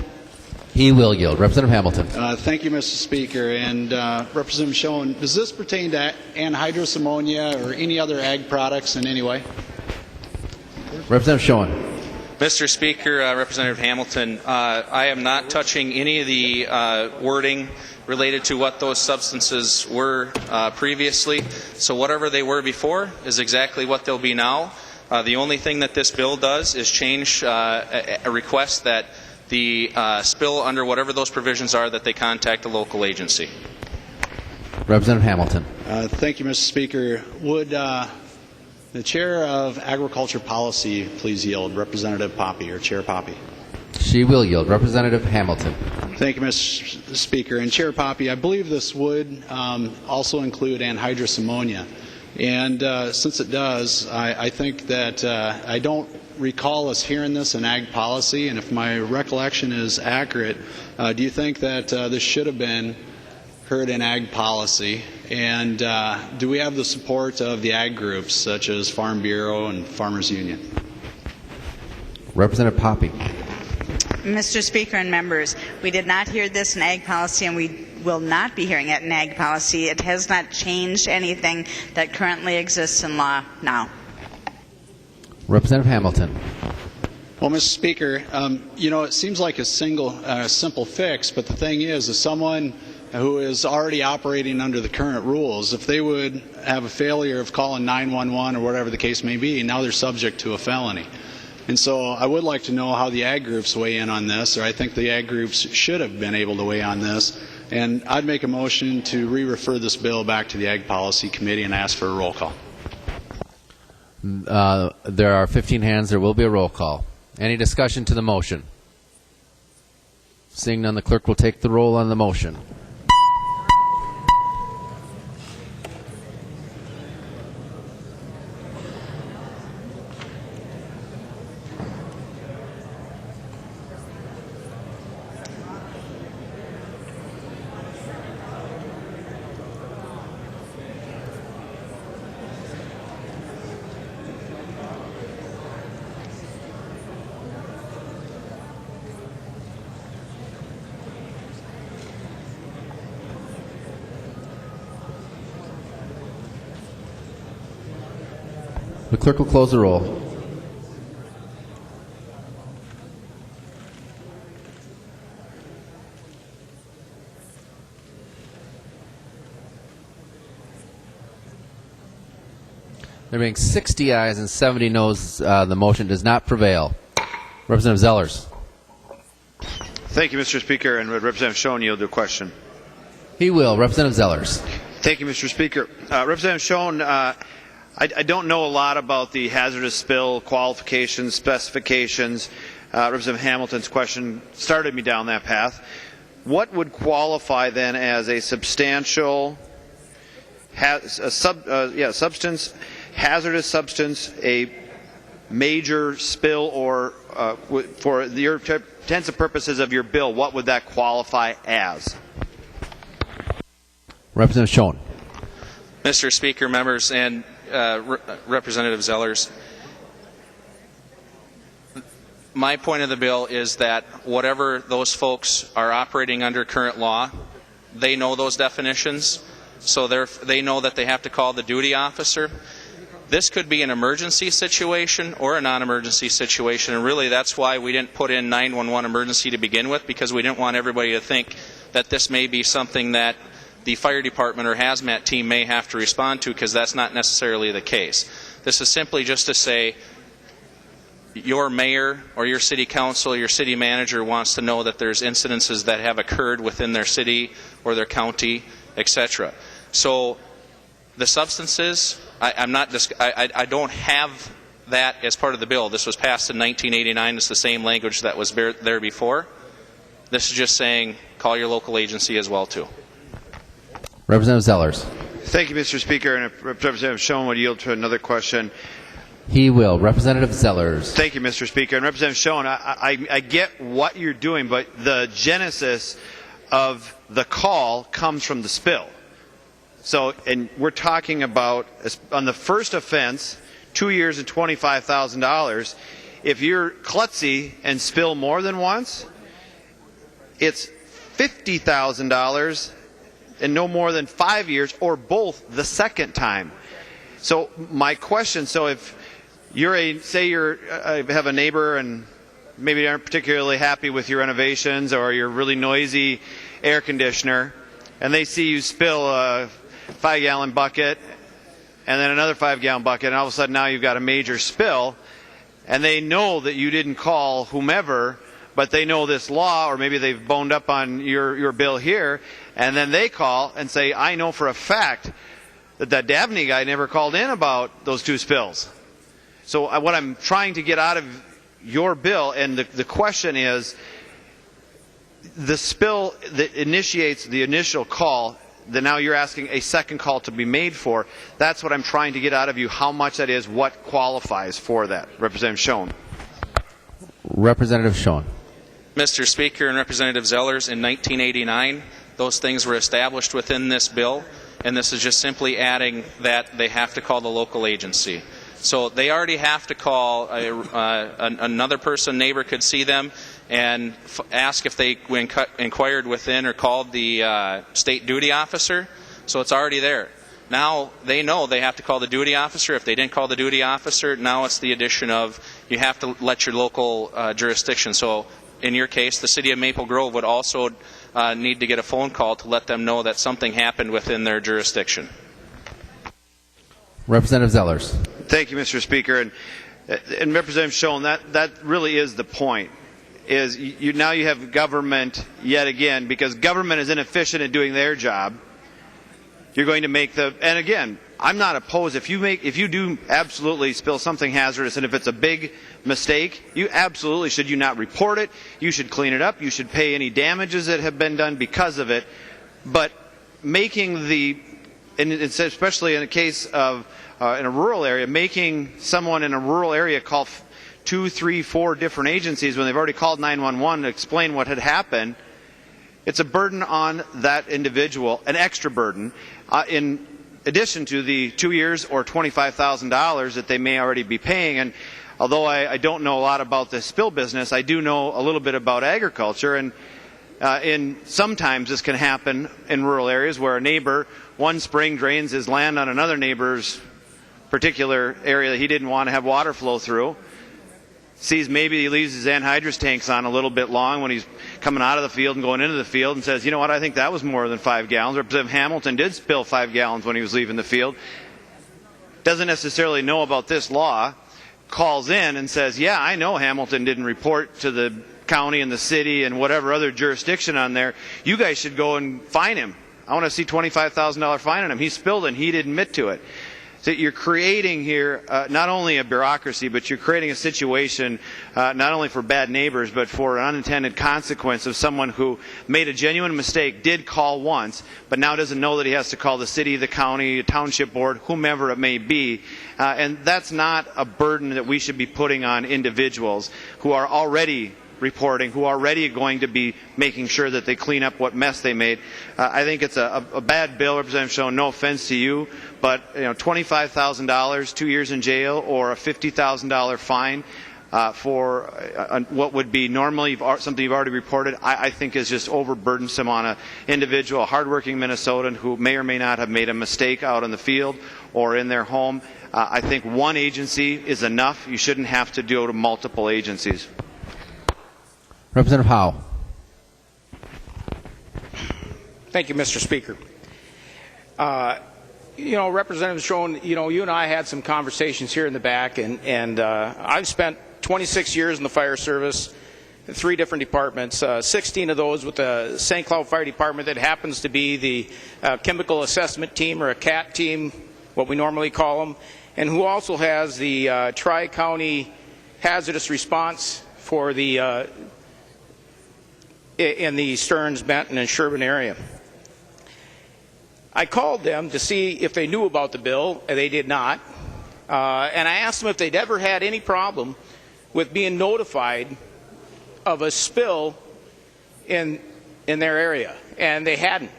He will yield. Representative Hamilton. Thank you, Mr. Speaker. And Representative Schoen, does this pertain to anhydrous ammonia or any other ag products in any way? Representative Schoen. Mr. Speaker, Representative Hamilton, I am not touching any of the wording related to what those substances were previously. So whatever they were before is exactly what they'll be now. The only thing that this bill does is change a request that the spill under whatever those provisions are, that they contact the local agency. Representative Hamilton. Thank you, Mr. Speaker. Would the Chair of Agriculture Policy please yield? Representative Poppy, or Chair Poppy. She will yield. Representative Hamilton. Thank you, Mr. Speaker. And Chair Poppy, I believe this would also include anhydrous ammonia. And since it does, I think that I don't recall us hearing this in ag policy, and if my recollection is accurate, do you think that this should have been heard in ag policy? And do we have the support of the ag groups such as Farm Bureau and Farmers Union? Representative Poppy. Mr. Speaker and members, we did not hear this in ag policy, and we will not be hearing it in ag policy. It has not changed anything that currently exists in law now. Representative Hamilton. Well, Mr. Speaker, it seems like a simple fix, but the thing is, if someone who is already operating under the current rules, if they would have a failure of calling 911 or whatever the case may be, now they're subject to a felony. And so I would like to know how the ag groups weigh in on this, or I think the ag groups should have been able to weigh on this. And I'd make a motion to re-refer this bill back to the Ag Policy Committee and ask for a roll call. There are 15 hands. There will be a roll call. Any discussion to the motion? Seeing none, the clerk will take the roll on the motion. The clerk will close the roll. There being 60 ayes and 70 noes, the motion does not prevail. Representative Zellers. Thank you, Mr. Speaker. And would Representative Schoen yield to a question? He will. Representative Zellers. Thank you, Mr. Speaker. Representative Schoen, I don't know a lot about the hazardous spill qualifications, specifications. Representative Hamilton's question started me down that path. What would qualify then as a substantial substance, hazardous substance, a major spill, or for your intents and purposes of your bill, what would that qualify as? Representative Schoen. Mr. Speaker, members, and Representative Zellers, my point of the bill is that whatever those folks are operating under current law, they know those definitions, so they know that they have to call the duty officer. This could be an emergency situation or a non-emergency situation, and really that's why we didn't put in 911 emergency to begin with, because we didn't want everybody to think that this may be something that the fire department or hazmat team may have to respond to, because that's not necessarily the case. This is simply just to say your mayor or your city council, your city manager wants to know that there's incidences that have occurred within their city or their county, etc. So the substances, I don't have that as part of the bill. This was passed in 1989. It's the same language that was there before. This is just saying call your local agency as well too. Representative Zellers. Thank you, Mr. Speaker. And if Representative Schoen would yield to another question. He will. Representative Zellers. Thank you, Mr. Speaker. And Representative Schoen, I get what you're doing, but the genesis of the call comes from the spill. So, and we're talking about, on the first offense, 2 years and $25,000. If you're klutzy and spill more than once, it's $50,000 and no more than 5 years, or both the second time. So my question, so if you're I have a neighbor and maybe they aren't particularly happy with your renovations or your really noisy air conditioner, and they see you spill a 5-gallon bucket and then another 5-gallon bucket, and all of a sudden now you've got a major spill, and they know that you didn't call whomever, but they know this law, or maybe they've boned up on your bill here, and then they call and say, I know for a fact that Dabney guy never called in about those 2 spills. So what I'm trying to get out of your bill, and the question is, the spill that initiates the initial call, that now you're asking a second call to be made for, that's what I'm trying to get out of you, how much that is, what qualifies for that. Representative Schoen. Representative Schoen. Mr. Speaker and Representative Zellers, in 1989, those things were established within this bill, and this is just simply adding that they have to call the local agency. So they already have to call another person, neighbor could see them, and ask if they inquired within or called the state duty officer. So it's already there. Now they know they have to call the duty officer. If they didn't call the duty officer, now it's the addition of you have to let your local jurisdiction. So in your case, the city of Maple Grove would also need to get a phone call to let them know that something happened within their jurisdiction. Representative Zellers. Thank you, Mr. Speaker. And Representative Schoen, that really is the point. Is now you have government yet again, because government is inefficient at doing their job. You're going to make and again, I'm not opposed. If you do absolutely spill something hazardous, and if it's a big mistake, you absolutely should not report it. You should clean it up. You should pay any damages that have been done because of it. But making and especially in a case of in a rural area, making someone in a rural area call 2, 3, 4 different agencies when they've already called 911 to explain what had happened, it's a burden on that individual, an extra burden, in addition to the 2 years or $25,000 that they may already be paying. And although I don't know a lot about the spill business, I do know a little bit about agriculture, and sometimes this can happen in rural areas where a neighbor one spring drains his land on another neighbor's particular area that he didn't want to have water flow through. Sees maybe he leaves his anhydrous tanks on a little bit long when he's coming out of the field and going into the field, and says, you know what, I think that was more than 5 gallons. Representative Hamilton did spill 5 gallons when he was leaving the field. Doesn't necessarily know about this law, calls in and says, yeah, I know Hamilton didn't report to the county and the city and whatever other jurisdiction on there. You guys should go and fine him. I want to see $25,000 fine on him. He spilled it and he didn't admit to it. So you're creating here not only a bureaucracy, but you're creating a situation not only for bad neighbors, but for an unintended consequence of someone who made a genuine mistake, did call once, but now doesn't know that he has to call the city, the county, township board, whomever it may be. And that's not a burden that we should be putting on individuals who are already reporting, who are already going to be making sure that they clean up what mess they made. I think it's a bad bill, Representative Schoen, no offense to you, but $25,000, 2 years in jail, or a $50,000 fine for what would be normally something you've already reported, I think is just overburdensome on an individual, a hardworking Minnesotan who may or may not have made a mistake out in the field or in their home. I think one agency is enough. You shouldn't have to go to multiple agencies. Representative Howe. Thank you, Mr. Speaker. Representative Schoen, you and I had some conversations here in the back, and I've spent 26 years in the fire service in 3 different departments, 16 of those with the St. Cloud Fire Department that happens to be the chemical assessment team, or a CAT team, what we normally call them, and who also has the Tri-County Hazardous Response for the in the Stearns, Benton, and Sherburne area. I called them to see if they knew about the bill, and they did not. And I asked them if they'd ever had any problem with being notified of a spill in their area, and they hadn't.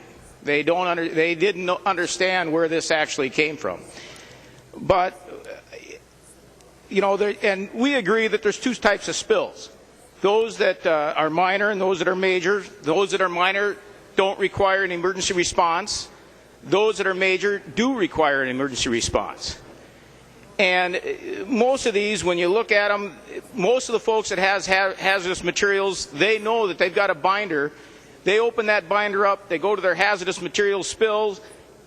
They didn't understand where this actually came from. But and we agree that there's 2 types of spills. Those that are minor and those that are major. Those that are minor don't require an emergency response. Those that are major do require an emergency response. And most of these, when you look at them, most of the folks that has hazardous materials, they know that they've got a binder. They open that binder up, they go to their hazardous materials spills,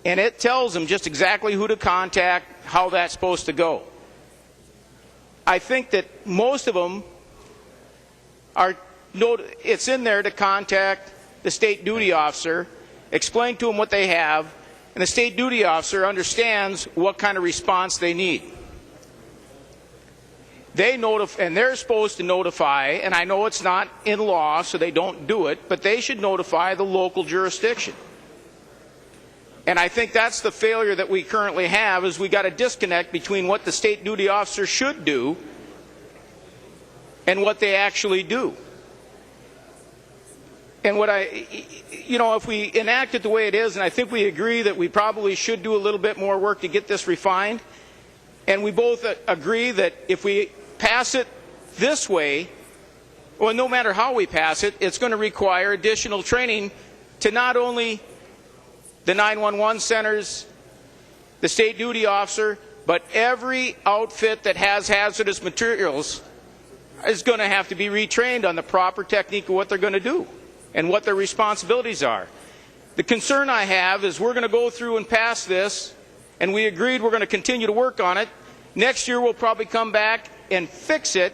and it tells them just exactly who to contact, how that's supposed to go. I think that most of them it's in there to contact the state duty officer, explain to them what they have, and the state duty officer understands what kind of response they need. And they're supposed to notify, and I know it's not in law, so they don't do it, but they should notify the local jurisdiction. And I think that's the failure that we currently have, is we got a disconnect between what the state duty officer should do and what they actually do. And if we enact it the way it is, and I think we agree that we probably should do a little bit more work to get this refined, and we both agree that if we pass it this way, well, no matter how we pass it, it's going to require additional training to not only the 911 centers, the state duty officer, but every outfit that has hazardous materials is going to have to be retrained on the proper technique of what they're going to do. and what their responsibilities are. The concern I have is we're going to go through and pass this, and we agreed we're going to continue to work on it. Next year we'll probably come back and fix it.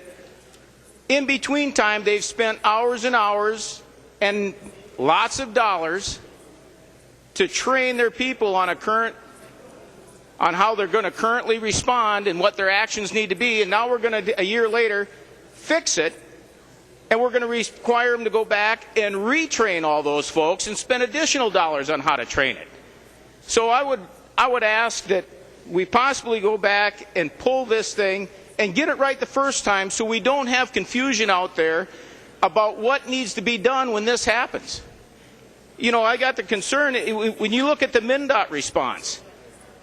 In between time, they've spent hours and hours and lots of dollars to train their people on how they're going to currently respond and what their actions need to be, and now we're going to, a year later, fix it, and we're going to require them to go back and retrain all those folks and spend additional dollars on how to train it. So I would ask that we possibly go back and pull this thing and get it right the first time so we don't have confusion out there about what needs to be done when this happens. You know, I got the concern, when you look at the MnDOT response,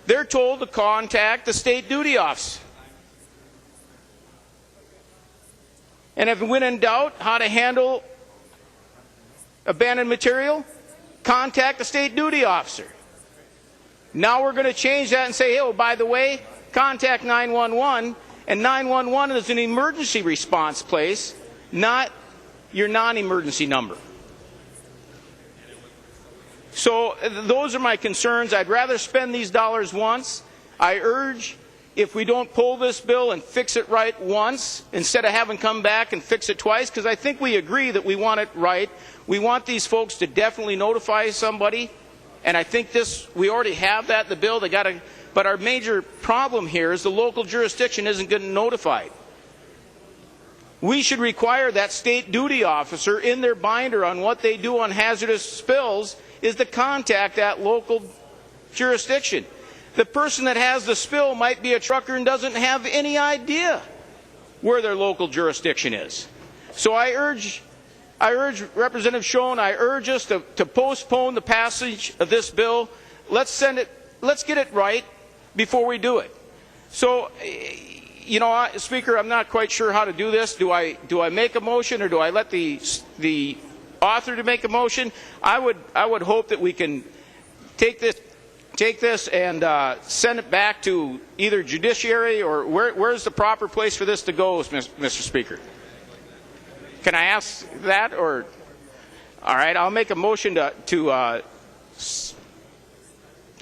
they're told to contact the state duty office. And if when in doubt how to handle abandoned material, contact the state duty officer. Now we're going to change that and say, hey, oh, by the way, contact 911, and 911 is an emergency response place, not your non-emergency number. So those are my concerns. I'd rather spend these dollars once. I urge, if we don't pull this bill and fix it right once, instead of having come back and fix it twice, because I think we agree that we want it right. We want these folks to definitely notify somebody, and I think we already have that in the bill. But our major problem here is the local jurisdiction isn't getting notified. We should require that state duty officer in their binder on what they do on hazardous spills is to contact that local jurisdiction. The person that has the spill might be a trucker and doesn't have any idea where their local jurisdiction is. So I urge Representative Schoen, I urge us to postpone the passage of this bill. Let's get it right before we do it. So, you know, Speaker, I'm not quite sure how to do this. Do I make a motion, or do I let the author to make a motion? I would hope that we can take this and send it back to either judiciary, or where's the proper place for this to go, Mr. Speaker? Can I ask that? Or all right, I'll make a motion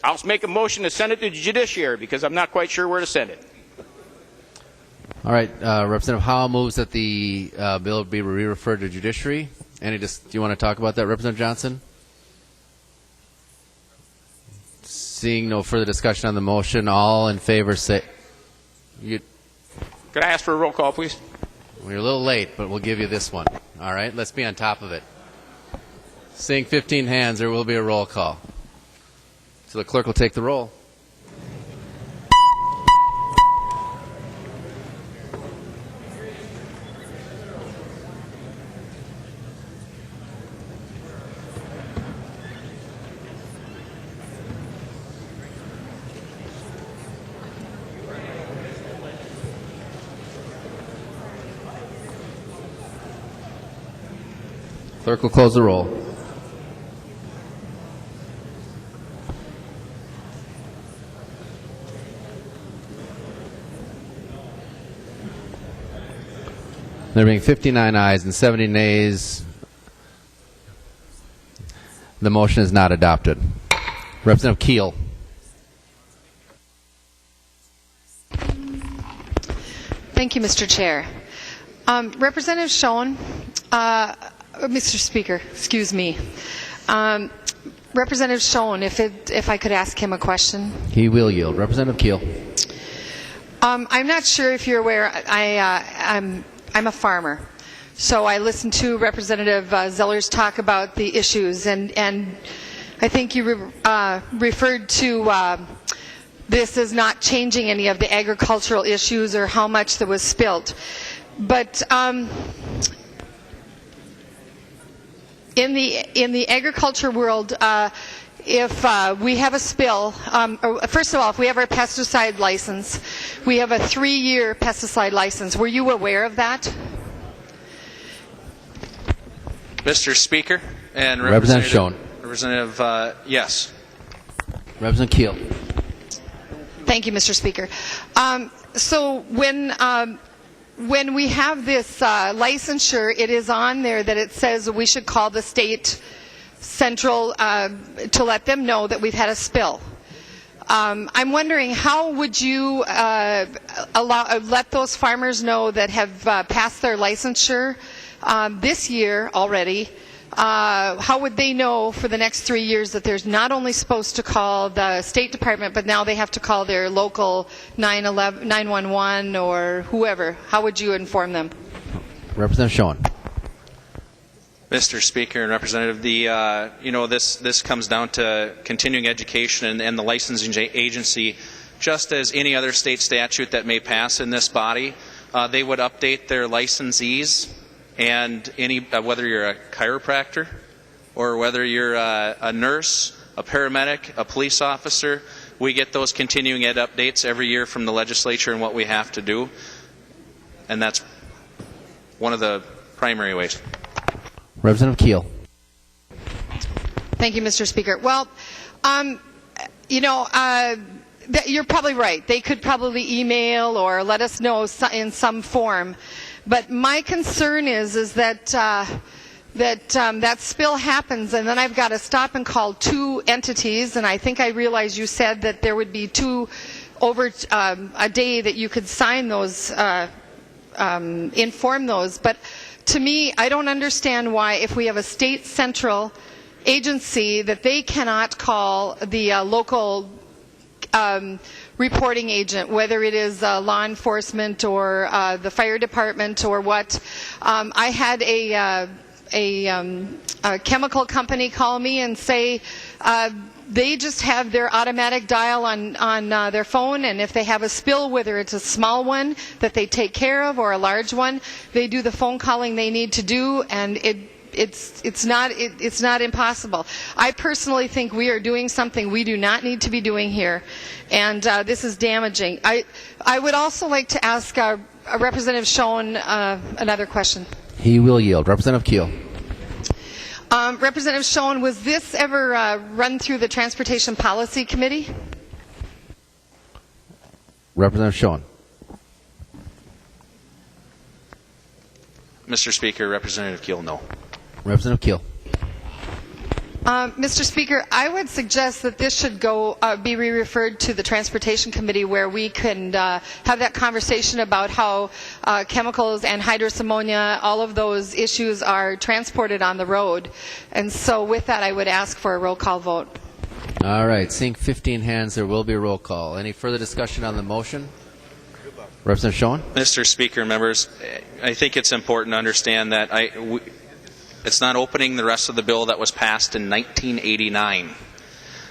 I'll make a motion to send it to the judiciary, because I'm not quite sure where to send it. All right, Representative Howell moves that the bill be re-referred to judiciary. Do you want to talk about that, Representative Johnson? Seeing no further discussion on the motion, all in favor say... Could I ask for a roll call, please? We're a little late, but we'll give you this one. All right, let's be on top of it. Seeing 15 hands, there will be a roll call. So the clerk will take the roll. Clerk will close the roll. There being 59 ayes and 70 nays, the motion is not adopted. Representative Keel. Thank you, Mr. Chair. Representative Schoen, Mr. Speaker, excuse me. Representative Schoen, if I could ask him a question. He will yield. Representative Keel. I'm not sure if you're aware, I'm a farmer, so I listened to Representative Zeller's talk about the issues, and I think you referred to this as not changing any of the agricultural issues or how much that was spilt. But in the agriculture world, if we have a spill, first of all, if we have our pesticide license, we have a 3-year pesticide license. Were you aware of that? Mr. Speaker and Representative Schoen. Representative, yes. Representative Keel. Thank you, Mr. Speaker. So when when we have this licensure, it is on there that it says we should call the state central to let them know that we've had a spill. I'm wondering, how would you let those farmers know that have passed their licensure this year already? How would they know for the next 3 years that they're not only supposed to call the State Department, but now they have to call their local 911 or whoever? How would you inform them? Representative Schoen. Mr. Speaker and Representative, this comes down to continuing education and the licensing agency. Just as any other state statute that may pass in this body, they would update their licensees, and whether you're a chiropractor or whether you're a nurse, a paramedic, a police officer, we get those continuing ed updates every year from the legislature and what we have to do, and that's one of the primary ways. Representative Keel. Thank you, Mr. Speaker. Well, you're probably right. They could probably email or let us know in some form. But my concern is that that spill happens, and then I've got to stop and call 2 entities, and I think I realize you said that there would be 2 over a day that you could sign those, inform those. But to me, I don't understand why, if we have a state central agency, that they cannot call the local reporting agent, whether it is law enforcement or the fire department or what. I had a chemical company call me and say they just have their automatic dial on their phone, and if they have a spill, whether it's a small one that they take care of or a large one, they do the phone calling they need to do, and it's not impossible. I personally think we are doing something we do not need to be doing here, and this is damaging. I would also like to ask Representative Schoen another question. He will yield. Representative Keel. Representative Schoen, was this ever run through the Transportation Policy Committee? Representative Schoen. Mr. Speaker, Representative Keel, no. Representative Keel. Mr. Speaker, I would suggest that this should be re-referred to the Transportation Committee, where we can have that conversation about how chemicals, anhydrous ammonia, all of those issues are transported on the road. And so with that, I would ask for a roll call vote. All right. Seeing 15 hands, there will be a roll call. Any further discussion on the motion? Representative Schoen. Mr. Speaker and members, I think it's important to understand that it's not opening the rest of the bill that was passed in 1989.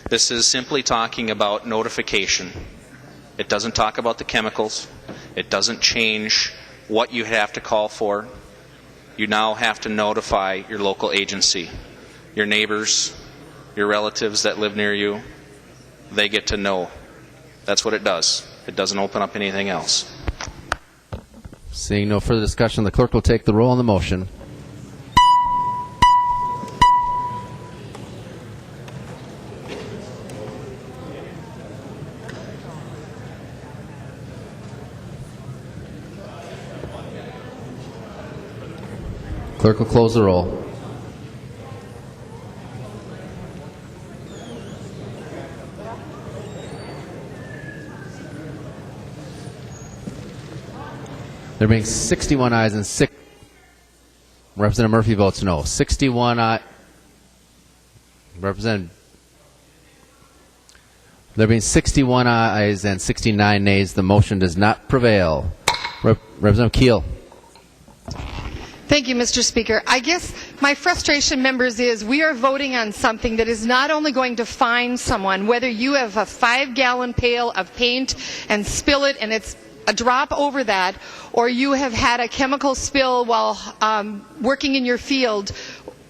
This is simply talking about notification. It doesn't talk about the chemicals. It doesn't change what you have to call for. You now have to notify your local agency. Your neighbors, your relatives that live near you, they get to know. That's what it does. It doesn't open up anything else. Seeing no further discussion, the clerk will take the roll on the motion. Clerk will close the roll. There being 61 ayes and 6. Representative Murphy votes no. 61 ayes. There being 61 ayes and 69 nays, the motion does not prevail. Representative Keel. Thank you, Mr. Speaker. I guess my frustration, members, is we are voting on something that is not only going to fine someone, whether you have a 5-gallon pail of paint and spill it and it's a drop over that, or you have had a chemical spill while working in your field.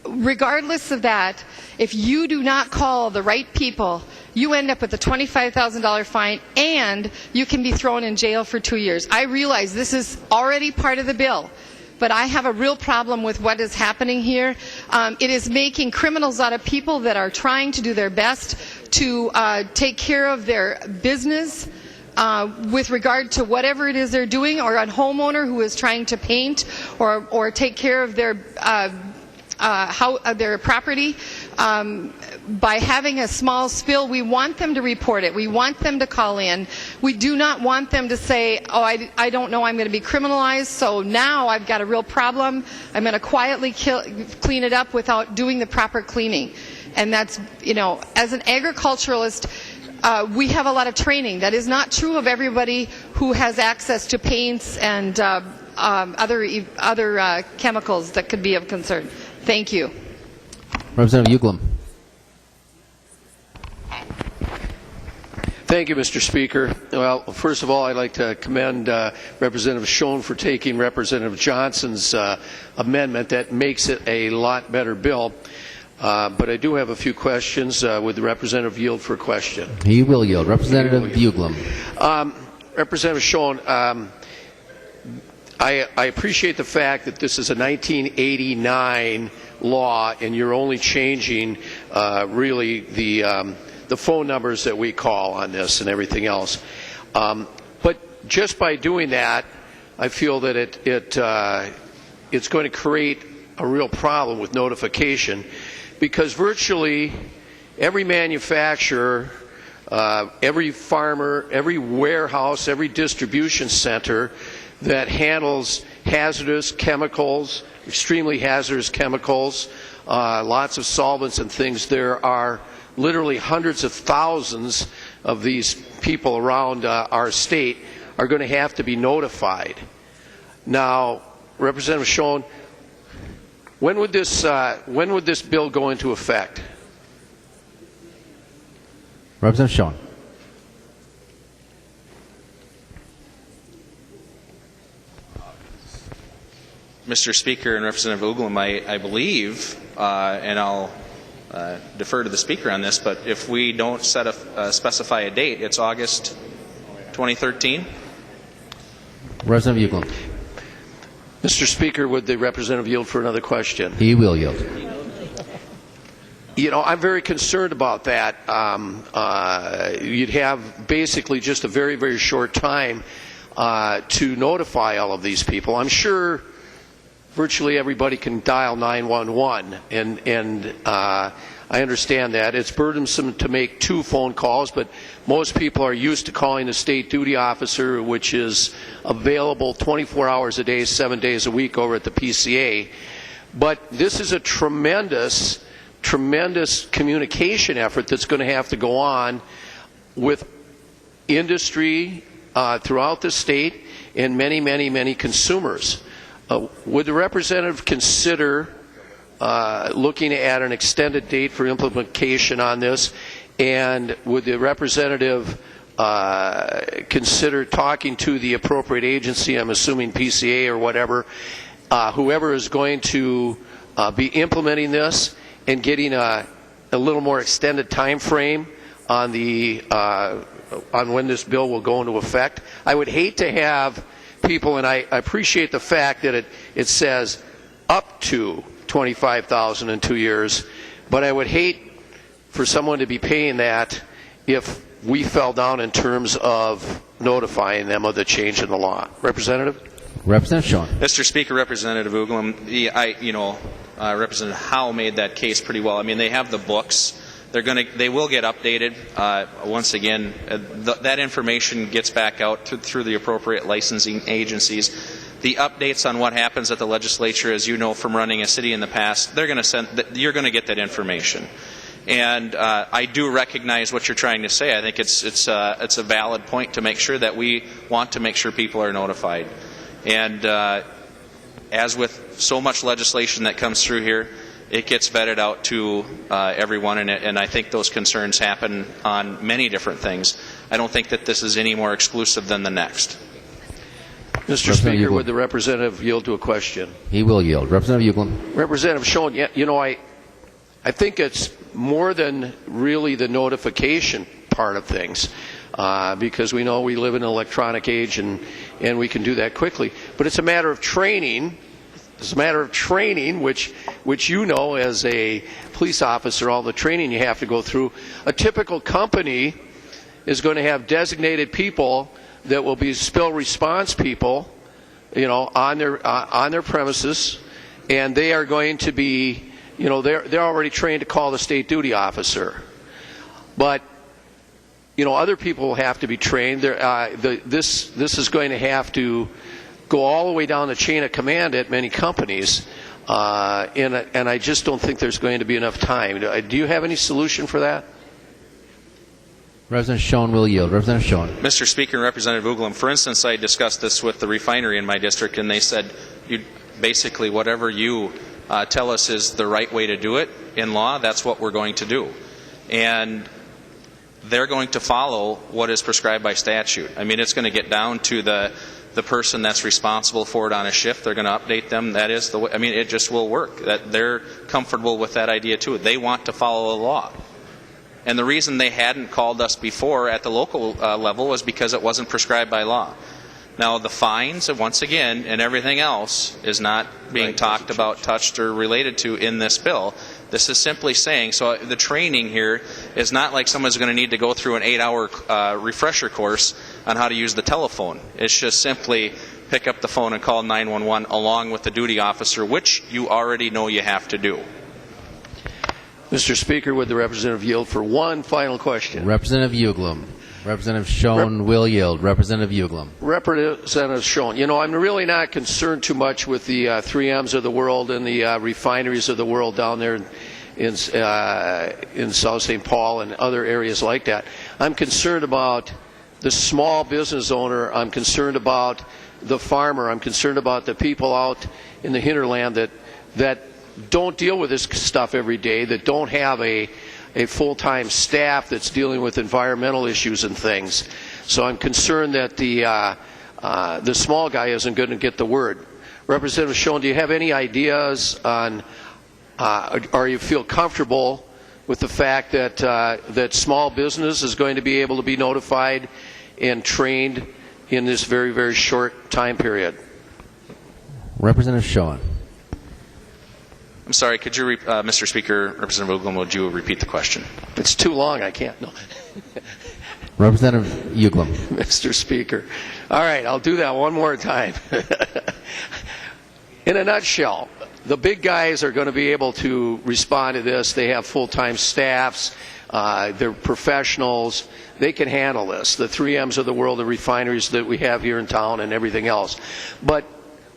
Regardless of that, if you do not call the right people, you end up with a $25,000 fine, and you can be thrown in jail for 2 years. I realize this is already part of the bill, but I have a real problem with what is happening here. It is making criminals out of people that are trying to do their best to take care of their business. with regard to whatever it is they're doing, or a homeowner who is trying to paint or take care of their property. By having a small spill, we want them to report it. We want them to call in. We do not want them to say, oh, I don't know, I'm going to be criminalized, so now I've got a real problem. I'm going to quietly clean it up without doing the proper cleaning. And that's, as an agriculturalist, we have a lot of training. That is not true of everybody who has access to paints and other chemicals that could be of concern. Thank you. Representative Uglum. Thank you, Mr. Speaker. Well, first of all, I'd like to commend Representative Schoen for taking Representative Johnson's amendment. That makes it a lot better bill. But I do have a few questions. Would the representative yield for a question? He will yield. Representative Uglum. Representative Schoen, I appreciate the fact that this is a 1989 law and you're only changing really the phone numbers that we call on this and everything else. But just by doing that, I feel that it's going to create a real problem with notification, because virtually every manufacturer, every farmer, every warehouse, every distribution center that handles hazardous chemicals, extremely hazardous chemicals, lots of solvents and things, there are literally hundreds of thousands of these people around our state are going to have to be notified. Now, Representative Schoen, when would this bill go into effect? Representative Schoen. Mr. Speaker and Representative Uglum, I believe, and I'll defer to the Speaker on this, but if we don't specify a date, it's August 2013. Representative Uglum. Mr. Speaker, would the representative yield for another question? He will yield. I'm very concerned about that. You'd have basically just a very, very short time to notify all of these people. I'm sure virtually everybody can dial 911, and I understand that. It's burdensome to make 2 phone calls, but most people are used to calling the state duty officer, which is available 24 hours a day, 7 days a week over at the PCA. But this is a tremendous, tremendous communication effort that's going to have to go on with industry throughout the state and many, many, many consumers. Would the representative consider looking at an extended date for implementation on this? And would the representative consider talking to the appropriate agency, I'm assuming PCA or whatever, whoever is going to be implementing this, and getting a little more extended time frame on when this bill will go into effect? I would hate to have people, and I appreciate the fact that it says up to $25,000 in 2 years, but I would hate for someone to be paying that if we fell down in terms of notifying them of the change in the law. Representative? Representative Schoen. Mr. Speaker, Representative Uglum, Representative Howe made that case pretty well. I mean, they have the books. They will get updated. Once again, that information gets back out through the appropriate licensing agencies. The updates on what happens at the legislature, as you know from running a city in the past, you're going to get that information. And I do recognize what you're trying to say. I think it's a valid point to make sure that we want to make sure people are notified. And as with so much legislation that comes through here, it gets vetted out to everyone, and I think those concerns happen on many different things. I don't think that this is any more exclusive than the next. Mr. Speaker, would the representative yield to a question? He will yield. Representative Uglum. Representative Schoen, I think it's more than really the notification part of things, because we know we live in an electronic age and we can do that quickly. But it's a matter of training. It's a matter of training, which you know as a police officer, all the training you have to go through. A typical company is going to have designated people that will be spill response people, on their premises, and they are going to be, they're already trained to call the state duty officer. But other people will have to be trained. This is going to have to go all the way down the chain of command at many companies, and I just don't think there's going to be enough time. Do you have any solution for that? Representative Schoen will yield. Representative Schoen. Mr. Speaker and Representative Uglum, for instance, I discussed this with the refinery in my district, and they said, basically, whatever you tell us is the right way to do it in law, that's what we're going to do. And they're going to follow what is prescribed by statute. I mean, it's going to get down to the person that's responsible for it on a shift. They're going to update them. That is the way. I mean, it just will work. That they're comfortable with that idea too. They want to follow the law. And the reason they hadn't called us before at the local level was because it wasn't prescribed by law. Now, the fines, once again, and everything else is not being talked about, touched, or related to in this bill. This is simply saying, so the training here is not like someone's going to need to go through an 8-hour refresher course on how to use the telephone. It's just simply pick up the phone and call 911 along with the duty officer, which you already know you have to do. Mr. Speaker, would the representative yield for one final question? Representative Uglum. Representative Schoen will yield. Representative Uglum. Representative Schoen, I'm really not concerned too much with the 3Ms of the world and the refineries of the world down there in South St. Paul and other areas like that. I'm concerned about the small business owner. I'm concerned about the farmer. I'm concerned about the people out in the hinterland that don't deal with this stuff every day, that don't have a full-time staff that's dealing with environmental issues and things. So I'm concerned that the small guy isn't going to get the word. Representative Schoen, do you have any ideas on, or you feel comfortable with the fact that small business is going to be able to be notified and trained in this very, very short time period? Representative Schoen. I'm sorry, could you, Mr. Speaker, Representative Uglum, would you repeat the question? It's too long, I can't. No. Representative Uglum. Mr. Speaker. All right, I'll do that one more time. In a nutshell, the big guys are going to be able to respond to this. They have full-time staffs. They're professionals. They can handle this. The 3Ms of the world, the refineries that we have here in town and everything else. But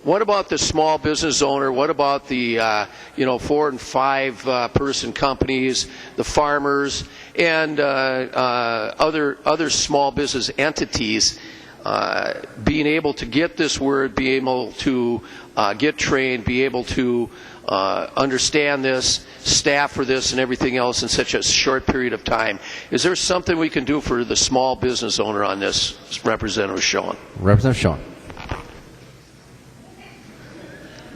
what about the small business owner? What about the 4 and 5 person companies, the farmers, and other small business entities being able to get this word, be able to get trained, be able to understand this, staff for this, and everything else in such a short period of time? Is there something we can do for the small business owner on this, Representative Schoen? Representative Schoen.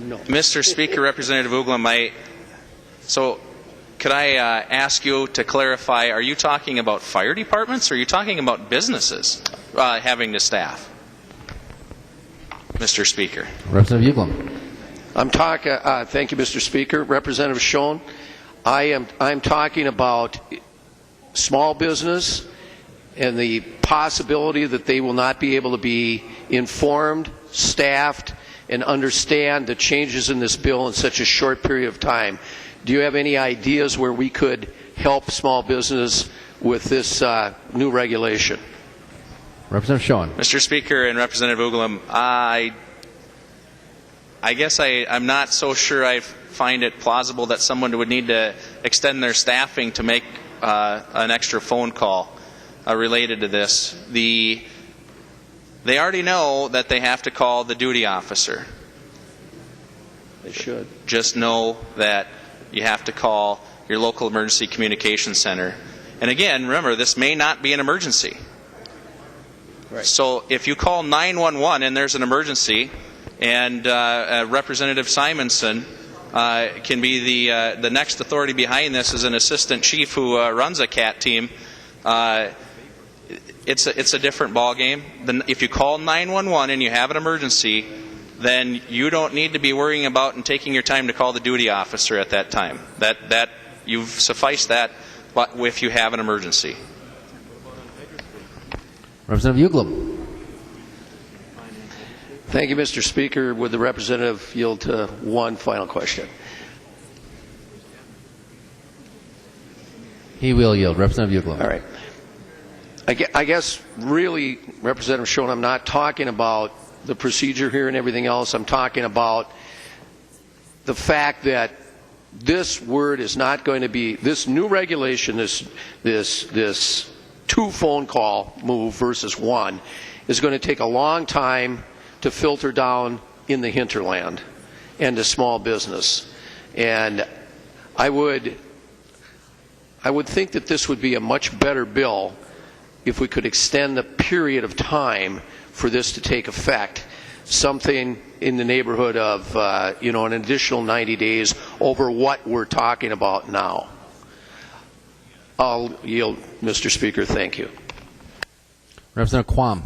No. Mr. Speaker, Representative Uglum, so could I ask you to clarify, are you talking about fire departments or are you talking about businesses having to staff? Mr. Speaker. Representative Uglum. I'm talking, thank you, Mr. Speaker. Representative Schoen, I'm talking about small business and the possibility that they will not be able to be informed, staffed, and understand the changes in this bill in such a short period of time. Do you have any ideas where we could help small business with this new regulation? Representative Schoen. Mr. Speaker and Representative Uglum, I guess I'm not so sure I find it plausible that someone would need to extend their staffing to make an extra phone call related to this. They already know that they have to call the duty officer. They should. Just know that you have to call your local emergency communication center. And again, remember, this may not be an emergency. Right. So if you call 911 and there's an emergency, and Representative Simonson can be the next authority behind this as an assistant chief who runs a CAT team, it's a different ballgame. If you call 911 and you have an emergency, then you don't need to be worrying about and taking your time to call the duty officer at that time. That you've sufficed that if you have an emergency. Representative Uglum. Thank you, Mr. Speaker. Would the representative yield to one final question? He will yield. Representative Uglum. All right. I guess really, Representative Schoen, I'm not talking about the procedure here and everything else. I'm talking about the fact that this word is not going to be, this new regulation, this 2 phone call move versus 1, is going to take a long time to filter down in the hinterland and to small business. And I would think that this would be a much better bill if we could extend the period of time for this to take effect, something in the neighborhood of an additional 90 days over what we're talking about now. I'll yield, Mr. Speaker. Thank you. Representative Quam.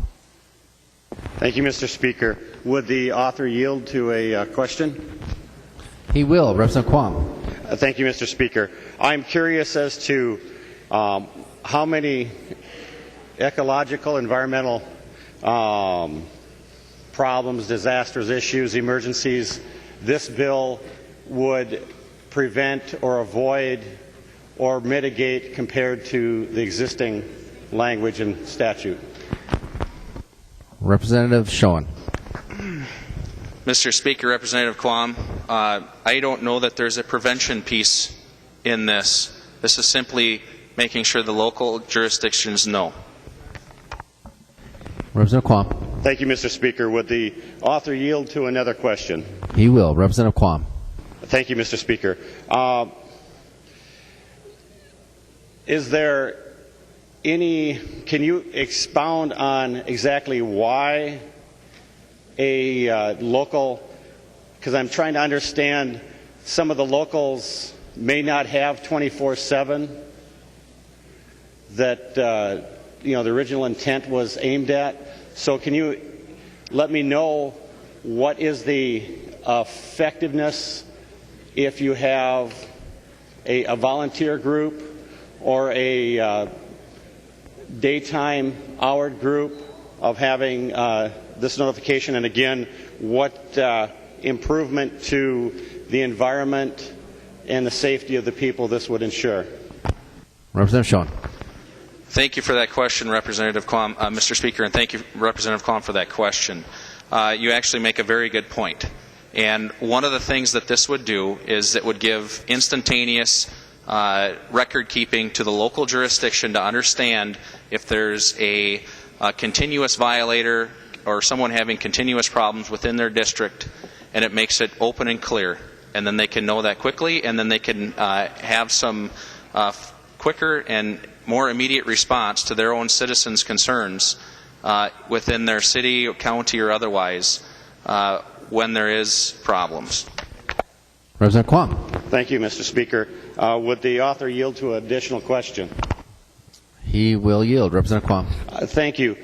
Thank you, Mr. Speaker. Would the author yield to a question? He will. Representative Quam. Thank you, Mr. Speaker. I'm curious as to how many ecological, environmental problems, disasters, issues, emergencies this bill would prevent or avoid or mitigate compared to the existing language and statute. Representative Schoen. Mr. Speaker, Representative Quam, I don't know that there's a prevention piece in this. This is simply making sure the local jurisdictions know. Representative Quam. Thank you, Mr. Speaker. Would the author yield to another question? He will. Representative Quam. Thank you, Mr. Speaker. Is there can you expound on exactly why a local, because I'm trying to understand, some of the locals may not have 24/7 that the original intent was aimed at. So can you let me know what is the effectiveness if you have a volunteer group or a daytime houred group of having this notification, and again, what improvement to the environment and the safety of the people this would ensure? Representative Schoen. Thank you for that question, Representative Quam, Mr. Speaker, and thank you, Representative Quam, for that question. You actually make a very good point. And one of the things that this would do is it would give instantaneous record keeping to the local jurisdiction to understand if there's a continuous violator or someone having continuous problems within their district, and it makes it open and clear. And then they can know that quickly, and then they can have some quicker and more immediate response to their own citizens' concerns within their city, or county, or otherwise when there is problems. Representative Quam. Thank you, Mr. Speaker. Would the author yield to an additional question? He will yield. Representative Quam. Thank you.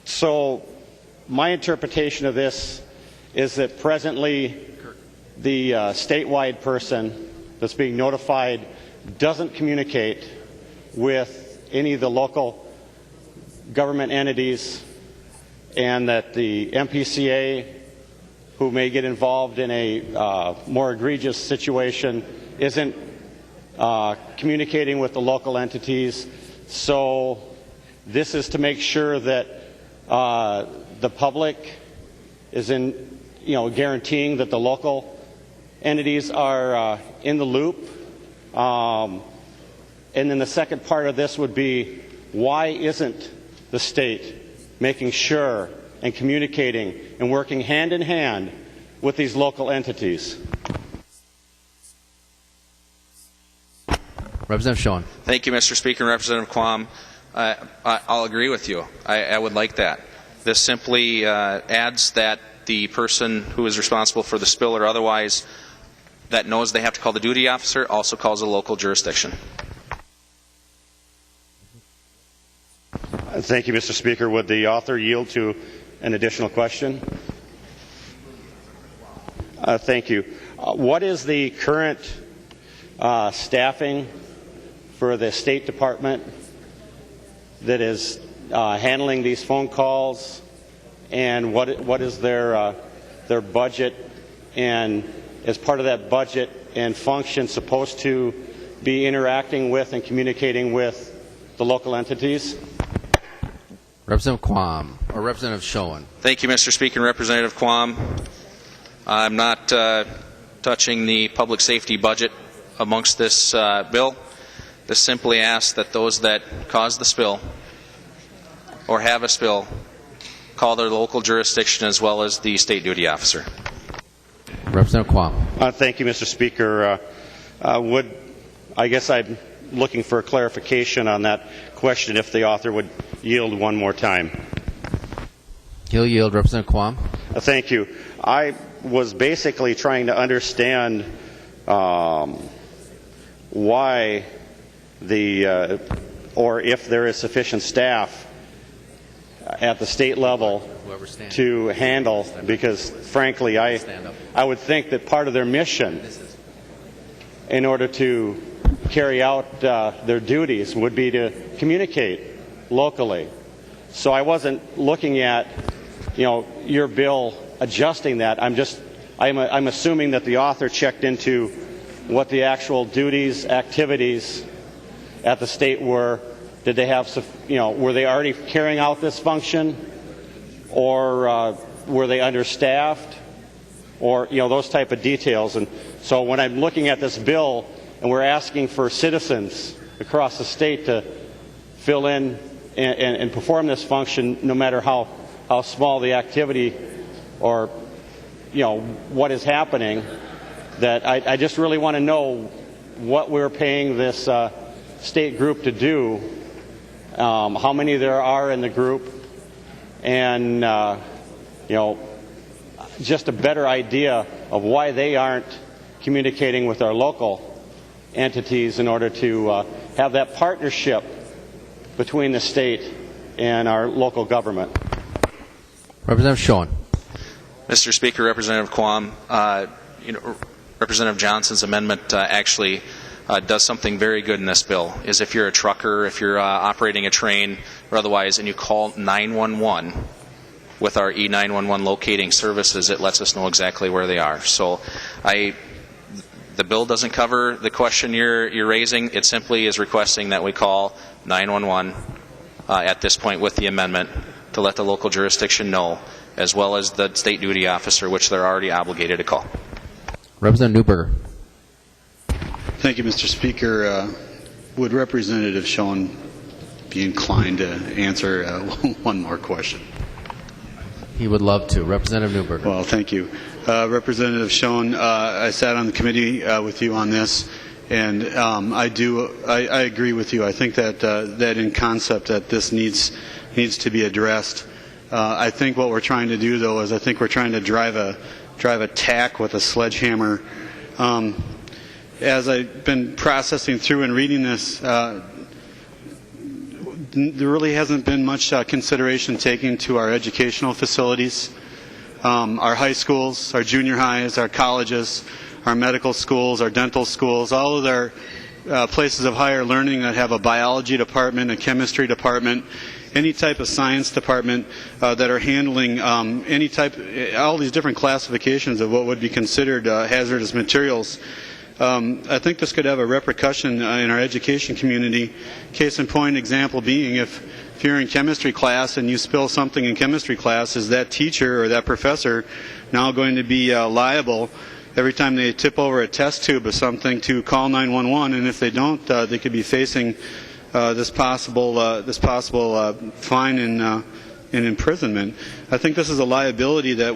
So my interpretation of this is that presently the statewide person that's being notified doesn't communicate with any of the local government entities, and that the MPCA, who may get involved in a more egregious situation, isn't communicating with the local entities. So this is to make sure that the public is guaranteeing that the local entities are in the loop. And then the second part of this would be, why isn't the state making sure and communicating and working hand in hand with these local entities? Representative Schoen. Thank you, Mr. Speaker, and Representative Quam. I'll agree with you. I would like that. This simply adds that the person who is responsible for the spill or otherwise that knows they have to call the duty officer also calls a local jurisdiction. Thank you, Mr. Speaker. Would the author yield to an additional question? Thank you. What is the current staffing for the State Department that is handling these phone calls, and what is their budget, and as part of that budget and function supposed to be interacting with and communicating with the local entities? Representative Quam, or Representative Schoen. Thank you, Mr. Speaker and Representative Quam. I'm not touching the public safety budget amongst this bill. This simply asks that those that cause the spill or have a spill call their local jurisdiction as well as the state duty officer. Representative Quam. Thank you, Mr. Speaker. I guess I'm looking for a clarification on that question, if the author would yield one more time. He'll yield. Representative Quam. Thank you. I was basically trying to understand why or if there is sufficient staff at the state level to handle, because frankly I would think that part of their mission in order to carry out their duties would be to communicate locally. So I wasn't looking at your bill adjusting that. I'm assuming that the author checked into what the actual duties, activities at the state were. Did they have, were they already carrying out this function, or were they understaffed, or those type of details? And so when I'm looking at this bill and we're asking for citizens across the state to fill in and perform this function, no matter how small the activity or what is happening, that I just really want to know what we're paying this state group to do, how many there are in the group, and just a better idea of why they aren't communicating with our local entities in order to have that partnership between the state and our local government. Representative Schoen. Mr. Speaker, Representative Quam, Representative Johnson's amendment actually does something very good in this bill. Is if you're a trucker, if you're operating a train or otherwise, and you call 911 with our E911 locating services, it lets us know exactly where they are. So the bill doesn't cover the question you're raising. It simply is requesting that we call 911 at this point with the amendment to let the local jurisdiction know, as well as the state duty officer, which they're already obligated to call. Representative Newberger. Thank you, Mr. Speaker. Would Representative Schoen be inclined to answer one more question? He would love to. Representative Newberger. Well, thank you. Representative Schoen, I sat on the committee with you on this, and I agree with you. I think that in concept that this needs to be addressed. I think what we're trying to do, though, is I think we're trying to drive a tack with a sledgehammer. As I've been processing through and reading this, there really hasn't been much consideration taken to our educational facilities, our high schools, our junior highs, our colleges, our medical schools, our dental schools, all of their places of higher learning that have a biology department, a chemistry department, any type of science department that are handling all these different classifications of what would be considered hazardous materials. I think this could have a repercussion in our education community. Case in point example being, if you're in chemistry class and you spill something in chemistry class, is that teacher or that professor now going to be liable every time they tip over a test tube of something to call 911? And if they don't, they could be facing this possible fine and imprisonment. I think this is a liability that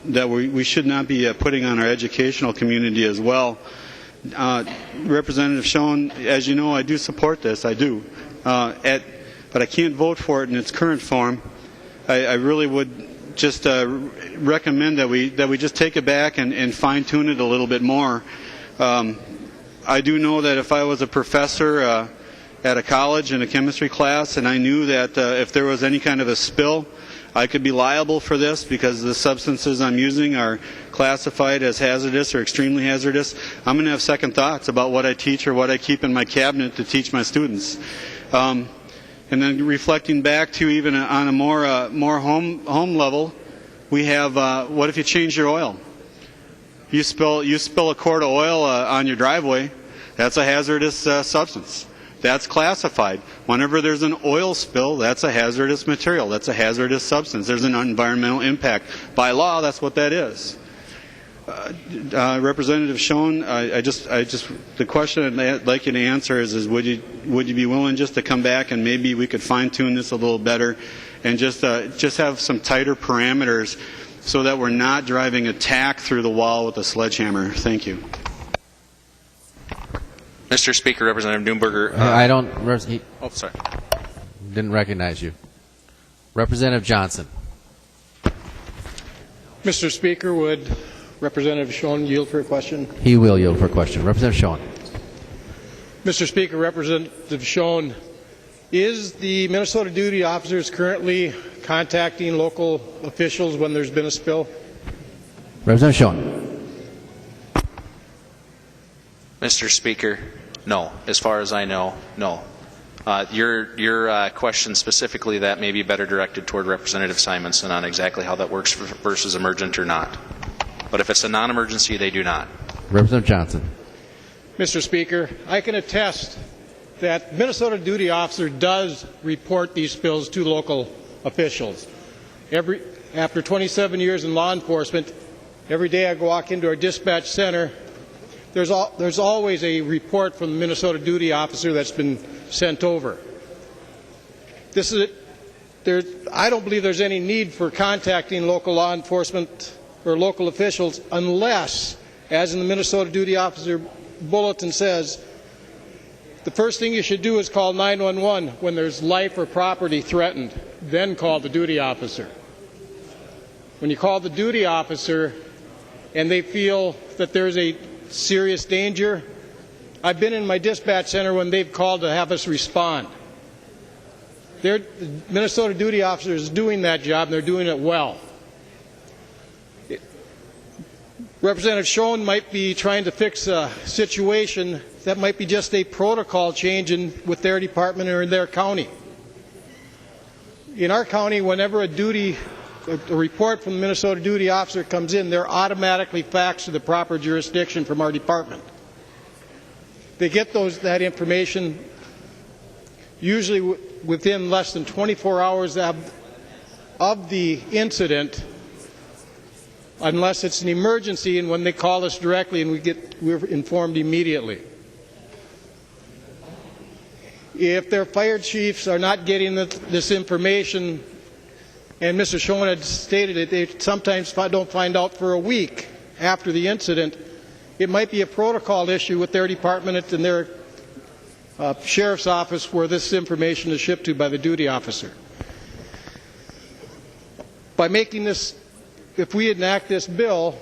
we should not be putting on our educational community as well. Representative Schoen, as you know, I do support this. I do, but I can't vote for it in its current form. I really would just recommend that we just take it back and fine tune it a little bit more. I do know that if I was a professor at a college in a chemistry class and I knew that if there was any kind of a spill, I could be liable for this because the substances I'm using are classified as hazardous or extremely hazardous, I'm going to have second thoughts about what I teach or what I keep in my cabinet to teach my students. And then reflecting back to even on a more home level, we have what if you change your oil? You spill a quart of oil on your driveway. That's a hazardous substance. That's classified. Whenever there's an oil spill, that's a hazardous material. That's a hazardous substance. There's an environmental impact. By law, that's what that is. Representative Schoen, the question I'd like you to answer is would you be willing just to come back and maybe we could fine tune this a little better and just have some tighter parameters so that we're not driving a tack through the wall with a sledgehammer? Thank you. Mr. Speaker, Representative Newberger. I don't. Oh, sorry. Didn't recognize you. Representative Johnson. Mr. Speaker, would Representative Schoen yield for a question? He will yield for a question. Representative Schoen. Mr. Speaker, Representative Schoen, is the Minnesota duty officers currently contacting local officials when there's been a spill? Representative Schoen. Mr. Speaker, no. As far as I know, no. Your question specifically, that may be better directed toward Representative Simonson on exactly how that works versus emergent or not. But if it's a non-emergency, they do not. Representative Johnson. Mr. Speaker, I can attest that Minnesota duty officer does report these spills to local officials. After 27 years in law enforcement, every day I walk into our dispatch center, there's always a report from the Minnesota duty officer that's been sent over. I don't believe there's any need for contacting local law enforcement or local officials unless, as in the Minnesota duty officer bulletin says, the first thing you should do is call 911 when there's life or property threatened, then call the duty officer. When you call the duty officer and they feel that there's a serious danger, I've been in my dispatch center when they've called to have us respond. The Minnesota duty officer is doing that job and they're doing it well. Representative Schoen might be trying to fix a situation that might be just a protocol change with their department or in their county. In our county, whenever a report from the Minnesota duty officer comes in, they're automatically faxed to the proper jurisdiction from our department. They get that information usually within less than 24 hours of the incident, unless it's an emergency, and when they call us directly and we're informed immediately. If their fire chiefs are not getting this information, and Mr. Schoen had stated it, they sometimes don't find out for a week after the incident, it might be a protocol issue with their department and their sheriff's office where this information is shipped to by the duty officer. By making this, if we enact this bill,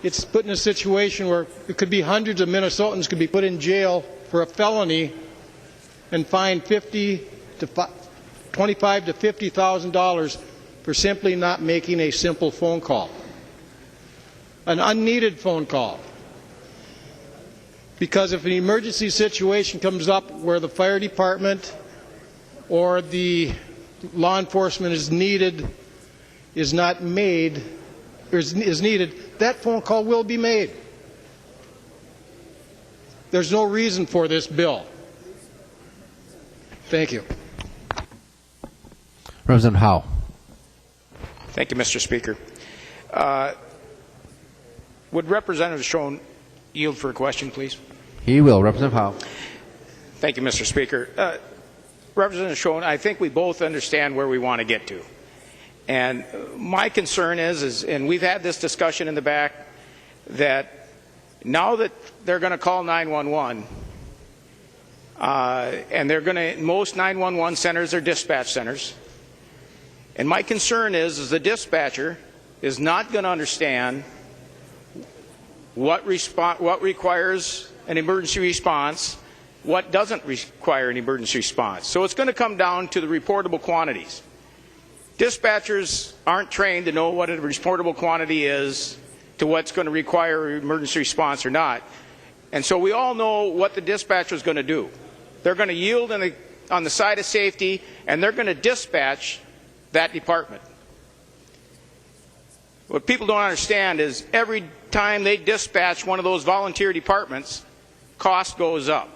it's put in a situation where it could be hundreds of Minnesotans could be put in jail for a felony and fined $25,000 to $50,000 for simply not making a simple phone call, an unneeded phone call. Because if an emergency situation comes up where the fire department or the law enforcement is needed, that phone call will be made. There's no reason for this bill. Thank you. Representative Howe. Thank you, Mr. Speaker. Would Representative Schoen yield for a question, please? He will. Representative Howe. Thank you, Mr. Speaker. Representative Schoen, I think we both understand where we want to get to. And my concern is, and we've had this discussion in the back, that now that they're going to call 911, and they're going to, most 911 centers are dispatch centers, and my concern is the dispatcher is not going to understand what requires an emergency response, what doesn't require an emergency response. So it's going to come down to the reportable quantities. Dispatchers aren't trained to know what a reportable quantity is to what's going to require an emergency response or not. And so we all know what the dispatcher is going to do. They're going to yield on the side of safety, and they're going to dispatch that department. What people don't understand is every time they dispatch one of those volunteer departments, cost goes up.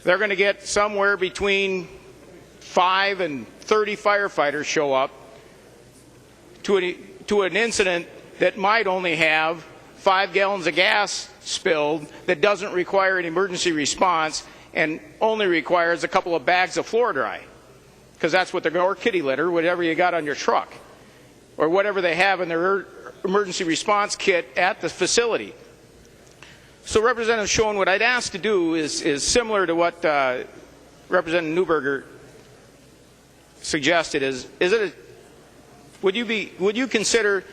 They're going to get somewhere between 5 and 30 firefighters show up to an incident that might only have 5 gallons of gas spilled that doesn't require an emergency response and only requires a couple of bags of floor dry, because that's what they're going to, or kitty litter, whatever you got on your truck, or whatever they have in their emergency response kit at the facility. So Representative Schoen, what I'd ask to do is similar to what Representative Newberger suggested. Would you consider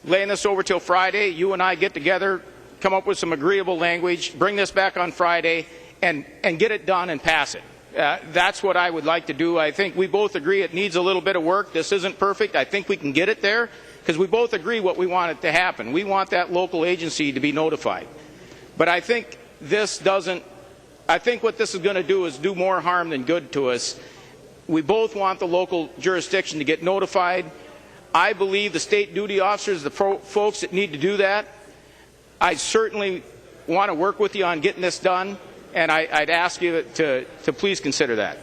laying this over till Friday? You and I get together, come up with some agreeable language, bring this back on Friday, and get it done and pass it. That's what I would like to do. I think we both agree it needs a little bit of work. This isn't perfect. I think we can get it there because we both agree what we want it to happen. We want that local agency to be notified. But I think what this is going to do is do more harm than good to us. We both want the local jurisdiction to get notified. I believe the state duty officers, the folks that need to do that, I certainly want to work with you on getting this done, and I'd ask you to please consider that.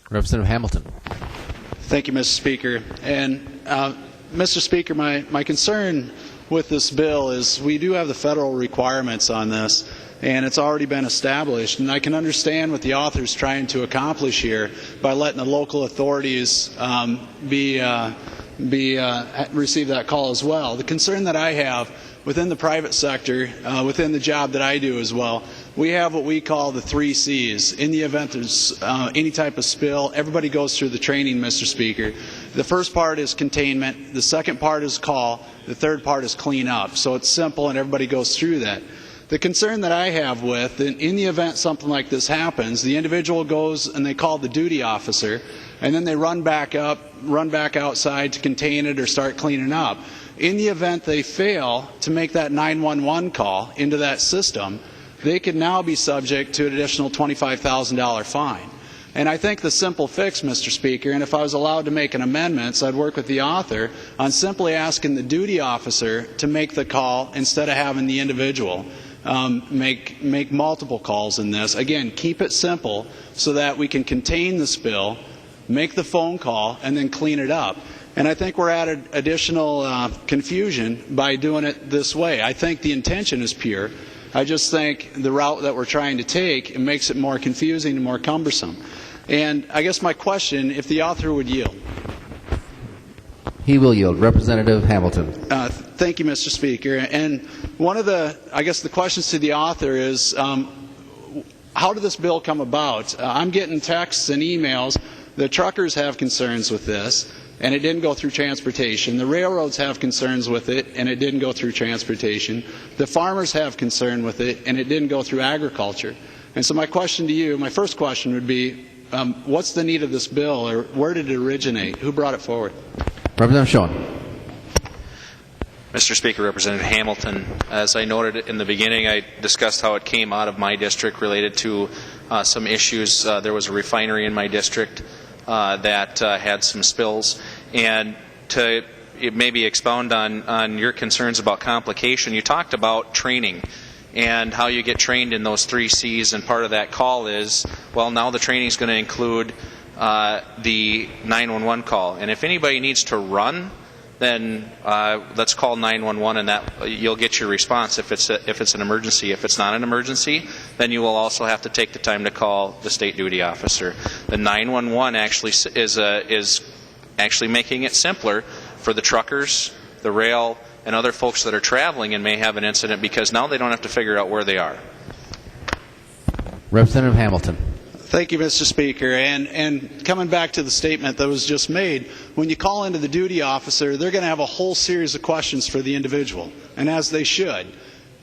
Representative Hamilton. Thank you, Mr. Speaker. And Mr. Speaker, my concern with this bill is we do have the federal requirements on this, and it's already been established. And I can understand what the author is trying to accomplish here by letting the local authorities receive that call as well. The concern that I have within the private sector, within the job that I do as well, we have what we call the 3 C's. In the event there's any type of spill, everybody goes through the training, Mr. Speaker. The first part is containment, the second part is call, the third part is clean up. So it's simple and everybody goes through that. The concern that I have with, in the event something like this happens, the individual goes and they call the duty officer, and then they run back outside to contain it or start cleaning up. In the event they fail to make that 911 call into that system, they could now be subject to an additional $25,000 fine. And I think the simple fix, Mr. Speaker, and if I was allowed to make an amendment, so I'd work with the author on simply asking the duty officer to make the call instead of having the individual make multiple calls in this. Again, keep it simple so that we can contain the spill, make the phone call, and then clean it up. And I think we're adding additional confusion by doing it this way. I think the intention is pure. I just think the route that we're trying to take, it makes it more confusing and more cumbersome. And I guess my question, if the author would yield. He will yield. Representative Hamilton. Thank you, Mr. Speaker. And one of the questions to the author is, how did this bill come about? I'm getting texts and emails. The truckers have concerns with this, and it didn't go through transportation. The railroads have concerns with it, and it didn't go through transportation. The farmers have concern with it, and it didn't go through agriculture. And so my question to you, my first question would be, what's the need of this bill, or where did it originate? Who brought it forward? Representative Schoen. Mr. Speaker, Representative Hamilton, as I noted in the beginning, I discussed how it came out of my district related to some issues. There was a refinery in my district that had some spills. And to maybe expound on your concerns about complication, you talked about training and how you get trained in those 3 C's, and part of that call is, well, now the training is going to include the 911 call. And if anybody needs to run, then let's call 911, and that you'll get your response if it's an emergency. If it's not an emergency, then you will also have to take the time to call the state duty officer. The 911 actually is actually making it simpler for the truckers, the rail, and other folks that are traveling and may have an incident, because now they don't have to figure out where they are. Representative Hamilton. Thank you, Mr. Speaker. And coming back to the statement that was just made, when you call into the duty officer, they're going to have a whole series of questions for the individual, and as they should,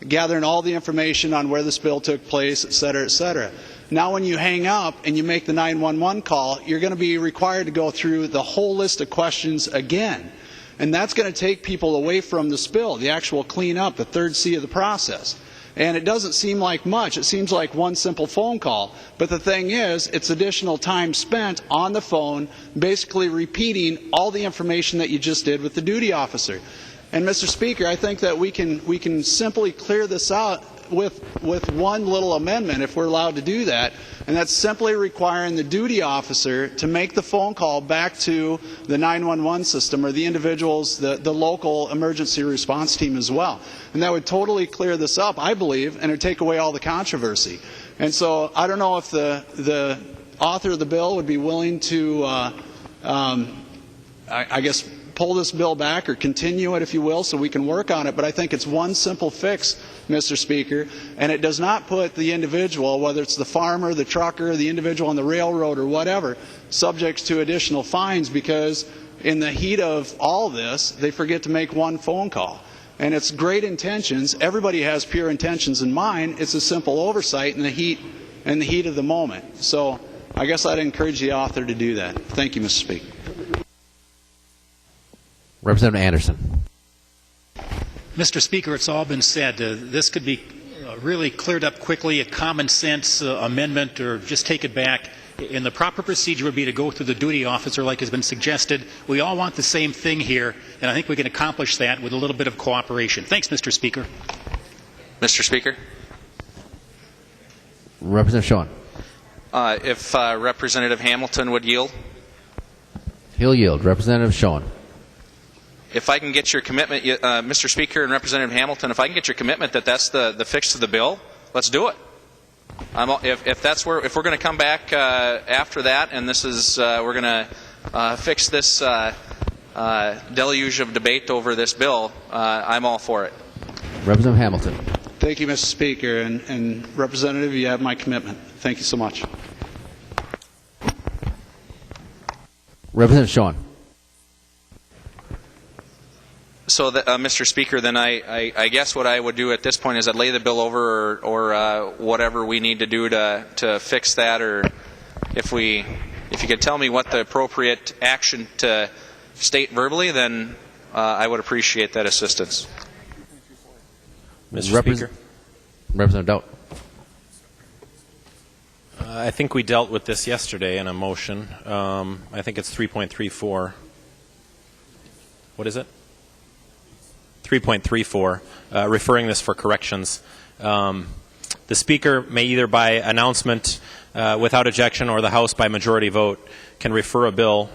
gathering all the information on where the spill took place, et cetera, et cetera. Now when you hang up and you make the 911 call, you're going to be required to go through the whole list of questions again. And that's going to take people away from the spill, the actual cleanup, the 3rd C of the process. And it doesn't seem like much. It seems like one simple phone call. But the thing is, it's additional time spent on the phone basically repeating all the information that you just did with the duty officer. And Mr. Speaker, I think that we can simply clear this out with one little amendment if we're allowed to do that, and that's simply requiring the duty officer to make the phone call back to the 911 system or the individuals, the local emergency response team as well. And that would totally clear this up, I believe, and it would take away all the controversy. And so I don't know if the author of the bill would be willing to, I guess, pull this bill back or continue it, if you will, so we can work on it. But I think it's one simple fix, Mr. Speaker, and it does not put the individual, whether it's the farmer, the trucker, the individual on the railroad or whatever, subject to additional fines because in the heat of all this, they forget to make one phone call. And it's great intentions. Everybody has pure intentions in mind. It's a simple oversight in the heat of the moment. So I guess I'd encourage the author to do that. Thank you, Mr. Speaker. Representative Anderson. Mr. Speaker, it's all been said. This could be really cleared up quickly, a common sense amendment, or just take it back. And the proper procedure would be to go through the duty officer like has been suggested. We all want the same thing here, and I think we can accomplish that with a little bit of cooperation. Thanks, Mr. Speaker. Mr. Speaker? Representative Schoen. If Representative Hamilton would yield. He'll yield. Representative Schoen. If I can get your commitment, Mr. Speaker and Representative Hamilton, if I can get your commitment that that's the fix to the bill, let's do it. If we're going to come back after that, and this is we're going to fix this deluge of debate over this bill, I'm all for it. Representative Hamilton. Thank you, Mr. Speaker, and Representative, you have my commitment. Thank you so much. Representative Schoen. So, Mr. Speaker, then I guess what I would do at this point is I'd lay the bill over or whatever we need to do to fix that, or if you could tell me what the appropriate action to state verbally, then I would appreciate that assistance. Mr. Speaker. Representative Doubt. I think we dealt with this yesterday in a motion. I think it's 3.34. What is it? 3.34, referring this for corrections. The Speaker may either by announcement without objection or the House by majority vote can refer a bill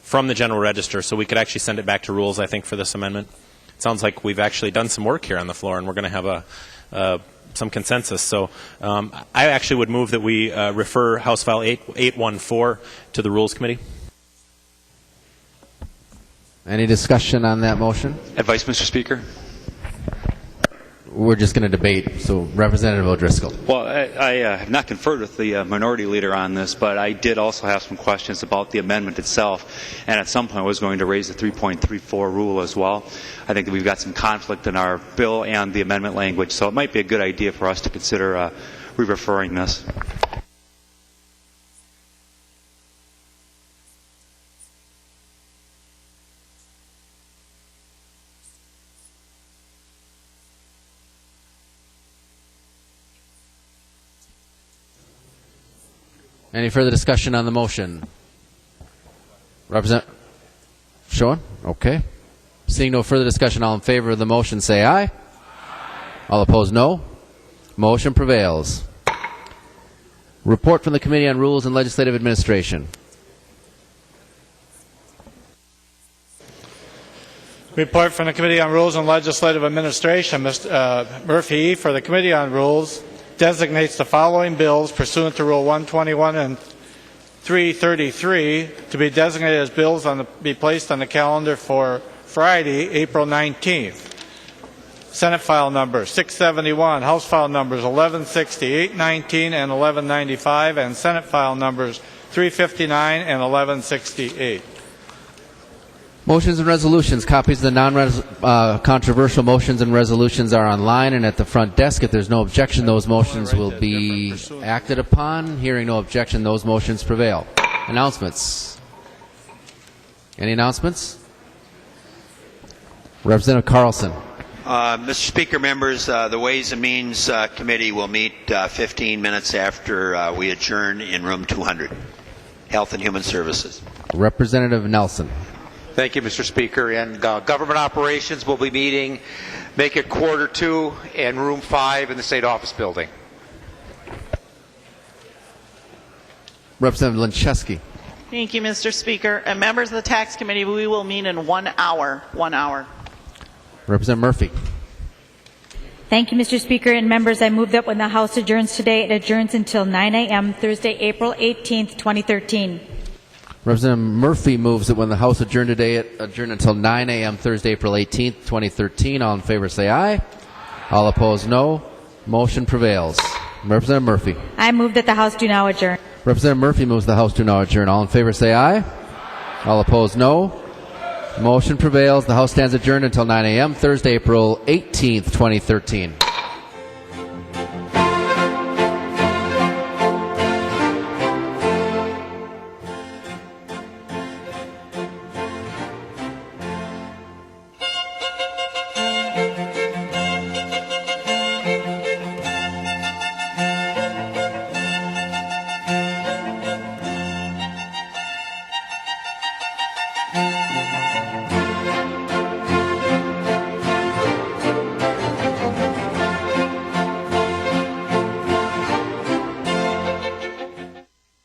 from the General Register, so we could actually send it back to Rules, I think, for this amendment. It sounds like we've actually done some work here on the floor, and we're going to have some consensus. So I actually would move that we refer House File 814 to the Rules Committee. Any discussion on that motion? Advice, Mr. Speaker? We're just going to debate. So, Representative O'Driscoll. Well, I have not conferred with the minority leader on this, but I did also have some questions about the amendment itself, and at some point I was going to raise the 3.34 rule as well. I think that we've got some conflict in our bill and the amendment language, so it might be a good idea for us to consider re-referring this. Any further discussion on the motion? Representative Schoen? Okay. Seeing no further discussion, all in favor of the motion say aye. All opposed, no. Motion prevails. Report from the Committee on Rules and Legislative Administration. Report from the Committee on Rules and Legislative Administration. Mr. Murphy, for the Committee on Rules, designates the following bills pursuant to Rule 121 and 333 to be designated as bills be placed on the calendar for Friday, April 19th. Senate file numbers 671, House file numbers 1160, 819, and 1195, and Senate file numbers 359 and 1168. Motions and resolutions. Copies of the non-controversial motions and resolutions are online and at the front desk. If there's no objection, those motions will be acted upon. Hearing no objection, those motions prevail. Announcements. Any announcements? Representative Carlson. Mr. Speaker, members, the Ways and Means Committee will meet 15 minutes after we adjourn in room 200. Health and Human Services. Representative Nelson. Thank you, Mr. Speaker. And Government Operations will be meeting, make it quarter 2 in room 5 in the State Office Building. Representative Linczewski. Thank you, Mr. Speaker. And members of the Tax Committee, we will meet in 1 hour. 1 hour. Representative Murphy. Thank you, Mr. Speaker. And members, I move that when the House adjourns today, it adjourns until 9 a.m. Thursday, April 18th, 2013. Representative Murphy moves that when the House adjourn today, it adjourn until 9 a.m. Thursday, April 18th, 2013. All in favor say aye. All opposed, no. Motion prevails. Representative Murphy. I move that the House do now adjourn. Representative Murphy moves the House do now adjourn. All in favor say aye. All opposed, no. Motion prevails. The House stands adjourned until 9 a.m. Thursday, April 18th, 2013.